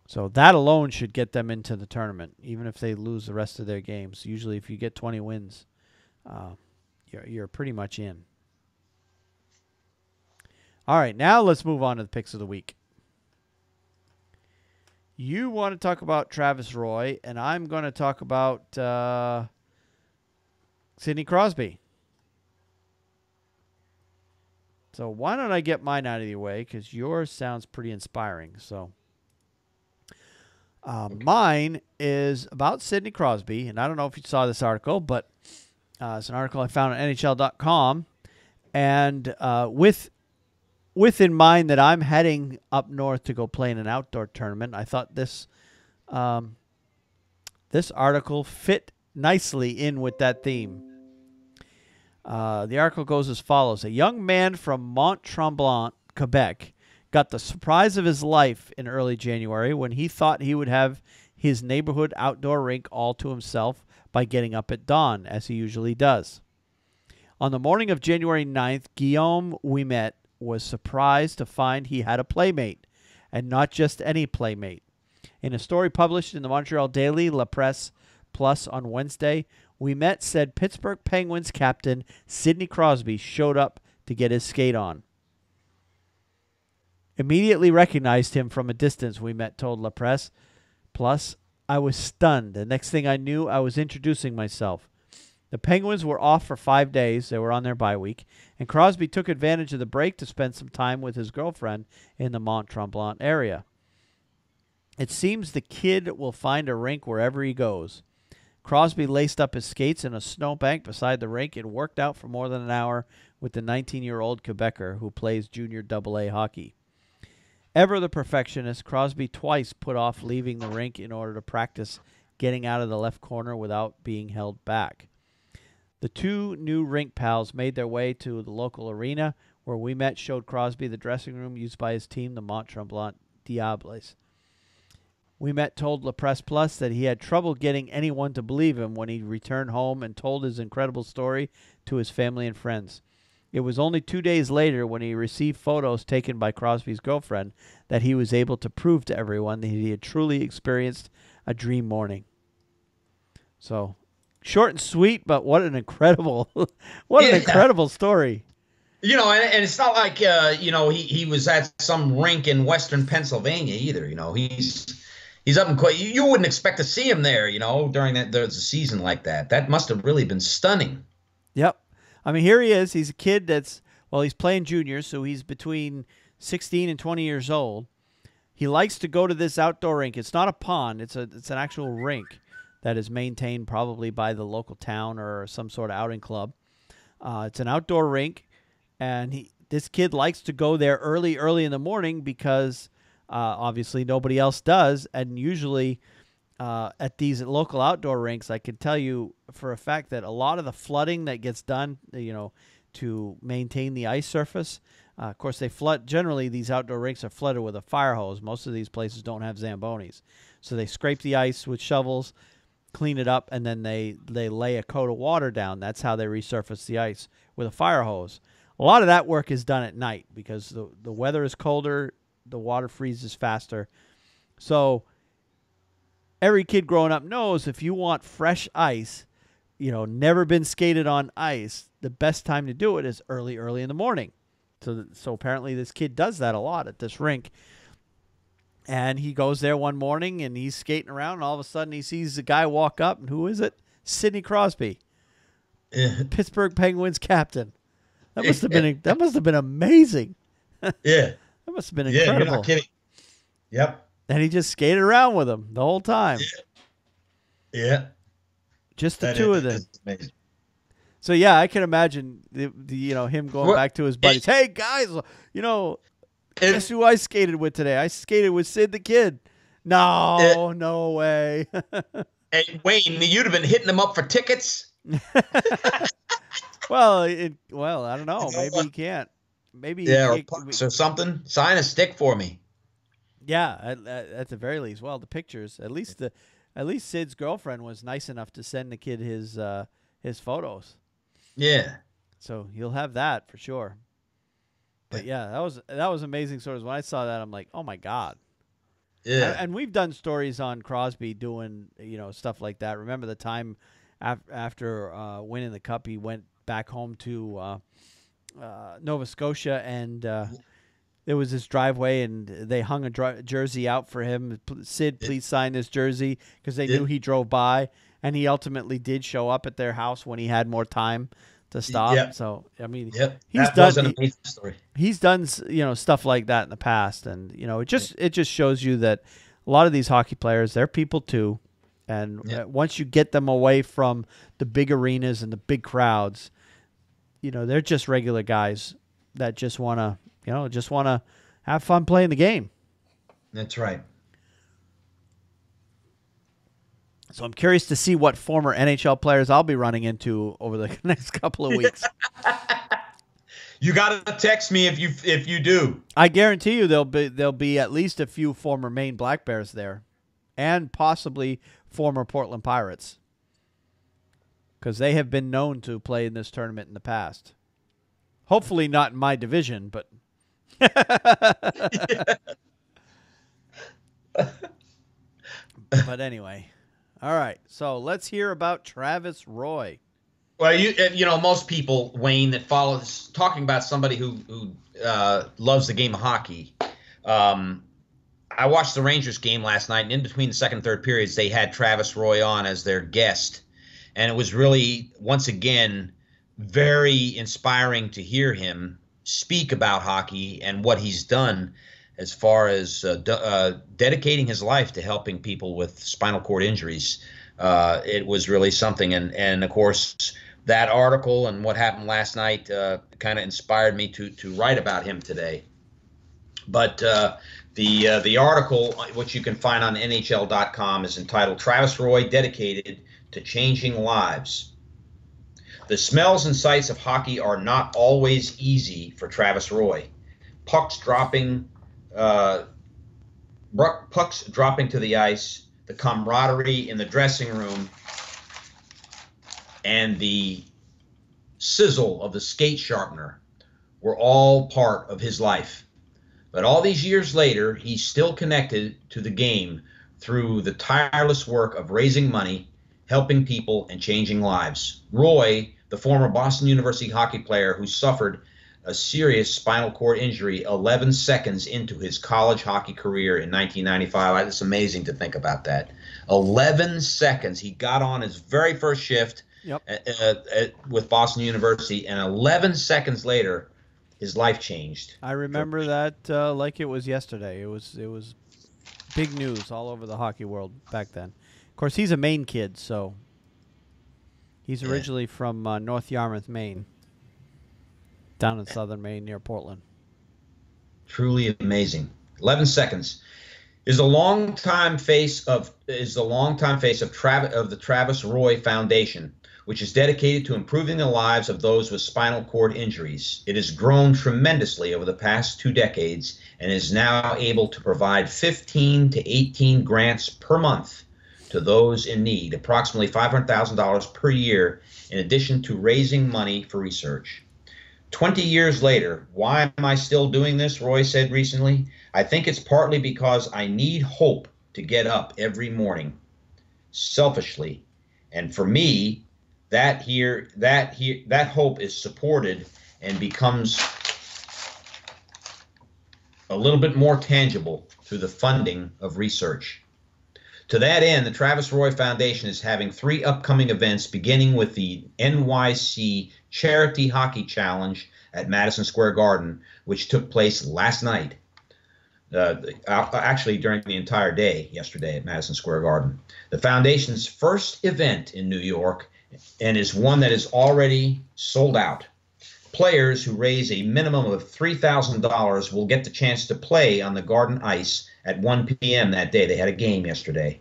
So that alone should get them into the tournament, even if they lose the rest of their games. Usually if you get 20 wins, you're pretty much in. All right, now let's move on to the picks of the week. You want to talk about Travis Roy, and I'm going to talk about Sidney Crosby. So why don't I get mine out of the way, because yours sounds pretty inspiring. So mine is about Sidney Crosby, and I don't know if you saw this article, but it's an article I found on NHL.com, and with in mind that I'm heading up north to go play in an outdoor tournament, I thought this article fit nicely in with that theme. The article goes as follows. A young man from Mont-Tremblant, Quebec, got the surprise of his life in early January when he thought he would have his neighborhood outdoor rink all to himself by getting up at dawn, as he usually does. On the morning of January 9th, Guillaume Ouimet was surprised to find he had a playmate, and not just any playmate. In a story published in the Montreal Daily La Presse Plus on Wednesday, Ouimet said Pittsburgh Penguins captain Sidney Crosby showed up to get his skate on. Immediately recognized him from a distance, Ouimet told La Presse Plus. I was stunned. The next thing I knew, I was introducing myself. The Penguins were off for 5 days. They were on their bye week. And Crosby took advantage of the break to spend some time with his girlfriend in the Mont-Tremblant area. It seems the kid will find a rink wherever he goes. Crosby laced up his skates in a snowbank beside the rink and worked out for more than an hour with the 19-year-old Quebecer who plays junior AA hockey. Ever the perfectionist, Crosby twice put off leaving the rink in order to practice getting out of the left corner without being held back. The two new rink pals made their way to the local arena, where Ouimet showed Crosby the dressing room used by his team, the Mont-Tremblant Diables. Ouimet told La Presse Plus that he had trouble getting anyone to believe him when he returned home and told his incredible story to his family and friends. It was only 2 days later, when he received photos taken by Crosby's girlfriend, that he was able to prove to everyone that he had truly experienced a dream morning. So, short and sweet, but what an incredible, an incredible story. You know, and it's not like he was at some rink in Western Pennsylvania either. You know, he's up in quite. You wouldn't expect to see him there. You know, during there's a season like that. That must have really been stunning. Yep. I mean, here he is. He's a kid he's playing juniors, so he's between 16 and 20 years old. He likes to go to this outdoor rink. It's not a pond. It's an actual rink that is maintained probably by the local town or some sort of outing club. It's an outdoor rink, and this kid likes to go there early in the morning because obviously nobody else does, and usually at these local outdoor rinks, I can tell you for a fact that a lot of the flooding that gets done, to maintain the ice surface, of course they flood. Generally, these outdoor rinks are flooded with a fire hose. Most of these places don't have Zambonis, so they scrape the ice with shovels, clean it up, and then they lay a coat of water down. That's how they resurface the ice with a fire hose. A lot of that work is done at night because the weather is colder, the water freezes faster. So every kid growing up knows if you want fresh ice, never been skated on ice, the best time to do it is early in the morning. So apparently this kid does that a lot at this rink. And he goes there one morning and he's skating around, and all of a sudden he sees a guy walk up, and who is it? Sidney Crosby, Pittsburgh Penguins captain. That must have been amazing. Yeah, that must have been incredible. Yeah, you're not kidding. Yep. And he just skated around with him the whole time. Yeah. Just the two of them. Amazing. So yeah, I can imagine him going back to his buddies. Hey guys, guess who I skated with today? I skated with Sid the Kid. No way. Hey, Wayne, you'd have been hitting him up for tickets. Well, I don't know. Maybe he can't. Maybe or pucks or something. Sign a stick for me. Yeah, at the very least. Well, the pictures. At least Sid's girlfriend was nice enough to send the kid his photos. Yeah. So he'll have that for sure. But yeah, that was amazing stories. When I saw that, I'm like, oh my God. Yeah. And we've done stories on Crosby doing stuff like that. Remember the time after winning the cup, he went back home to Nova Scotia, and there was this driveway, and they hung a jersey out for him. Sid, please sign this jersey, because they knew he drove by, and he ultimately did show up at their house when he had more time to stop. Yep. So I mean, he's done an story. He's done stuff like that in the past, and it just shows you that a lot of these hockey players, they're people too, and once you get them away from the big arenas and the big crowds, they're just regular guys that just want to have fun playing the game. That's right. So I'm curious to see what former NHL players I'll be running into over the next couple of weeks. You got to text me if you do. I guarantee you there'll be at least a few former Maine Black Bears there, and possibly former Portland Pirates, because they have been known to play in this tournament in the past. Hopefully not in my division, but but anyway. All right, so let's hear about Travis Roy. Well, most people, Wayne, that follows talking about somebody who loves the game of hockey. I watched the Rangers game last night, and in between the second and third periods, they had Travis Roy on as their guest, and it was really, once again, very inspiring to hear him speak about hockey and what he's done as far as dedicating his life to helping people with spinal cord injuries. It was really something. And of course, that article and what happened last night kind of inspired me to write about him today. But the article, which you can find on NHL.com, is entitled "Travis Roy Dedicated to Changing Lives." The smells and sights of hockey are not always easy for Travis Roy. Pucks dropping to the ice, the camaraderie in the dressing room, and the sizzle of the skate sharpener were all part of his life. But all these years later, he's still connected to the game through the tireless work of raising money, helping people, and changing lives. Roy, the former Boston University hockey player who suffered a serious spinal cord injury 11 seconds into his college hockey career in 1995. It's amazing to think about that. 11 seconds. He got on his very first shift with Boston University, and 11 seconds later, his life changed. I remember that like it was yesterday. It was big news all over the hockey world back then. Of course, he's a Maine kid, so he's originally from North Yarmouth, Maine. Down in southern Maine near Portland. Truly amazing. 11 seconds is the longtime face of the Travis Roy Foundation, which is dedicated to improving the lives of those with spinal cord injuries. It has grown tremendously over the past 2 decades and is now able to provide 15 to 18 grants per month to those in need, approximately $500,000 per year, in addition to raising money for research. 20 years later, why am I still doing this? Roy said recently. I think it's partly because I need hope to get up every morning. selfishly. And for me, that hope is supported and becomes a little bit more tangible through the funding of research. To that end, the Travis Roy Foundation is having 3 upcoming events, beginning with the NYC Charity Hockey Challenge at Madison Square Garden, which took place last night. Actually, during the entire day yesterday at Madison Square Garden. The foundation's first event in New York, and is one that is already sold out. Players who raise a minimum of $3,000 will get the chance to play on the Garden ice at 1 p.m. that day. They had a game yesterday,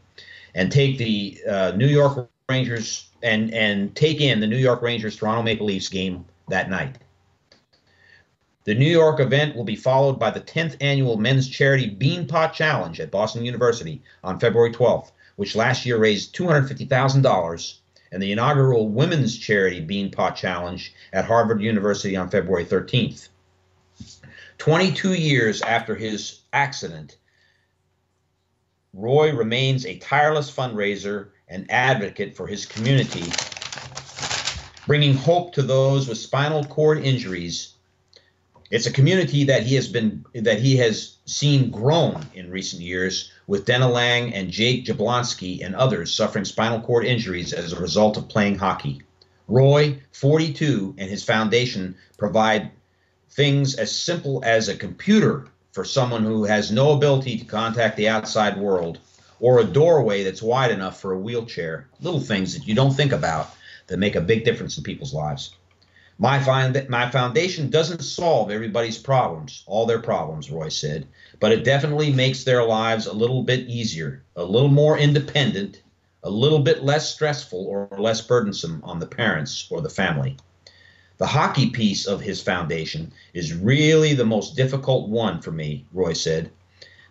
and take the New York Rangers and take in the New York Rangers Toronto Maple Leafs game that night. The New York event will be followed by the 10th annual Men's Charity Beanpot Challenge at Boston University on February 12th, which last year raised $250,000, and the inaugural Women's Charity Beanpot Challenge at Harvard University on February 13th. 22 years after his accident, Roy remains a tireless fundraiser and advocate for his community, bringing hope to those with spinal cord injuries. It's a community that he has seen grown in recent years, with Dena Lang and Jake Jablonski and others suffering spinal cord injuries as a result of playing hockey. Roy, 42, and his foundation provide things as simple as a computer for someone who has no ability to contact the outside world, or a doorway that's wide enough for a wheelchair. Little things that you don't think about that make a big difference in people's lives. My foundation doesn't solve everybody's problems, all their problems, Roy said, but it definitely makes their lives a little bit easier, a little more independent, a little bit less stressful or less burdensome on the parents or the family. The hockey piece of his foundation is really the most difficult one for me, Roy said.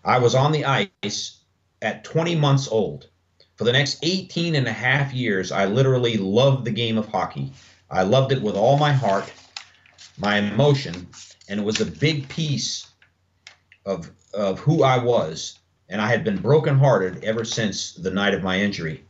I was on the ice at 20 months old. For the next 18 and a half years, I literally loved the game of hockey. I loved it with all my heart, my emotion, and it was a big piece of who I was, and I had been brokenhearted ever since the night of my injury.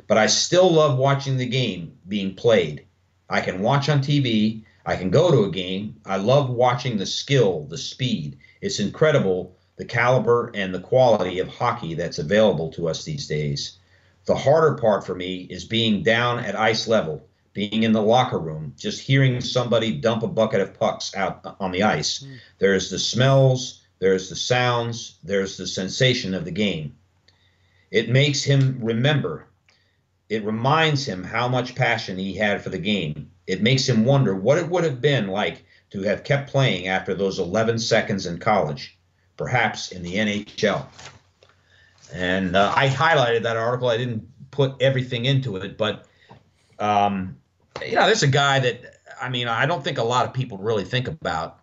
But I still love watching the game being played. I can watch on TV. I can go to a game. I love watching the skill, the speed. It's incredible, the caliber and the quality of hockey that's available to us these days. The harder part for me is being down at ice level, being in the locker room, just hearing somebody dump a bucket of pucks out on the ice. There's the smells, there's the sounds, there's the sensation of the game. It makes him remember. It reminds him how much passion he had for the game. It makes him wonder what it would have been like to have kept playing after those 11 seconds in college, perhaps in the NHL. And I highlighted that article. I didn't put everything into it, but there's a guy that, I don't think a lot of people really think about.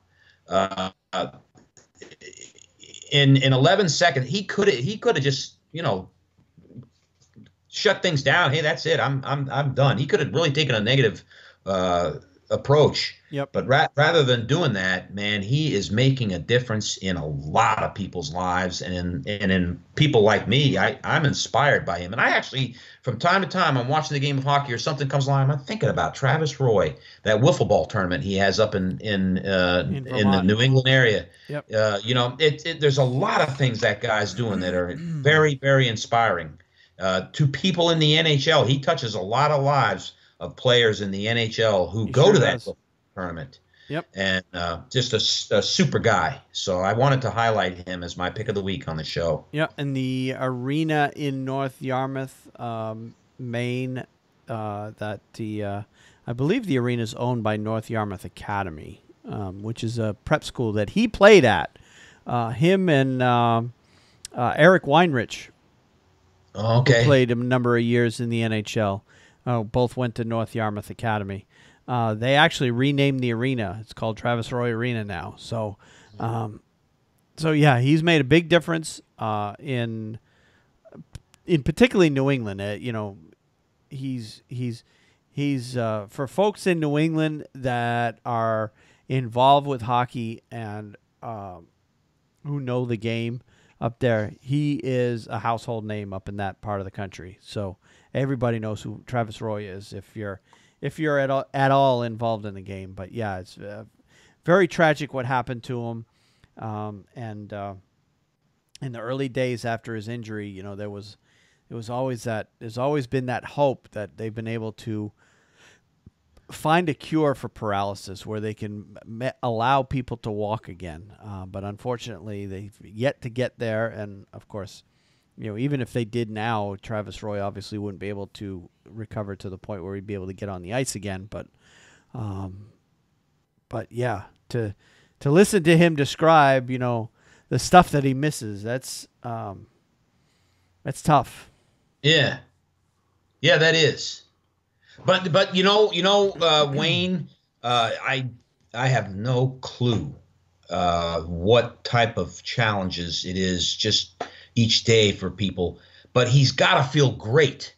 In 11 seconds, he could have just, shut things down. Hey, that's it. I'm done. He could have really taken a negative approach. Yep. But rather than doing that, man, he is making a difference in a lot of people's lives, and in people like me. I'm inspired by him. And I actually, from time to time, I'm watching the game of hockey or something comes along, I'm thinking about Travis Roy, that wiffle ball tournament he has up in the New England area. Yep. There's a lot of things that guy's doing that are very, very inspiring to people in the NHL. He touches a lot of lives of players in the NHL who go to that tournament. Yep. And just a super guy. So I wanted to highlight him as my pick of the week on the show. Yeah, and the arena in North Yarmouth, Maine, I believe the arena is owned by North Yarmouth Academy, which is a prep school that he played at. Him and Eric Weinrich played a number of years in the NHL. Both went to North Yarmouth Academy. They actually renamed the arena. It's called Travis Roy Arena now. So yeah, he's made a big difference in particularly New England. He's for folks in New England that are involved with hockey and who know the game. up there. He is a household name up in that part of the country. So everybody knows who Travis Roy is if you're at all involved in the game. But yeah, it's very tragic what happened to him. And in the early days after his injury, you know, there's always been that hope that they've been able to find a cure for paralysis where they can allow people to walk again. But unfortunately, they've yet to get there. And of course, you know, even if they did now, Travis Roy obviously wouldn't be able to recover to the point where he'd be able to get on the ice again. But yeah, to listen to him describe, you know, the stuff that he misses, that's tough. Yeah, that is. But you know, Wayne, I have no clue what type of challenges it is just each day for people. But he's got to feel great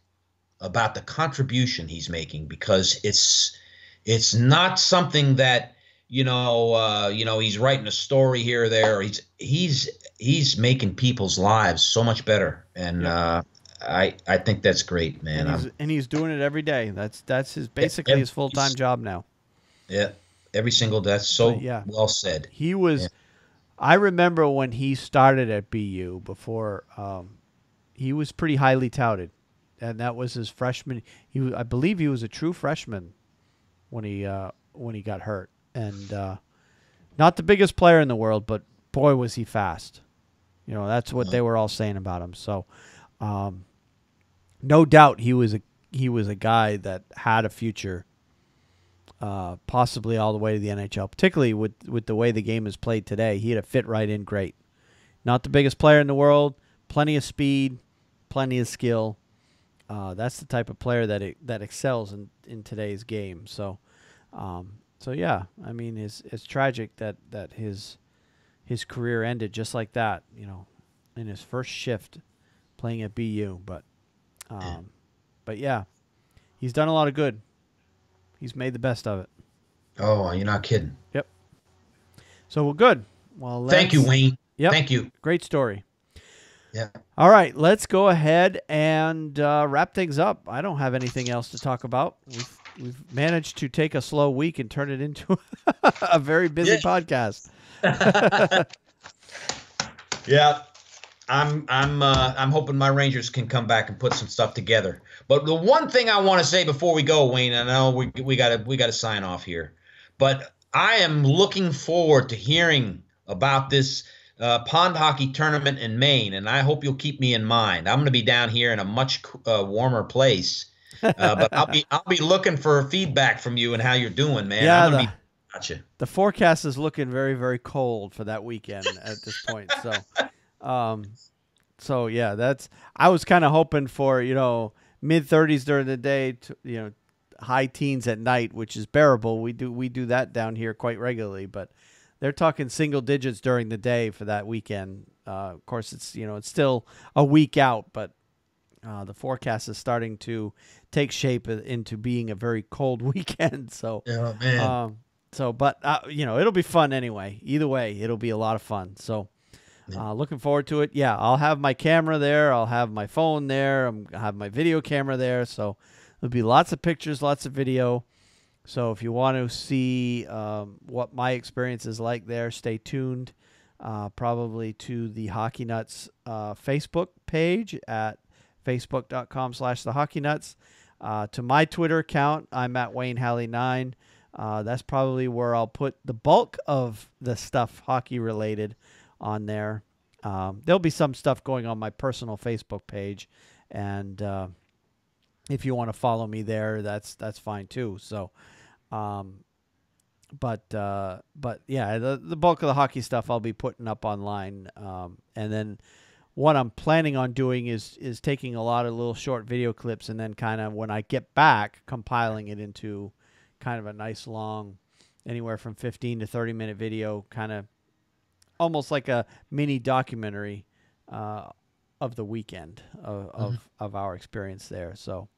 about the contribution he's making, because it's not something that he's writing a story here or there. He's making people's lives so much better, and yeah. I think that's great, man. And he's doing it every day. That's his basically his full-time job now. Yeah, every single day. That's so well said. He was. Yeah. I remember when he started at BU before. He was pretty highly touted, and that was his freshman. I believe he was a true freshman when he got hurt, and not the biggest player in the world, but boy was he fast. You know, that's what they were all saying about him. So. No doubt he was a guy that had a future, possibly all the way to the NHL, particularly with the way the game is played today. He'd have fit right in great. Not the biggest player in the world, plenty of speed, plenty of skill. That's the type of player that excels in today's game. So yeah, I mean, it's tragic that his career ended just like that, you know, in his first shift playing at BU, but yeah, he's done a lot of good. He's made the best of it. Oh, you're not kidding. Yep. So we're good. Well, thank you, Wayne. Yep. Thank you. Great story. Yeah. All right, let's go ahead and wrap things up. I don't have anything else to talk about. We've managed to take a slow week and turn it into a very busy podcast. Yeah. I'm hoping my Rangers can come back and put some stuff together. But the one thing I want to say before we go, Wayne, I know we gotta sign off here, but I am looking forward to hearing about this pond hockey tournament in Maine, and I hope you'll keep me in mind. I'm going to be down here in a much warmer place, but I'll be looking for feedback from you and how you're doing, man. Yeah, I'm gonna be the forecast is looking very, very cold for that weekend at this point. So yeah, I was kind of hoping for, you know, mid-30s during the day to, you know, high teens at night, which is bearable. We do that down here quite regularly, but they're talking single digits during the day for that weekend. Of course, it's still a week out, but the forecast is starting to take shape into being a very cold weekend. So, oh, man. But it'll be fun anyway. Either way, it'll be a lot of fun. So. Looking forward to it. Yeah, I'll have my camera there. I'll have my phone there. I'll have my video camera there. So there'll be lots of pictures, lots of video. So if you want to see what my experience is like there, stay tuned. Probably to the Hockey Nuts Facebook page at facebook.com/thehockeynutz. To my Twitter account, I'm at Wayne Halley 9. That's probably where I'll put the bulk of the stuff hockey related on there. There'll be some stuff going on my personal Facebook page, and if you want to follow me there, that's fine too. So, but yeah, the bulk of the hockey stuff I'll be putting up online, and then what I'm planning on doing is taking a lot of little short video clips, and then kind of when I get back, compiling it into kind of a nice long, anywhere from 15 to 30-minute video, kind of almost like a mini documentary of the weekend of our experience there. So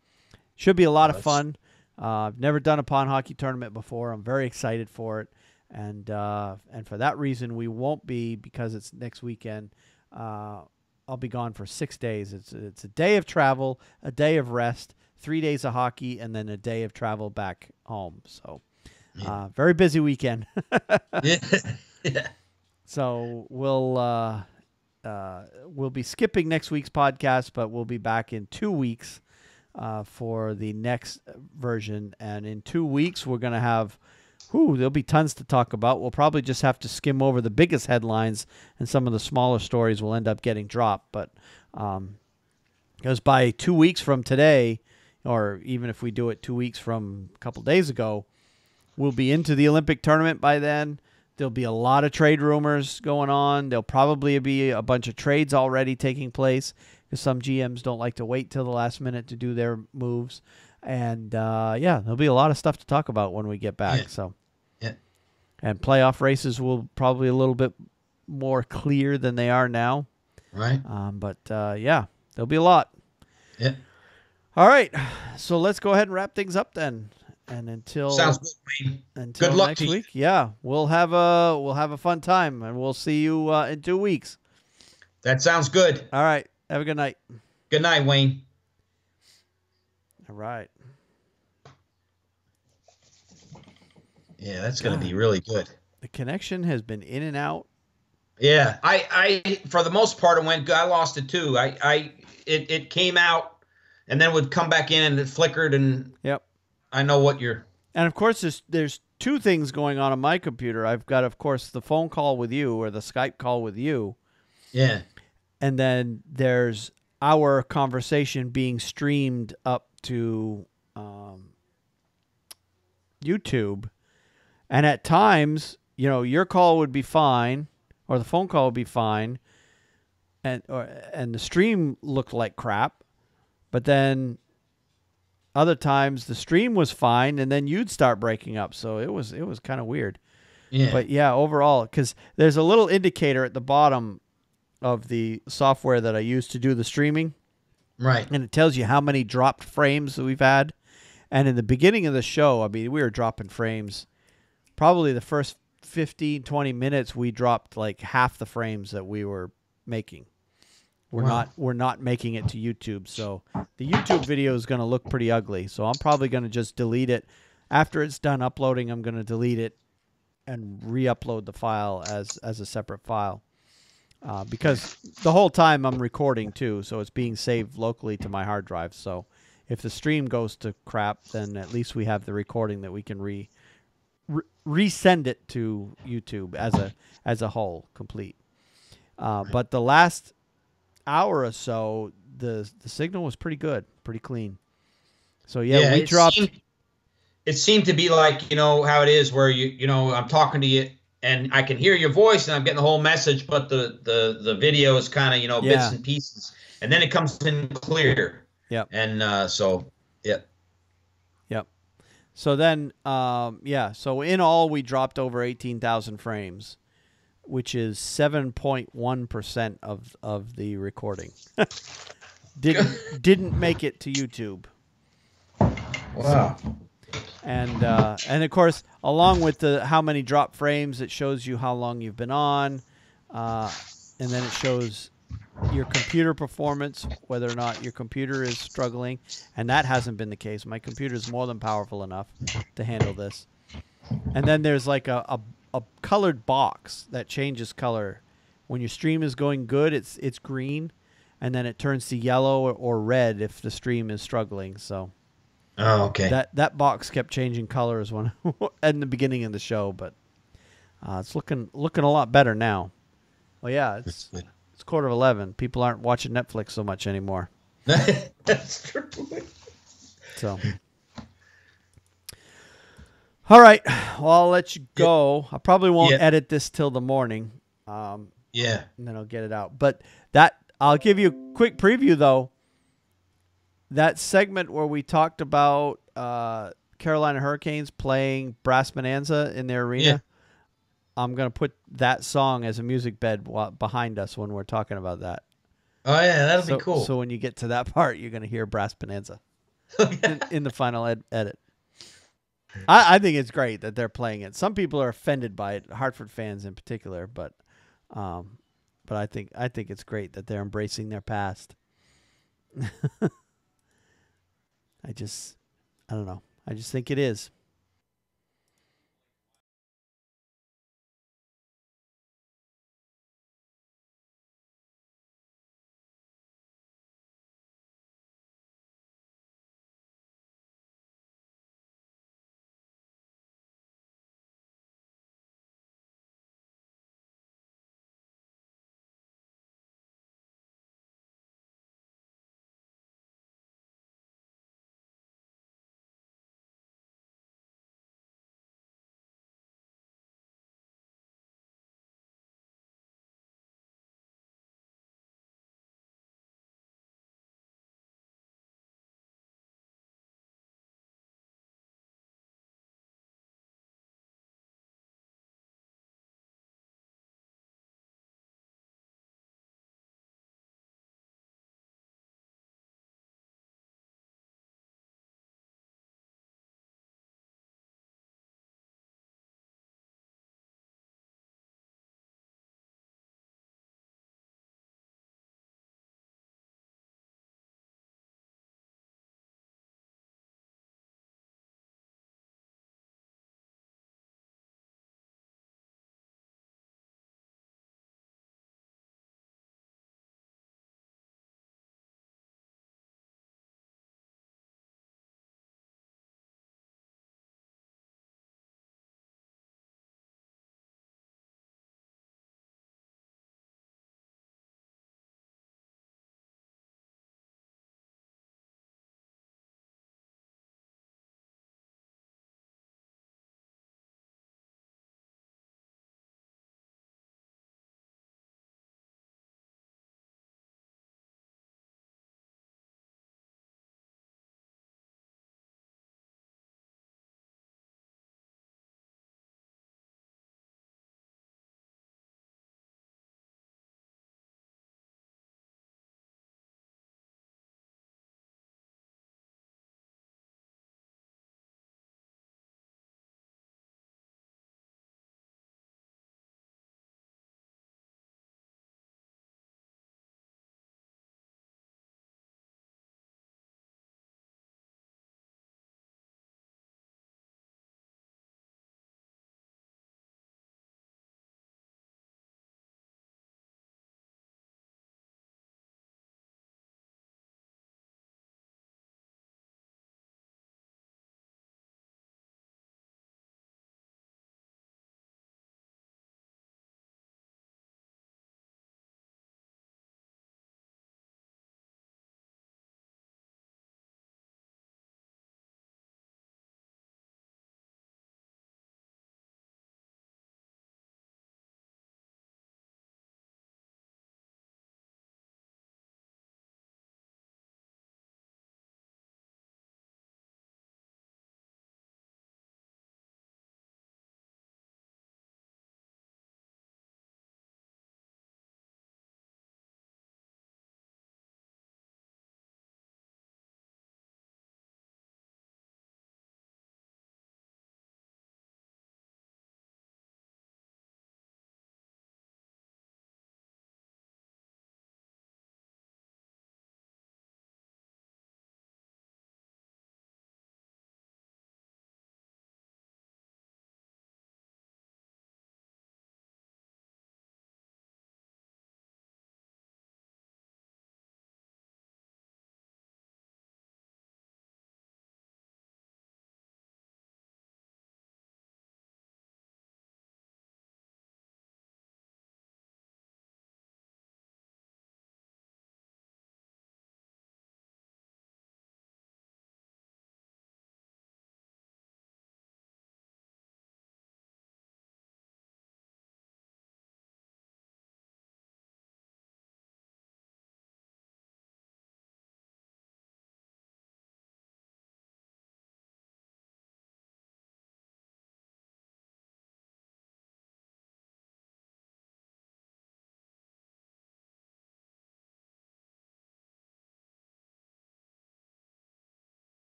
should be a lot of fun. I've never done a pond hockey tournament before. I'm very excited for it. And for that reason, we won't be, because it's next weekend, I'll be gone for 6 days. It's a day of travel, a day of rest, 3 days of hockey, and then a day of travel back home. So, very busy weekend. Yeah. Yeah. So we'll be skipping next week's podcast, but we'll be back in 2 weeks for the next version. And in 2 weeks, we're going to have, there'll be tons to talk about. We'll probably just have to skim over the biggest headlines, and some of the smaller stories will end up getting dropped. But because by 2 weeks from today, or even if we do it 2 weeks from a couple days ago, we'll be into the Olympic tournament by then. There'll be a lot of trade rumors going on. There'll probably be a bunch of trades already taking place, because some GMs don't like to wait till the last minute to do their moves. And, there'll be a lot of stuff to talk about when we get back. Yeah. So, Yeah. And playoff races will probably a little bit more clear than they are now. Right. There'll be a lot. Yeah. All right. So let's go ahead and wrap things up then. And Sounds good, Wayne. until Good luck next to you. week, we'll have a fun time, and we'll see you in 2 weeks. That sounds good. All right. Have a good night. Good night, Wayne. All right. Yeah, that's going to be really good. The connection has been in and out. Yeah, I for the most part it went good. I lost it too. It came out and then would come back in and it flickered, and Yep. I know what you're. And of course, there's two things going on my computer. I've got, of course, the phone call with you, or the Skype call with you. Yeah. And then there's our conversation being streamed up to YouTube. And at times, your call would be fine, or the phone call would be fine, and the stream looked like crap. But then other times the stream was fine, and then you'd start breaking up. So it was kind of weird. Yeah. But yeah, overall, because there's a little indicator at the bottom of the software that I use to do the streaming. Right. And it tells you how many dropped frames that we've had. And in the beginning of the show, we were dropping frames. Probably the first 15, 20 minutes, we dropped like half the frames that we were making. We're not making it to YouTube. So the YouTube video is going to look pretty ugly. So I'm probably going to just delete it. After it's done uploading, I'm going to delete it and re-upload the file as a separate file. Because the whole time I'm recording too, so it's being saved locally to my hard drive. So if the stream goes to crap, then at least we have the recording that we can resend it to YouTube as a whole, complete. But the last hour or so, the signal was pretty good, pretty clean. So yeah, we dropped. It seemed to be like, how it is where I'm talking to you and I can hear your voice and I'm getting the whole message, but the video is kind of, bits and pieces, and then it comes in clear. Yeah. And yeah. Yep. So then, so in all, we dropped over 18,000 frames, which is 7.1% of the recording. Didn't make it to YouTube. Wow. And of course, along with the how many drop frames, it shows you how long you've been on, and then it shows your computer performance, whether or not your computer is struggling, and that hasn't been the case. My computer is more than powerful enough to handle this. And then there's like a colored box that changes color. When your stream is going good, it's green, and then it turns to yellow or red if the stream is struggling. So, oh, okay. That box kept changing colors when in the beginning of the show, but it's looking a lot better now. Well, yeah, it's 11:15. People aren't watching Netflix so much anymore. That's true. So, all right. Well, I'll let you go. I probably won't edit this till the morning. Yeah. And then I'll get it out. But I'll give you a quick preview though. That segment where we talked about Carolina Hurricanes playing Brass Bonanza in their arena. Yeah. I'm going to put that song as a music bed behind us when we're talking about that. Oh, yeah, that'll be cool. So when you get to that part, you're going to hear Brass Bonanza in the final edit. I think it's great that they're playing it. Some people are offended by it, Hartford fans in particular, but but I think it's great that they're embracing their past. I don't know. I just think it is.